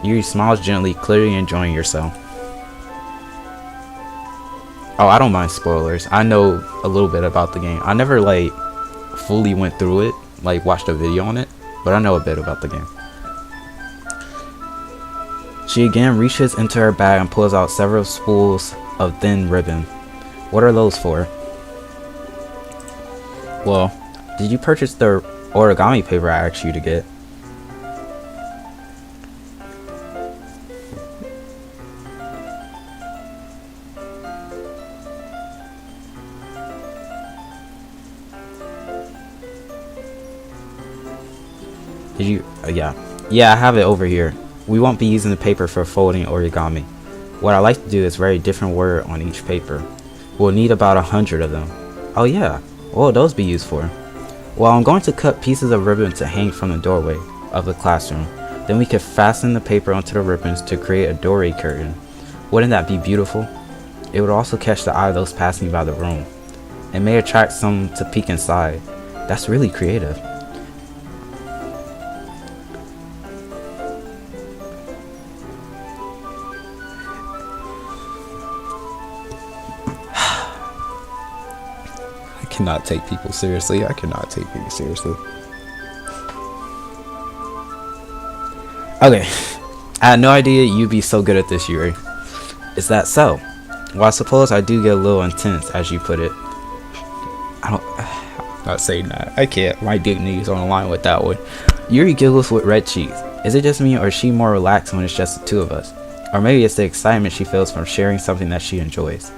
Speaker 1: Yuri smiles gently, clearly enjoying yourself. Oh, I don't mind spoilers. I know a little bit about the game. I never, like, fully went through it, like, watched a video on it, but I know a bit about the game. She again reaches into her bag and pulls out several spools of thin ribbon. What are those for? Well, did you purchase the origami paper I asked you to get? Did you? Yeah, I have it over here. We won't be using the paper for folding origami. What I like to do is write a different word on each paper. We'll need about 100 of them. Oh yeah, what will those be used for? Well, I'm going to cut pieces of ribbon to hang from the doorway of the classroom. Then we can fasten the paper onto the ribbons to create a doorway curtain. Wouldn't that be beautiful? It would also catch the eye of those passing by the room. It may attract some to peek inside. That's really creative. I cannot take people seriously. I cannot take people seriously. Okay. I had no idea you'd be so good at this, Yuri. Is that so? Well, I suppose I do get a little intense, as you put it. I'm not saying that. I can't. My dignity's on the line with that one. Yuri giggles with red cheeks. Is it just me, or is she more relaxed when it's just the two of us? Or maybe it's the excitement she feels from sharing something that she enjoys.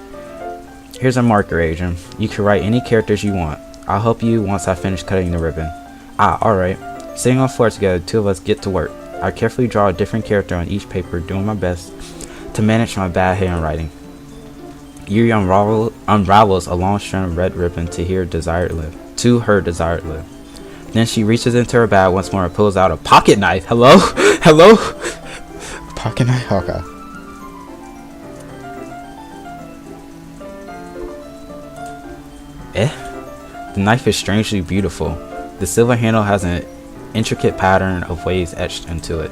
Speaker 1: Here's a marker, Adrian. You can write any characters you want. I'll help you once I finish cutting the ribbon. Ah, alright. Sitting on the floor together, the two of us get to work. I carefully draw a different character on each paper, doing my best to manage my bad handwriting. Yuri unravels a long strand of red ribbon to her desired lip. Then she reaches into her bag once more and pulls out a pocket knife. Hello? Hello? Pocket knife? Okay. The knife is strangely beautiful. The silver handle has an intricate pattern of waves etched into it.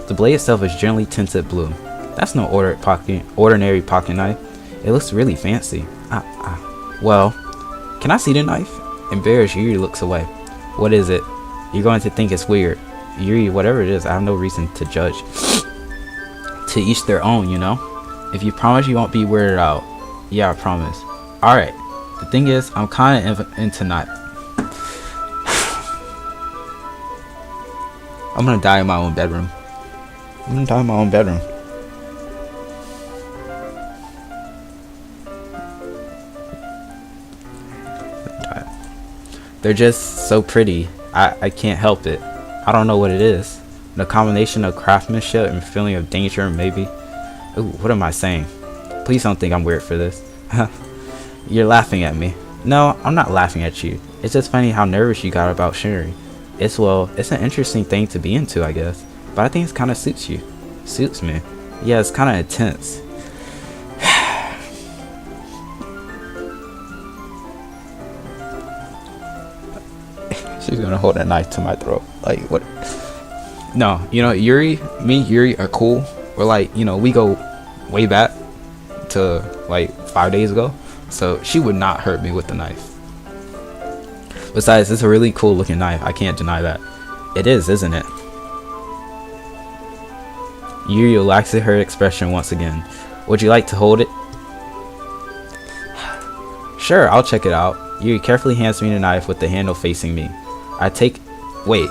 Speaker 1: The blade itself is gently tinted blue. That's no ordinary pocket knife. It looks really fancy. Well, can I see the knife? Embarrassed, Yuri looks away. What is it? You're going to think it's weird. Yuri, whatever it is, I have no reason to judge. To each their own, you know? If you promise you won't be weirded out. Yeah, I promise. Alright. The thing is, I'm kind of into knife. I'm gonna die in my own bedroom. They're just so pretty. I can't help it. I don't know what it is. The combination of craftsmanship and feeling of danger, maybe. Ooh, what am I saying? Please don't think I'm weird for this. You're laughing at me. No, I'm not laughing at you. It's just funny how nervous you got about sharing. It's an interesting thing to be into, I guess. But I think it kind of suits you. Suits me. Yeah, it's kind of intense. She's gonna hold a knife to my throat. Like, what? No, you know, me and Yuri are cool. We're like, you know, we go way back to like 5 days ago. So she would not hurt me with the knife. Besides, it's a really cool looking knife. I can't deny that. It is, isn't it? Yuri relaxes her expression once again. Would you like to hold it? Sure, I'll check it out. Yuri carefully hands me the knife with the handle facing me. Wait.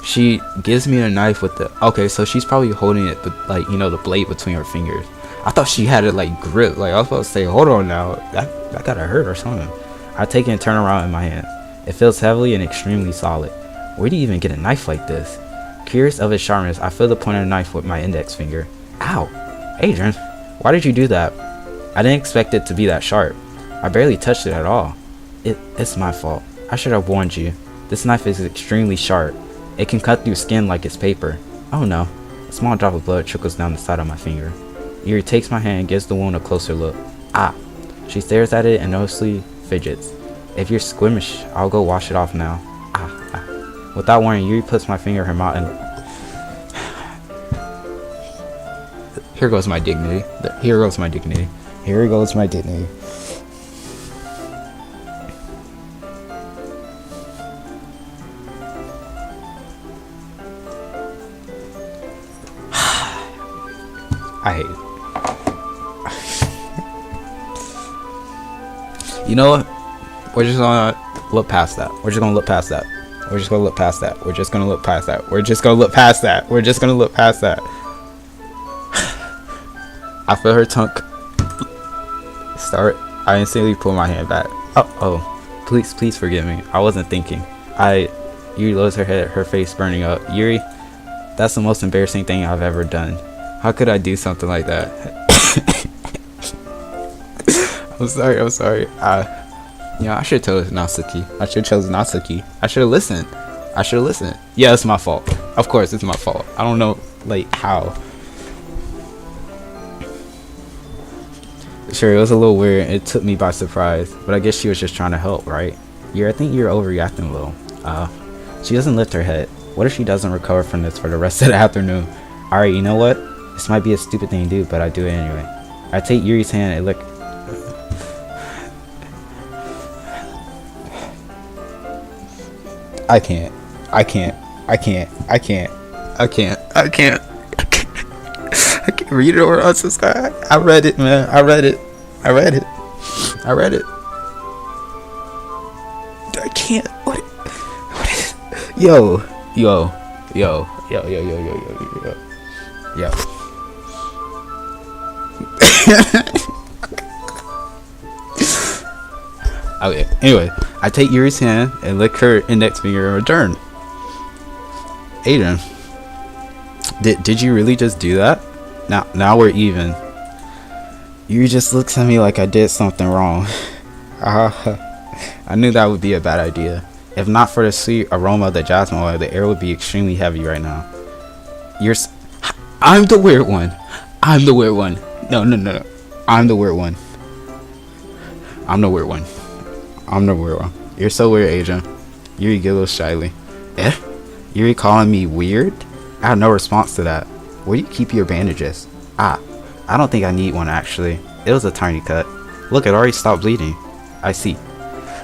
Speaker 1: She gives me the knife with the... Okay, so she's probably holding it, but like, you know, the blade between her fingers. I thought she had it like grip. Like, I was supposed to say, hold on now. That gotta hurt or something. I take it and turn around in my hand. It feels heavily and extremely solid. Where do you even get a knife like this? Curious of its sharpness, I feel the point of the knife with my index finger. Ow! Adrian, why did you do that? I didn't expect it to be that sharp. I barely touched it at all. It's my fault. I should have warned you. This knife is extremely sharp. It can cut through skin like it's paper. Oh no. A small drop of blood trickles down the side of my finger. Yuri takes my hand and gives the wound a closer look. Ah. She stares at it and nervously fidgets. If you're squeamish, I'll go wash it off now. Ah. Without warning, Yuri puts my finger in her mouth and... Here goes my dignity. Here goes my dignity. Here goes my dignity. I hate it. You know what? We're just gonna look past that. We're just gonna look past that. We're just gonna look past that. We're just gonna look past that. We're just gonna look past that. We're just gonna look past that. I feel her tongue start. I instantly pull my hand back. Oh, please forgive me. I wasn't thinking. Yuri lowers her head, her face burning up. Yuri, that's the most embarrassing thing I've ever done. How could I do something like that? I'm sorry. I should have chose Natsuki. I should have listened. Yeah, it's my fault. Of course, it's my fault. I don't know, like, how. Sure, it was a little weird. It took me by surprise. But I guess she was just trying to help, right? I think you're overreacting a little. She doesn't lift her head. What if she doesn't recover from this for the rest of the afternoon? Alright, you know what? This might be a stupid thing to do, but I do it anyway. I take Yuri's hand and look. I can't read it or unsubscribe. I read it, man. I read it. I can't. What is Yo. Okay, anyway, I take Yuri's hand and lick her index finger in return. Aiden, did you really just do that? Now we're even. Yuri just looks at me like I did something wrong. I knew that would be a bad idea. If not for the sweet aroma of the jasmine oil, the air would be extremely heavy right now. I'm the weird one. No. I'm the weird one. You're so weird, Adrian. Yuri giggles shyly. Eh? Yuri calling me weird? I have no response to that. Where do you keep your bandages? I don't think I need one actually. It was a tiny cut. Look, it already stopped bleeding. I see.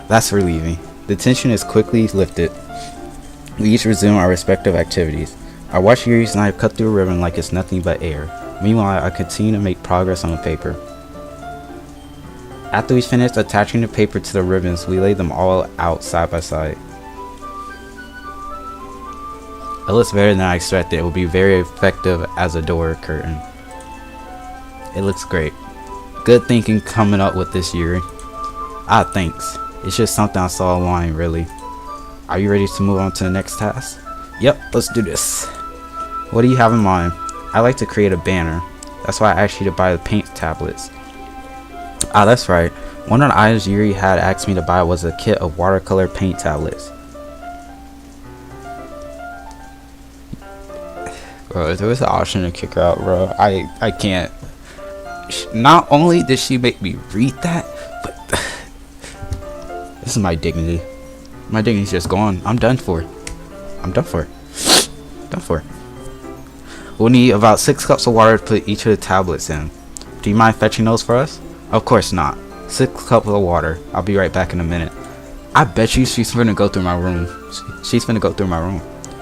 Speaker 1: That's relieving. The tension is quickly lifted. We each resume our respective activities. I watch Yuri's knife cut through a ribbon like it's nothing but air. Meanwhile, I continue to make progress on the paper. After we finish attaching the paper to the ribbons, we lay them all out side by side. It looks better than I expected. It will be very effective as a door curtain. It looks great. Good thinking coming up with this, Yuri. Thanks. It's just something I saw online, really. Are you ready to move on to the next task? Yep, let's do this. What do you have in mind? I like to create a banner. That's why I asked you to buy the paint tablets. That's right. One of the items Yuri had asked me to buy was a kit of watercolor paint tablets. Bro, if there was an option to kick her out, bro, I can't. Not only did she make me read that, but this is my dignity. My dignity's just gone. I'm done for. We'll need about 6 cups of water to put each of the tablets in. Do you mind fetching those for us? Of course not. 6 cups of water. I'll be right back in a minute. I bet you she's gonna go through my room. She's gonna go through my room.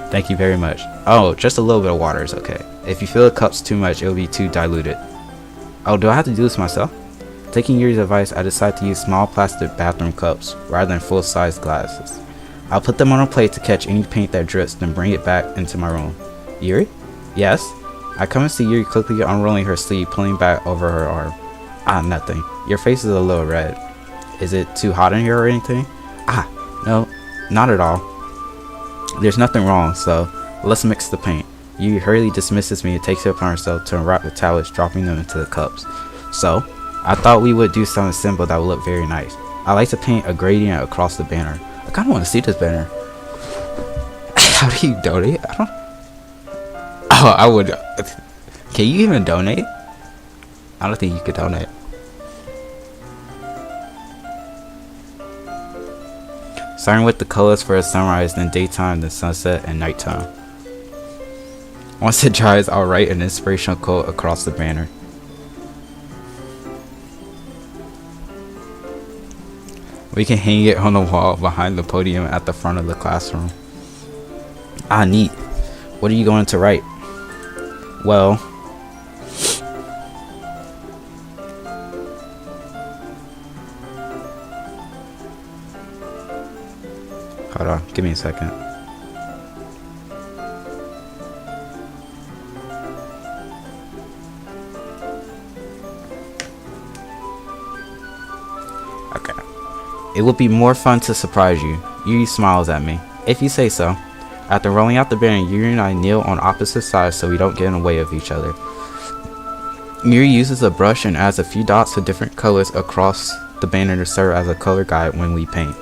Speaker 1: Thank you very much. Oh, just a little bit of water is okay. If you fill the cups too much, it'll be too diluted. Oh, do I have to do this myself? Taking Yuri's advice, I decided to use small plastic bathroom cups rather than full-size glasses. I'll put them on a plate to catch any paint that drips, then bring it back into my room. Yuri? Yes? I come and see Yuri quickly unrolling her sleeve, pulling back over her arm. Nothing. Your face is a little red. Is it too hot in here or anything? No, not at all. There's nothing wrong, so let's mix the paint. Yuri hurriedly dismisses me and takes it upon herself to unwrap the tablets, dropping them into the cups. So, I thought we would do something simple that would look very nice. I like to paint a gradient across the banner. I kind of want to see this banner. What do you donate? I don't. Oh, I would. Can you even donate? I don't think you could donate. Starting with the colors for a sunrise, then daytime, then sunset, and nighttime. Once it dries, I'll write an inspirational quote across the banner. We can hang it on the wall behind the podium at the front of the classroom. Ah, neat. What are you going to write? Well, hold on, give me a second. Okay. It would be more fun to surprise you. Yuri smiles at me. If you say so. After rolling out the banner, Yuri and I kneel on opposite sides so we don't get in the way of each other. Yuri uses a brush and adds a few dots of different colors across the banner to serve as a color guide when we paint.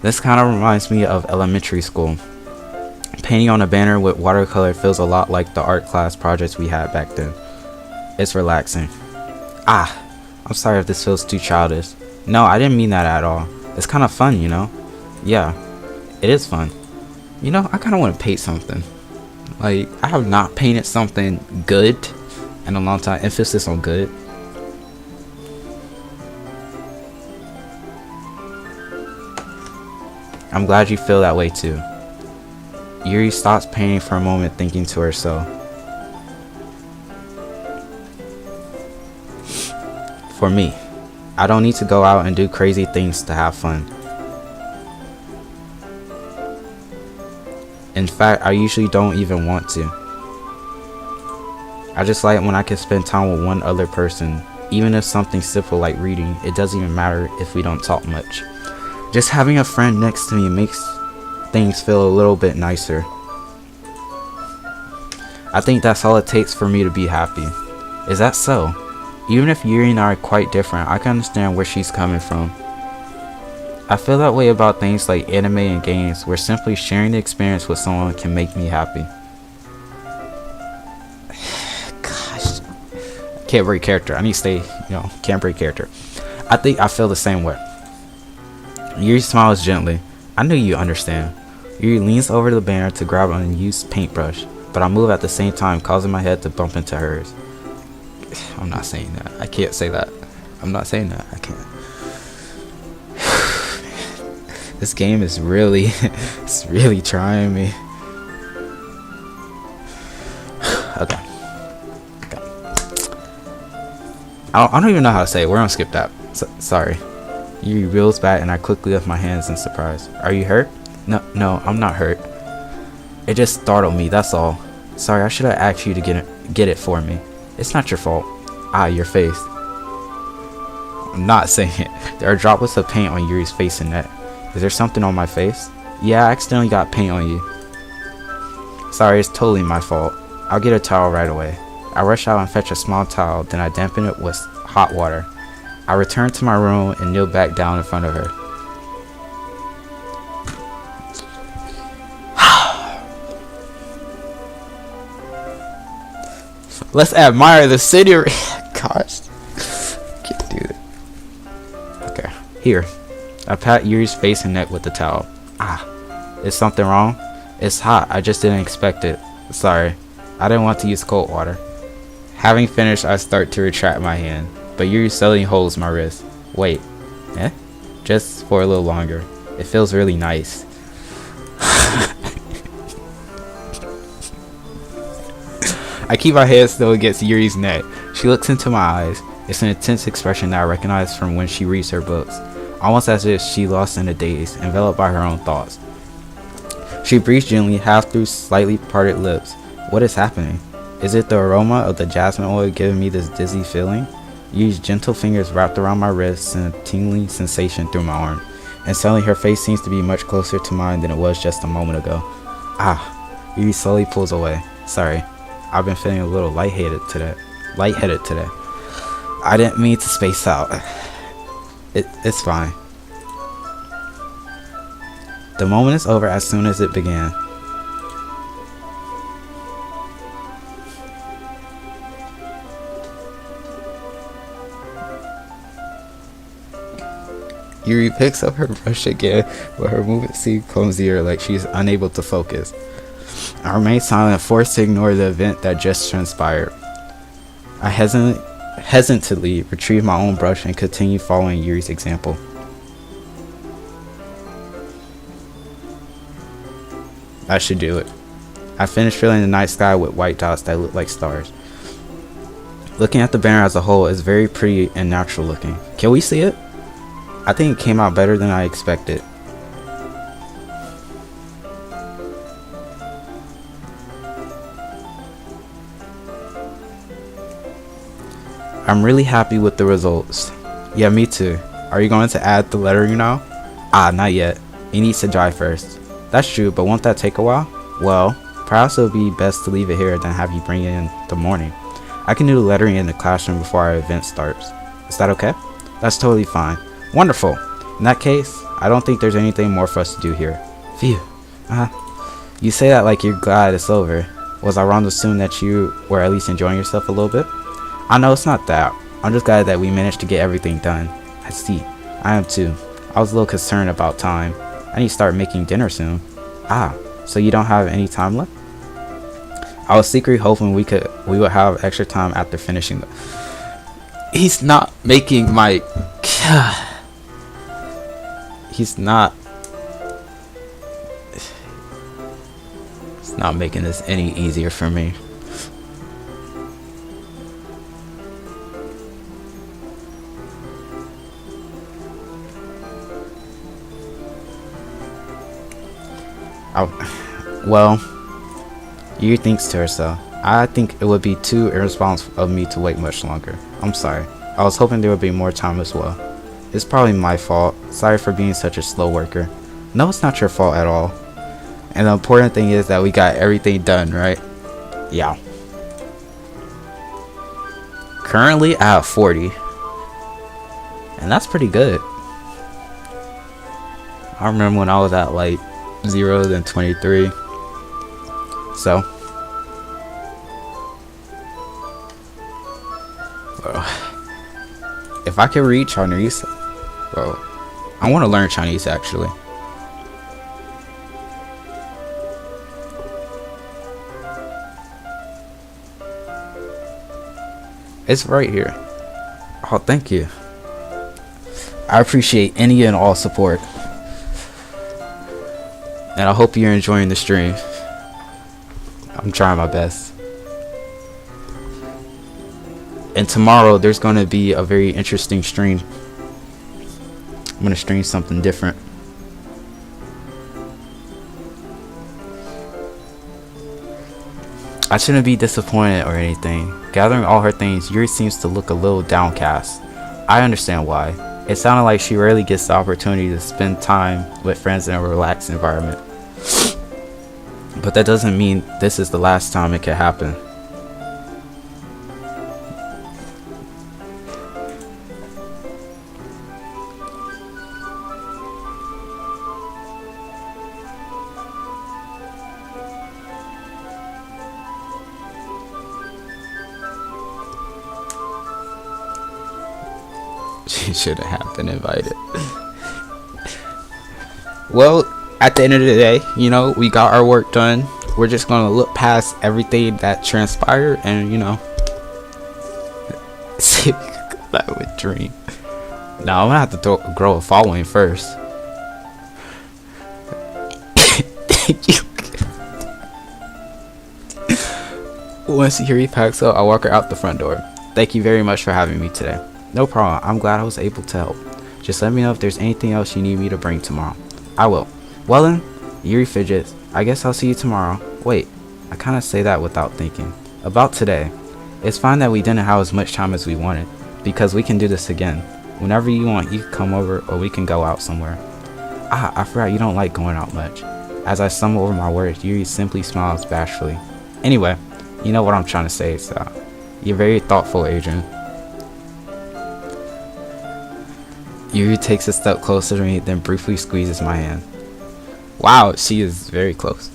Speaker 1: This kind of reminds me of elementary school. Painting on a banner with watercolor feels a lot like the art class projects we had back then. It's relaxing. Ah, I'm sorry if this feels too childish. No, I didn't mean that at all. It's kind of fun, you know? Yeah, it is fun. You know, I kind of want to paint something. Like, I have not painted something good in a long time. Emphasis on good. I'm glad you feel that way too. Yuri stops painting for a moment, thinking to herself. For me, I don't need to go out and do crazy things to have fun. In fact, I usually don't even want to. I just like when I can spend time with one other person, even if something simple like reading. It doesn't even matter if we don't talk much. Just having a friend next to me makes things feel a little bit nicer. I think that's all it takes for me to be happy. Is that so? Even if Yuri and I are quite different, I can understand where she's coming from. I feel that way about things like anime and games, where simply sharing the experience with someone can make me happy. Gosh. Can't break character. I need to stay, can't break character. I think I feel the same way. Yuri smiles gently. I knew you understand. Yuri leans over the banner to grab an unused paintbrush, but I move at the same time, causing my head to bump into hers. I'm not saying that. I can't say that. I'm not saying that. I can't. This game is really, it's really trying me. Okay. I don't even know how to say it. We're gonna skip that. Sorry. Yuri reels back and I quickly lift my hands in surprise. Are you hurt? No, I'm not hurt. It just startled me, that's all. Sorry, I should have asked you to get it for me. It's not your fault. Ah, your face. I'm not saying it. There are droplets of paint on Yuri's face and neck. Is there something on my face? Yeah, I accidentally got paint on you. Sorry, it's totally my fault. I'll get a towel right away. I rush out and fetch a small towel, then I dampen it with hot water. I return to my room and kneel back down in front of her. Let's admire the scenery. Gosh. Can't do it. Okay. Here. I pat Yuri's face and neck with the towel. Ah. Is something wrong? It's hot. I just didn't expect it. Sorry. I didn't want to use cold water. Having finished, I start to retract my hand, but Yuri suddenly holds my wrist. Wait. Eh? Just for a little longer. It feels really nice. I keep my head still against Yuri's neck. She looks into my eyes. It's an intense expression that I recognize from when she reads her books. Almost as if she lost in a daze, enveloped by her own thoughts. She breathes gently, half through slightly parted lips. What is happening? Is it the aroma of the jasmine oil giving me this dizzy feeling? Yuri's gentle fingers wrapped around my wrist send a tingling sensation through my arm. And suddenly her face seems to be much closer to mine than it was just a moment ago. Ah. Yuri slowly pulls away. Sorry. I've been feeling a little lightheaded today. I didn't mean to space out. It's fine. The moment is over as soon as it began. Yuri picks up her brush again, but her movements seem clumsier, like she's unable to focus. I remain silent, forced to ignore the event that just transpired. I hesitantly retrieve my own brush and continue following Yuri's example. That should do it. I finished filling the night sky with white dots that look like stars. Looking at the banner as a whole, it's very pretty and natural looking. Can we see it? I think it came out better than I expected. I'm really happy with the results. Yeah, me too. Are you going to add the lettering now? Not yet. It needs to dry first. That's true, but won't that take a while? Well, perhaps it would be best to leave it here than have you bring it in the morning. I can do the lettering in the classroom before our event starts. Is that okay? That's totally fine. Wonderful. In that case, I don't think there's anything more for us to do here. Phew. You say that like you're glad it's over. Was I wrong to assume that you were at least enjoying yourself a little bit? I know it's not that. I'm just glad that we managed to get everything done. I see. I am too. I was a little concerned about time. I need to start making dinner soon. So you don't have any time left? I was secretly hoping we would have extra time after finishing the... He's not making my... He's not making this any easier for me. Well, Yuri thinks to herself. I think it would be too irresponsible of me to wait much longer. I'm sorry. I was hoping there would be more time as well. It's probably my fault. Sorry for being such a slow worker. No, it's not your fault at all. And the important thing is that we got everything done, right? Yeah. Currently I have 40. And that's pretty good. I remember when I was at like 0 then 23. So if I can read Chinese, well, I want to learn Chinese actually. It's right here. Oh, thank you. I appreciate any and all support. And I hope you're enjoying the stream. I'm trying my best. And tomorrow there's going to be a very interesting stream. I'm going to stream something different. I shouldn't be disappointed or anything. Gathering all her things, Yuri seems to look a little downcast. I understand why. It sounded like she rarely gets the opportunity to spend time with friends in a relaxed environment. But that doesn't mean this is the last time it could happen. She shouldn't have been invited. Well, at the end of the day, you know, we got our work done. We're just gonna look past everything that transpired and, you know, see if we can go back with Dream. Now I'm gonna have to grow a following first. Once Yuri packs up, I walk her out the front door. Thank you very much for having me today. No problem. I'm glad I was able to help. Just let me know if there's anything else you need me to bring tomorrow. I will. Well then, Yuri fidgets. I guess I'll see you tomorrow. Wait, I kind of say that without thinking. About today. It's fine that we didn't have as much time as we wanted, because we can do this again. Whenever you want, you can come over or we can go out somewhere. I forgot you don't like going out much. As I stumble over my words, Yuri simply smiles bashfully. Anyway, You know what I'm trying to say, so you're very thoughtful, Adrian. Yuri takes a step closer to me, then briefly squeezes my hand. Wow, she is very close.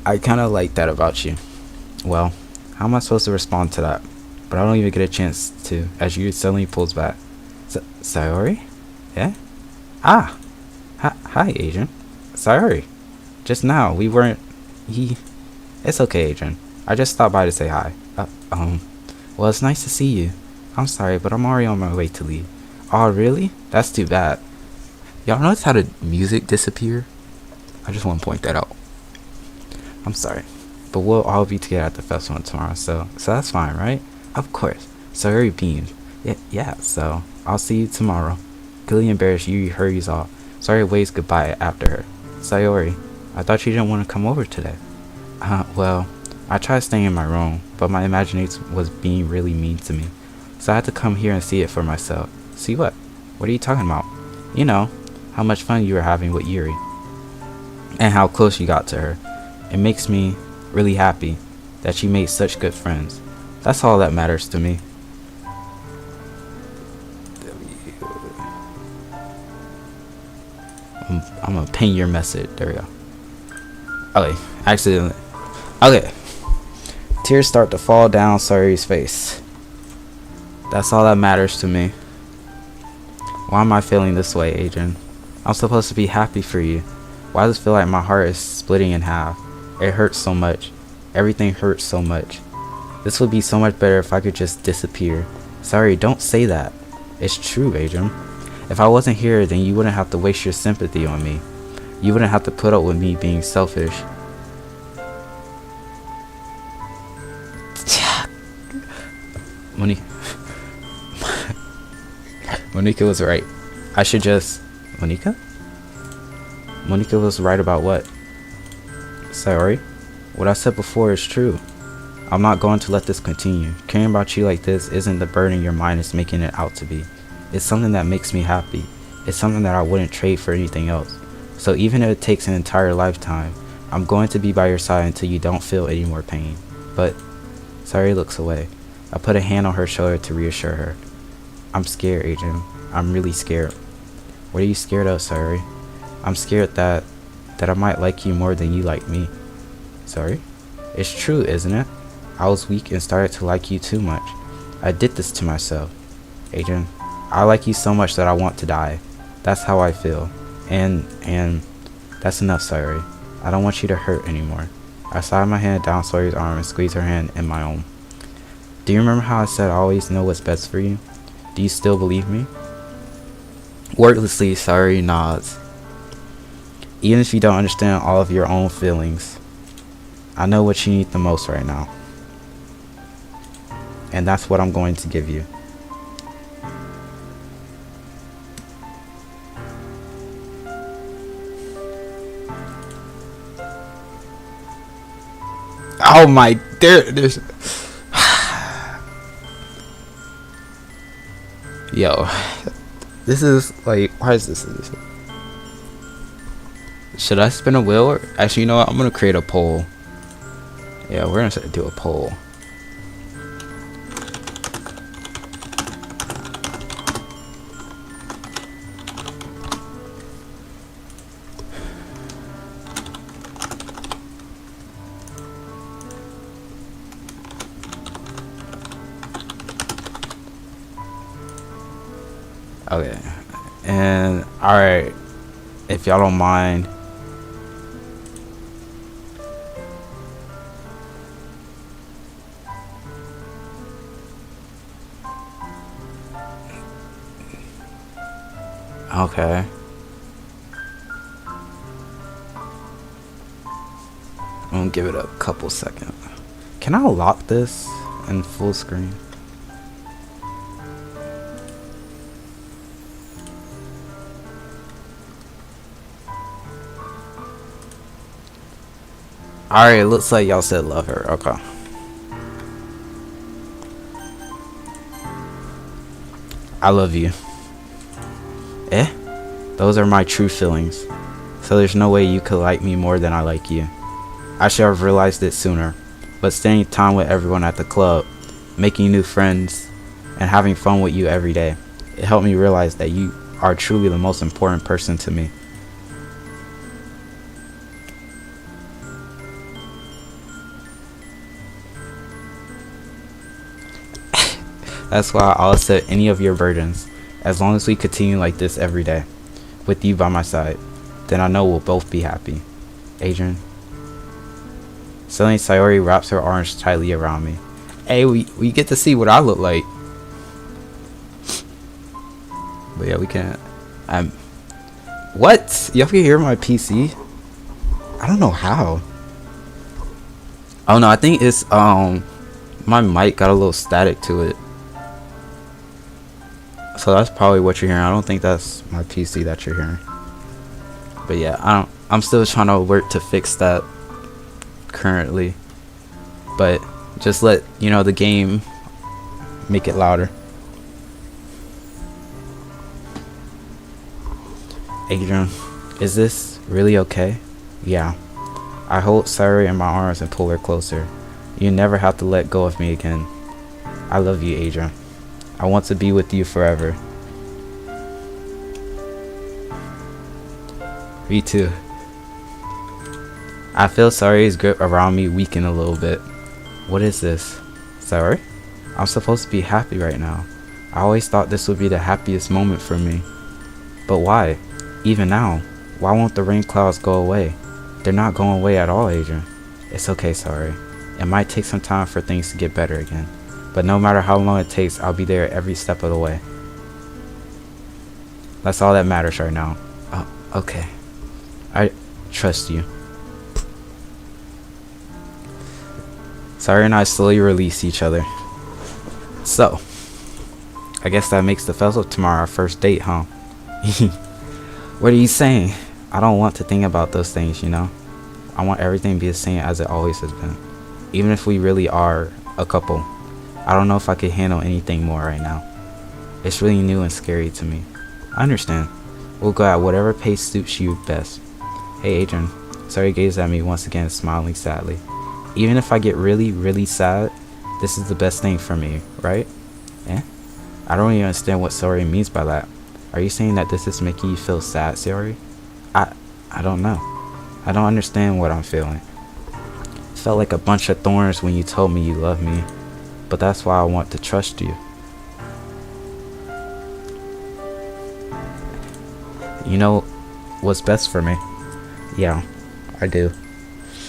Speaker 1: I kind of like that about you. Well, how am I supposed to respond to that? But I don't even get a chance to, as Yuri suddenly pulls back. Sayori? Yeah? Ah! Hi, Adrian. Sayori. Just now, we weren't... It's okay, Adrian. I just stopped by to say hi. Well, it's nice to see you. I'm sorry, but I'm already on my way to leave. Oh, really? That's too bad. Y'all notice how the music disappeared? I just want to point that out. I'm sorry. But we'll all be together at the festival tomorrow, so that's fine, right? Of course. Sayori beamed. Yeah, so I'll see you tomorrow. Clearly embarrassed, Yuri hurries off. Sayori waves goodbye after her. Sayori, I thought you didn't want to come over today. Well, I tried staying in my room, but my imagination was being really mean to me. So I had to come here and see it for myself. See what? What are you talking about? You know, how much fun you were having with Yuri. And how close you got to her. It makes me really happy that you made such good friends. That's all that matters to me. I'm gonna ping your message. There we go. Okay, accidentally. Okay. Tears start to fall down Sayori's face. That's all that matters to me. Why am I feeling this way, Adrian? I'm supposed to be happy for you. Why does it feel like my heart is splitting in half? It hurts so much. Everything hurts so much. This would be so much better if I could just disappear. Sorry, don't say that. It's true, Adrian. If I wasn't here, then you wouldn't have to waste your sympathy on me. You wouldn't have to put up with me being selfish. Monica was right. I should just... Monica? Monica was right about what? Sorry. What I said before is true. I'm not going to let this continue. Caring about you like this isn't the burden your mind is making it out to be. It's something that makes me happy. It's something that I wouldn't trade for anything else. So even if it takes an entire lifetime, I'm going to be by your side until you don't feel any more pain. But... Sayori looks away. I put a hand on her shoulder to reassure her. I'm scared, Adrian. I'm really scared. What are you scared of, Sayori? I'm scared that I might like you more than you like me. Sorry? It's true, isn't it? I was weak and started to like you too much. I did this to myself. Adrian, I like you so much that I want to die. That's how I feel. And that's enough, Sayori. I don't want you to hurt anymore. I slide my hand down Sayori's arm and squeeze her hand in my own. Do you remember how I said I always know what's best for you? Do you still believe me? Wordlessly, Sayori nods. Even if you don't understand all of your own feelings, I know what you need the most right now. And that's what I'm going to give you. Oh my, there's yo, this is like, why is this? Should I spin a wheel? Or, actually, you know what? I'm gonna create a poll. Yeah, we're gonna do a poll. Okay, and alright, if y'all don't mind, okay, I'm gonna give it a couple seconds. Can I lock this in full screen? Alright, looks like y'all said love her. Okay. I love you. Eh? Those are my true feelings. So there's no way you could like me more than I like you. I should have realized it sooner. but spending time with everyone at the club, making new friends, and having fun with you every day. It helped me realize that you are truly the most important person to me. That's why I'll accept any of your burdens, as long as we continue like this every day, with you by my side. Then I know we'll both be happy. Adrian. Suddenly Sayori wraps her arms tightly around me. Hey, we get to see what I look like. But yeah, we can't. What? Y'all can hear my PC? I don't know how. Oh no, I think it's my mic got a little static to it. So that's probably what you're hearing. I don't think that's my PC that you're hearing. But yeah, I'm still trying to work to fix that currently. But just let the game make it louder. Adrian, is this really okay? Yeah. I hold Sayori in my arms and pull her closer. You never have to let go of me again. I love you, Adrian. I want to be with you forever. Me too. I feel Sayori's grip around me weaken a little bit. What is this? Sayori? I'm supposed to be happy right now. I always thought this would be the happiest moment for me. But why? Even now, why won't the rain clouds go away? They're not going away at all, Adrian. It's okay, Sayori. It might take some time for things to get better again. But no matter how long it takes, I'll be there every step of the way. That's all that matters right now. Oh, okay. I trust you. Sayori and I slowly release each other. So, I guess that makes the festival tomorrow our first date, huh? What are you saying? I don't want to think about those things, I want everything to be the same as it always has been. Even if we really are a couple. I don't know if I could handle anything more right now. It's really new and scary to me. I understand. We'll go at whatever pace suits you best. Hey Adrian. Sayori gazed at me once again, smiling sadly. Even if I get really, really sad, this is the best thing for me, right? Eh? I don't even understand what Sayori means by that. Are you saying that this is making you feel sad, Sayori? I don't know. I don't understand what I'm feeling. It felt like a bunch of thorns when you told me you love me. But that's why I want to trust you. You know what's best for me? Yeah, I do.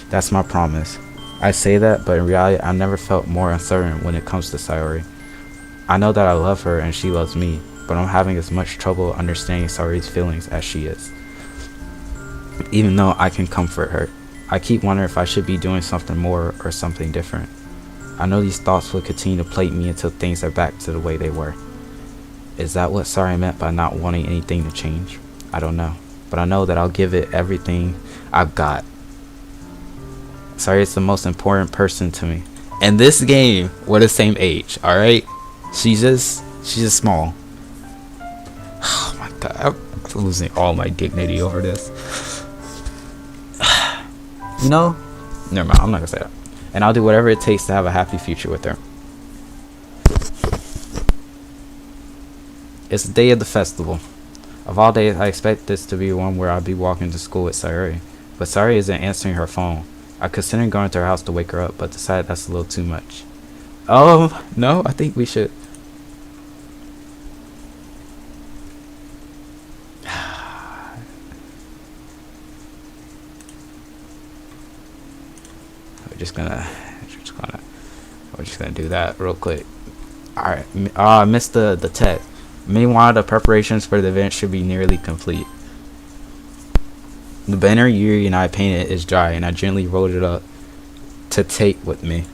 Speaker 1: That's my promise. I say that, but in reality, I never felt more uncertain when it comes to Sayori. I know that I love her and she loves me, but I'm having as much trouble understanding Sayori's feelings as she is. Even though I can comfort her, I keep wondering if I should be doing something more or something different. I know these thoughts will continue to plague me until things are back to the way they were. Is that what Sayori meant by not wanting anything to change? I don't know, but I know that I'll give it everything I've got. Sayori is the most important person to me. In this game, we're the same age, alright? She's just small. Oh my god, I'm losing all my dignity over this. Never mind, I'm not gonna say that. And I'll do whatever it takes to have a happy future with her. It's the day of the festival. Of all days, I expect this to be one where I'll be walking to school with Sayori. But Sayori isn't answering her phone. I considered going to her house to wake her up, but decided that's a little too much. Oh, no, I think we should. We're just gonna do that real quick. Alright, I missed the text. Meanwhile, the preparations for the event should be nearly complete. The banner Yuri and I painted is dry, and I gently rolled it up to take with me.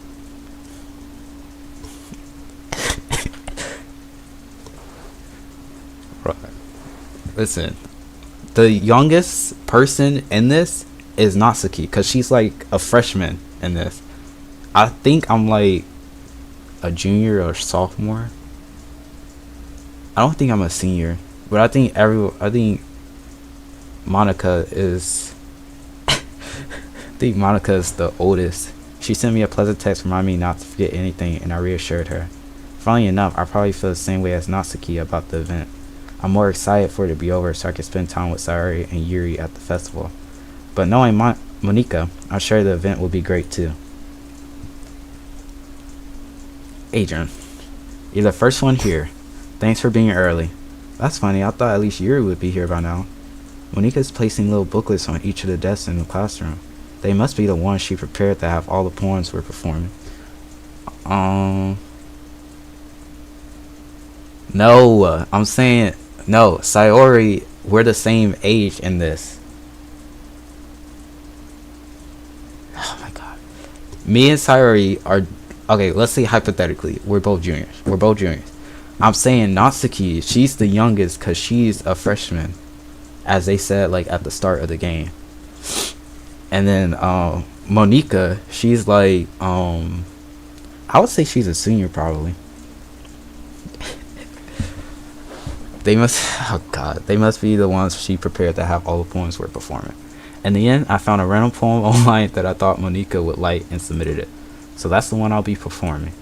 Speaker 1: Listen, the youngest person in this is Natsuki, because she's like a freshman in this. I think I'm like a junior or sophomore. I don't think I'm a senior, but I think Monica is I think Monica is the oldest. She sent me a pleasant text reminding me not to forget anything, and I reassured her. Funnily enough, I probably feel the same way as Natsuki about the event. I'm more excited for it to be over so I can spend time with Sayori and Yuri at the festival. But knowing Monika, I'm sure the event will be great too. Adrian, you're the first one here. Thanks for being early. That's funny, I thought at least Yuri would be here by now. Monika's placing little booklets on each of the desks in the classroom. They must be the ones she prepared to have all the poems we're performing. No, I'm saying, no, Sayori, we're the same age in this. Oh my god. Me and Sayori are, okay, let's say hypothetically, we're both juniors. I'm saying Natsuki, she's the youngest because she's a freshman, as they said like at the start of the game. And then Monika, she's like I would say she's a senior probably. They must be the ones she prepared to have all the poems we're performing. In the end, I found a random poem online that I thought Monika would like and submitted it. So that's the one I'll be performing.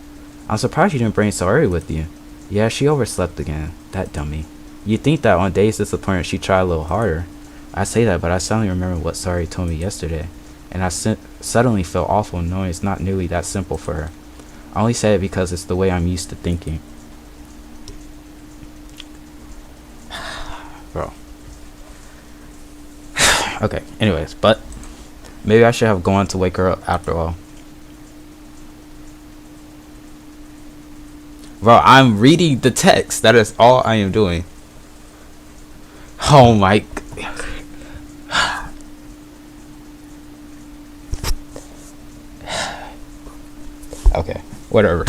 Speaker 1: I'm surprised you didn't bring Sayori with you. Yeah, she overslept again. That dummy. You'd think that on days disappointed she'd try a little harder. I say that, but I suddenly remember what Sayori told me yesterday. And I suddenly felt awful knowing it's not nearly that simple for her. I only say it because it's the way I'm used to thinking. Bro. Okay, anyways, but maybe I should have gone to wake her up after all. Bro, I'm reading the text. That is all I am doing. Oh my. Okay, whatever.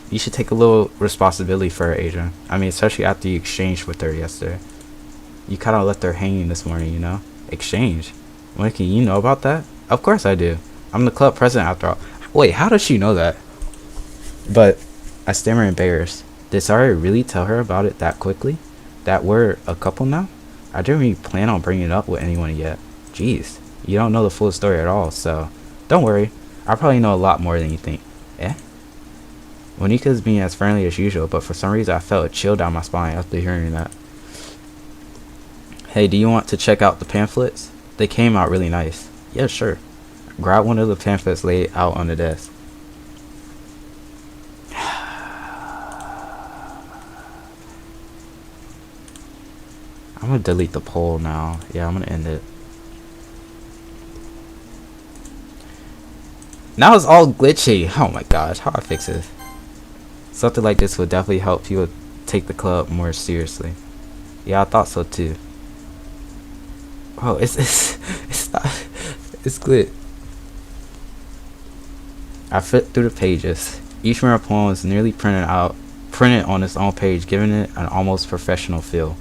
Speaker 1: You should take a little responsibility for her, Adrian. I mean, especially after you exchanged with her yesterday. You kind of left her hanging this morning, you know? Exchange. Monica, you know about that? Of course I do. I'm the club president after all. Wait, how does she know that? But I stammer embarrassed. Did Sayori really tell her about it that quickly? That we're a couple now? I didn't really plan on bringing it up with anyone yet. Jeez, you don't know the full story at all, so don't worry. I probably know a lot more than you think. Eh? Monika's being as friendly as usual, but for some reason I felt a chill down my spine after hearing that. Hey, do you want to check out the pamphlets? They came out really nice. Yeah, sure. Grab one of the pamphlets laid out on the desk. I'm gonna delete the poll now. Yeah, I'm gonna end it. Now it's all glitchy. Oh my gosh, how do I fix this? Something like this would definitely help people take the club more seriously. Yeah, I thought so too. Oh, it's not, it's good. I flipped through the pages. Each mirror poem is nearly printed on its own page, giving it an almost professional feel.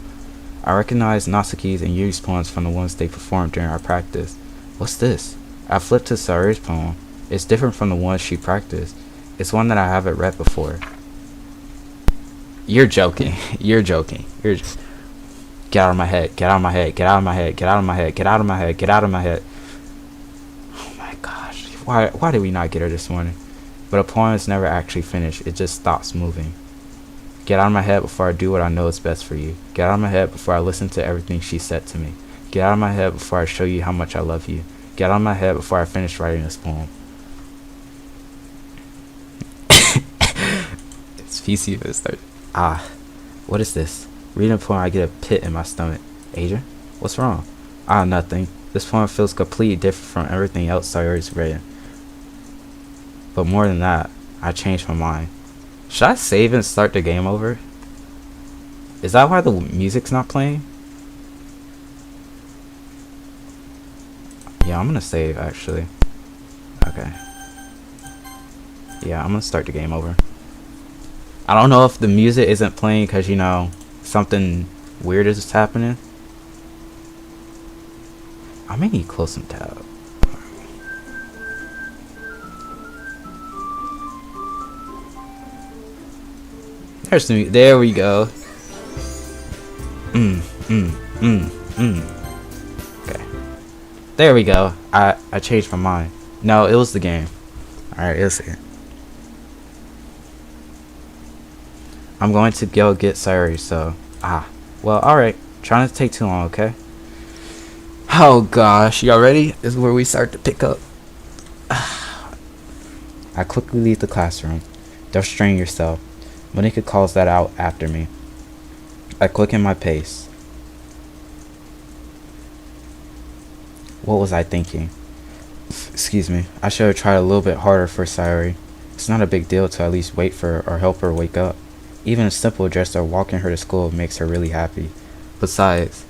Speaker 1: I recognized Natsuki's and Yuri's poems from the ones they performed during our practice. What's this? I flipped to Sayori's poem. It's different from the ones she practiced. It's one that I haven't read before. You're joking. You're joking. Get out of my head. Get out of my head. Get out of my head. Get out of my head. Get out of my head. Get out of my head. Oh my gosh. Why did we not get her this morning? But a poem is never actually finished. It just stops moving. Get out of my head before I do what I know is best for you. Get out of my head before I listen to everything she said to me. Get out of my head before I show you how much I love you. Get out of my head before I finish writing this poem. It's PC if it starts. What is this? Reading a poem, I get a pit in my stomach. Adrian? What's wrong? Nothing. This poem feels completely different from everything else Sayori's read. But more than that, I changed my mind. Should I save and start the game over? Is that why the music's not playing? Yeah, I'm gonna save actually. Okay. Yeah, I'm gonna start the game over. I don't know if the music isn't playing because, you know, something weird is happening. I may need to close some tab. There we go. Okay. There we go. I changed my mind. No, it was the game. Alright, it was the game. I'm going to go get Sayori, so... Well, alright. Try not to take too long, okay? Oh gosh, y'all ready? This is where we start to pick up. I quickly leave the classroom. Don't strain yourself. Monica calls that out after me. I quicken my pace. What was I thinking? Excuse me. I should have tried a little bit harder for Sayori. It's not a big deal to at least wait for her or help her wake up. Even a simple gesture of walking her to school makes her really happy. Besides,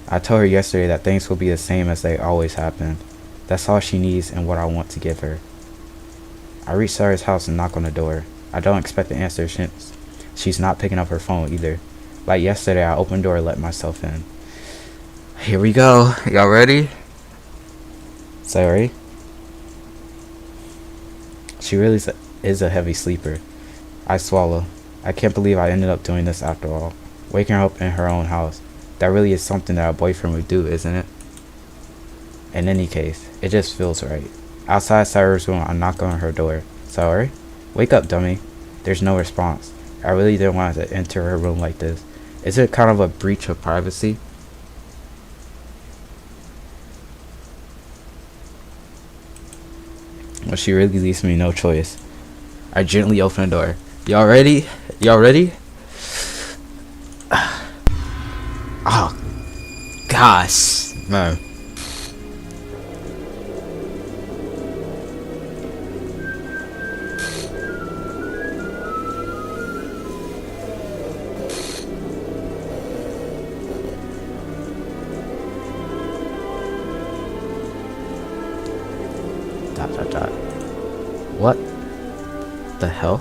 Speaker 1: I told her yesterday that things will be the same as they always happened. That's all she needs and what I want to give her. I reach Sayori's house and knock on the door. I don't expect the answer since she's not picking up her phone either. Like yesterday, I opened the door and let myself in. Here we go. Y'all ready? Sayori? She really is a heavy sleeper. I swallow. I can't believe I ended up doing this after all. Waking her up in her own house. That really is something that a boyfriend would do, isn't it? In any case, it just feels right. Outside Sayori's room, I knock on her door. Sayori? Wake up, dummy. There's no response. I really didn't want to enter her room like this. Is it kind of a breach of privacy? Well, she really leaves me no choice. I gently open the door. Y'all ready? Y'all ready? Oh, gosh. No. What the hell?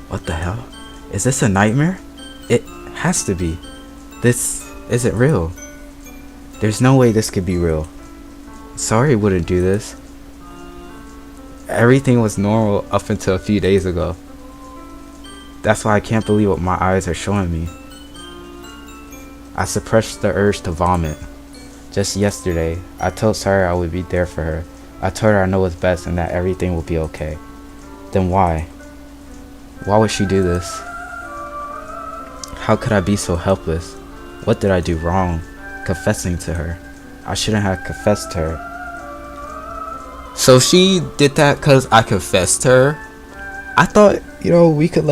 Speaker 1: What the hell? Is this a nightmare? It has to be. This isn't real. There's no way this could be real. Sorry, wouldn't do this. Everything was normal up until a few days ago. That's why I can't believe what my eyes are showing me. I suppressed the urge to vomit. Just yesterday, I told Sarah I would be there for her. I told her I know what's best and that everything will be okay. Then why? Why would she do this? How could I be so helpless? What did I do wrong? Confessing to her. I shouldn't have confessed to her. So she did that because I confessed to her? I thought, we could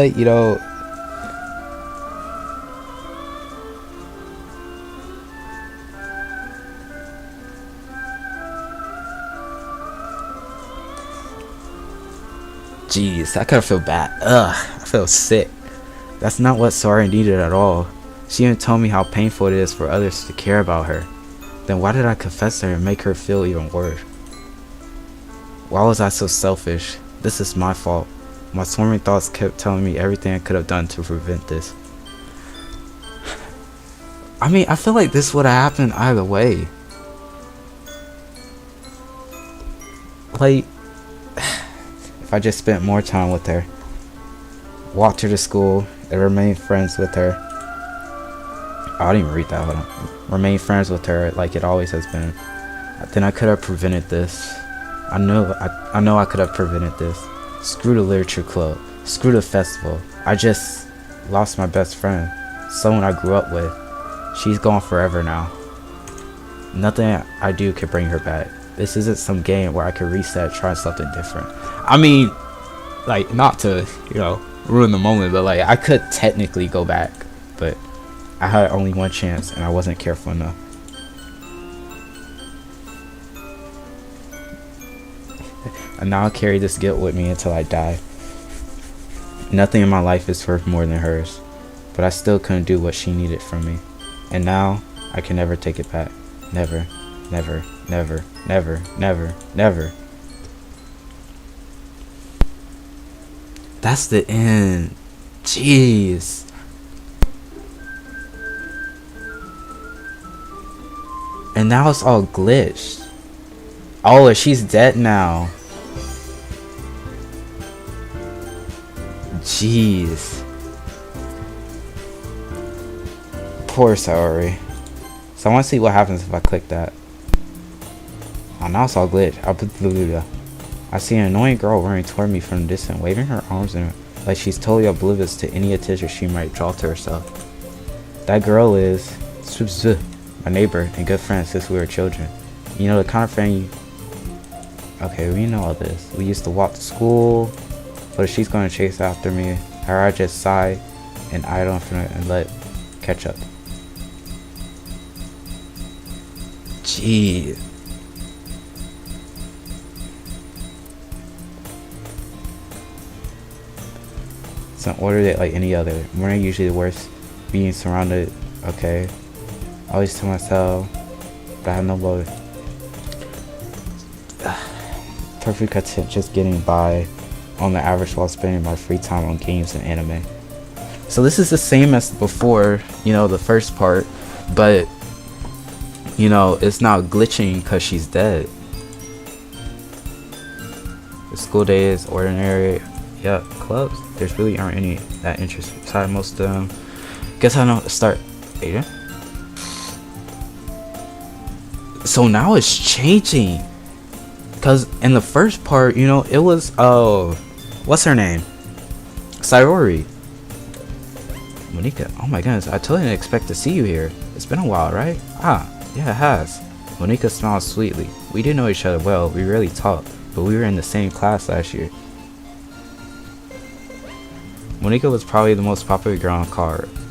Speaker 1: Jeez, I kind of feel bad. I feel sick. That's not what Sora needed at all. She even told me how painful it is for others to care about her. Then why did I confess to her and make her feel even worse? Why was I so selfish? This is my fault. My swarming thoughts kept telling me everything I could have done to prevent this. I mean, I feel like this would have happened either way. Like, if I just spent more time with her, walked her to school, and remained friends with her. I didn't even read that. Hold on. Remain friends with her like it always has been. Then I could have prevented this. I know I could have prevented this. Screw the literature club. Screw the festival. I just lost my best friend. Someone I grew up with. She's gone forever now. Nothing I do could bring her back. This isn't some game where I could reset, try something different. I mean, like, not to, ruin the moment, but like, I could technically go back, but I had only one chance and I wasn't careful enough. And now I'll carry this guilt with me until I die. Nothing in my life is worth more than hers, but I still couldn't do what she needed from me. And now I can never take it back. Never, never, never, never, never, never. That's the end. Jeez. And now it's all glitched. Oh, she's dead now. Jeez. Poor Sayori. So I want to see what happens if I click that. Oh, now it's all glitch. I see an annoying girl running toward me from the distance, waving her arms and like she's totally oblivious to any attention she might draw to herself. That girl is my neighbor and good friend since we were children. You know, the kind of friend you... Okay, we know all this. We used to walk to school, but if she's going to chase after me, I just sigh and idle in front of it and let catch up. Jeez. It's an order that like any other. Morning usually the worst. Being surrounded. Okay. I always tell myself that I have no motive. Perfect content just getting by on the average while spending my free time on games and anime. So this is the same as before, you know, the first part, but you know, it's not glitching because she's dead. The school day is ordinary. Yeah, clubs. There's really aren't any that interesting. Besides most of them. Guess I know to start. Aiden? So now it's changing. Cause in the first part, you know, it was what's her name? Sayori. Monika. Oh my goodness, I totally didn't expect to see you here. It's been a while, right? Ah, yeah, it has. Monika smiled sweetly. We didn't know each other well. We rarely talked, but we were in the same class last year. Monika was probably the most popular girl in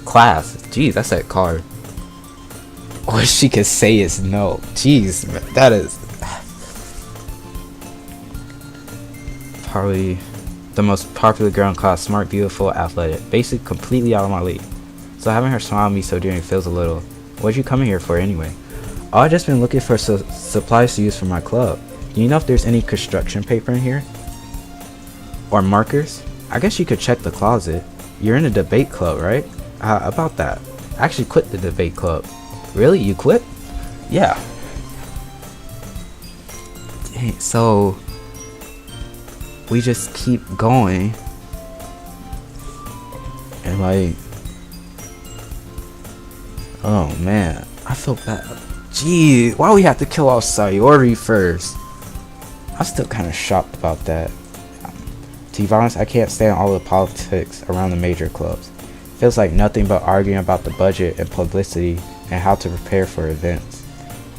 Speaker 1: class. Jeez, that's that card. All she could say is no. Jeez, man, that is probably the most popular girl in class. Smart, beautiful, athletic. Basically, completely out of my league. So having her smile at me so dear feels a little. What'd you come in here for anyway? Oh, I just been looking for supplies to use for my club. Do you know if there's any construction paper in here? Or markers? I guess you could check the closet. You're in a debate club, right? About that. I actually quit the debate club. Really? You quit? Yeah. Dang, so we just keep going. And like, oh man, I feel bad. Gee, why we have to kill off Sayori first? I'm still kind of shocked about that. To be honest, I can't stand all the politics around the major clubs. Feels like nothing but arguing about the budget and publicity and how to prepare for events.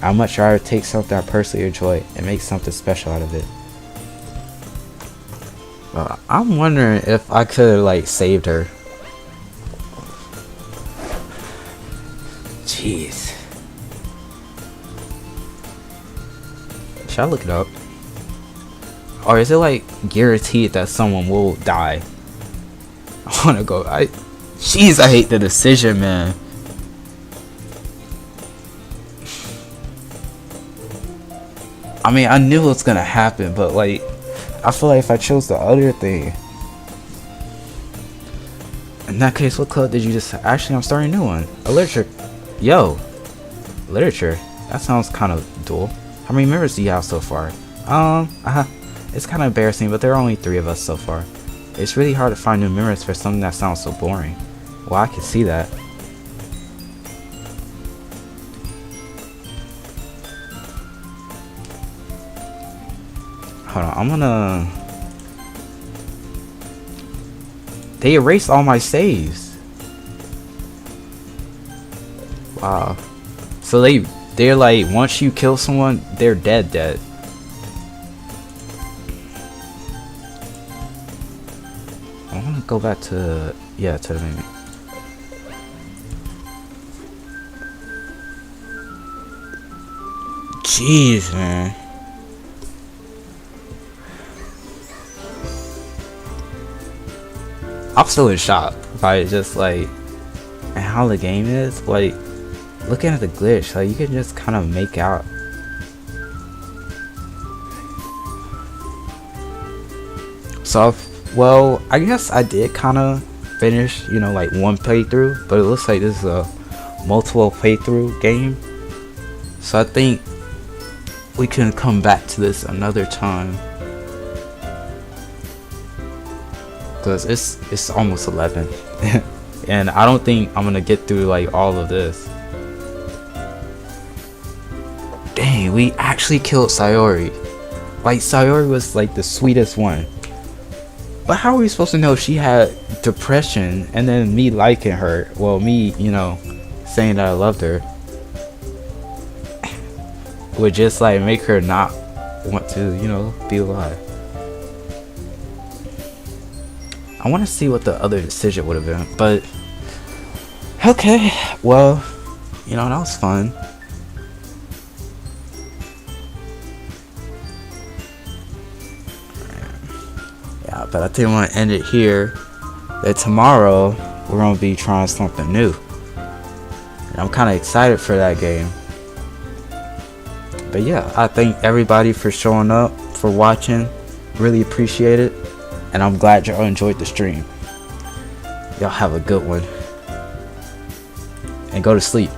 Speaker 1: I'd much rather take something I personally enjoy and make something special out of it. Well, I'm wondering if I could have like saved her. Jeez. Should I look it up? Or is it like guaranteed that someone will die? I wanna go. Jeez, I hate the decision, man. I mean, I knew it was gonna happen, but like, I feel like if I chose the other thing. In that case, what club did you just... Actually, I'm starting a new one. A literature. Yo. Literature. That sounds kind of dull. How many members do you have so far? It's kind of embarrassing, but there are only 3 of us so far. It's really hard to find new members for something that sounds so boring. Well, I can see that. Hold on, I'm gonna... They erased all my saves. Wow. So they're like, once you kill someone, they're dead. I wanna go back to... Yeah, to the menu. Jeez, man. I'm still in shock by just like and how the game is. Like, looking at the glitch, like you can just kind of make out. So, well, I guess I did kind of finish, you know, like one playthrough, but it looks like this is a multiple playthrough game. So I think we can come back to this another time. Because it's almost 11 and I don't think I'm gonna get through like all of this. Dang, we actually killed Sayori. Like, Sayori was like the sweetest one. But how are we supposed to know she had depression and then me liking her? Well, me, you know, saying that I loved her would just like make her not want to, you know, be alive. I want to see what the other decision would have been, but okay, well, you know, that was fun. Yeah, but I think I'm gonna end it here. That tomorrow we're gonna be trying something new, and I'm kind of excited for that game. But yeah, I thank everybody for showing up, for watching. Really appreciate it, and I'm glad y'all enjoyed the stream. Y'all have a good one, and go to sleep.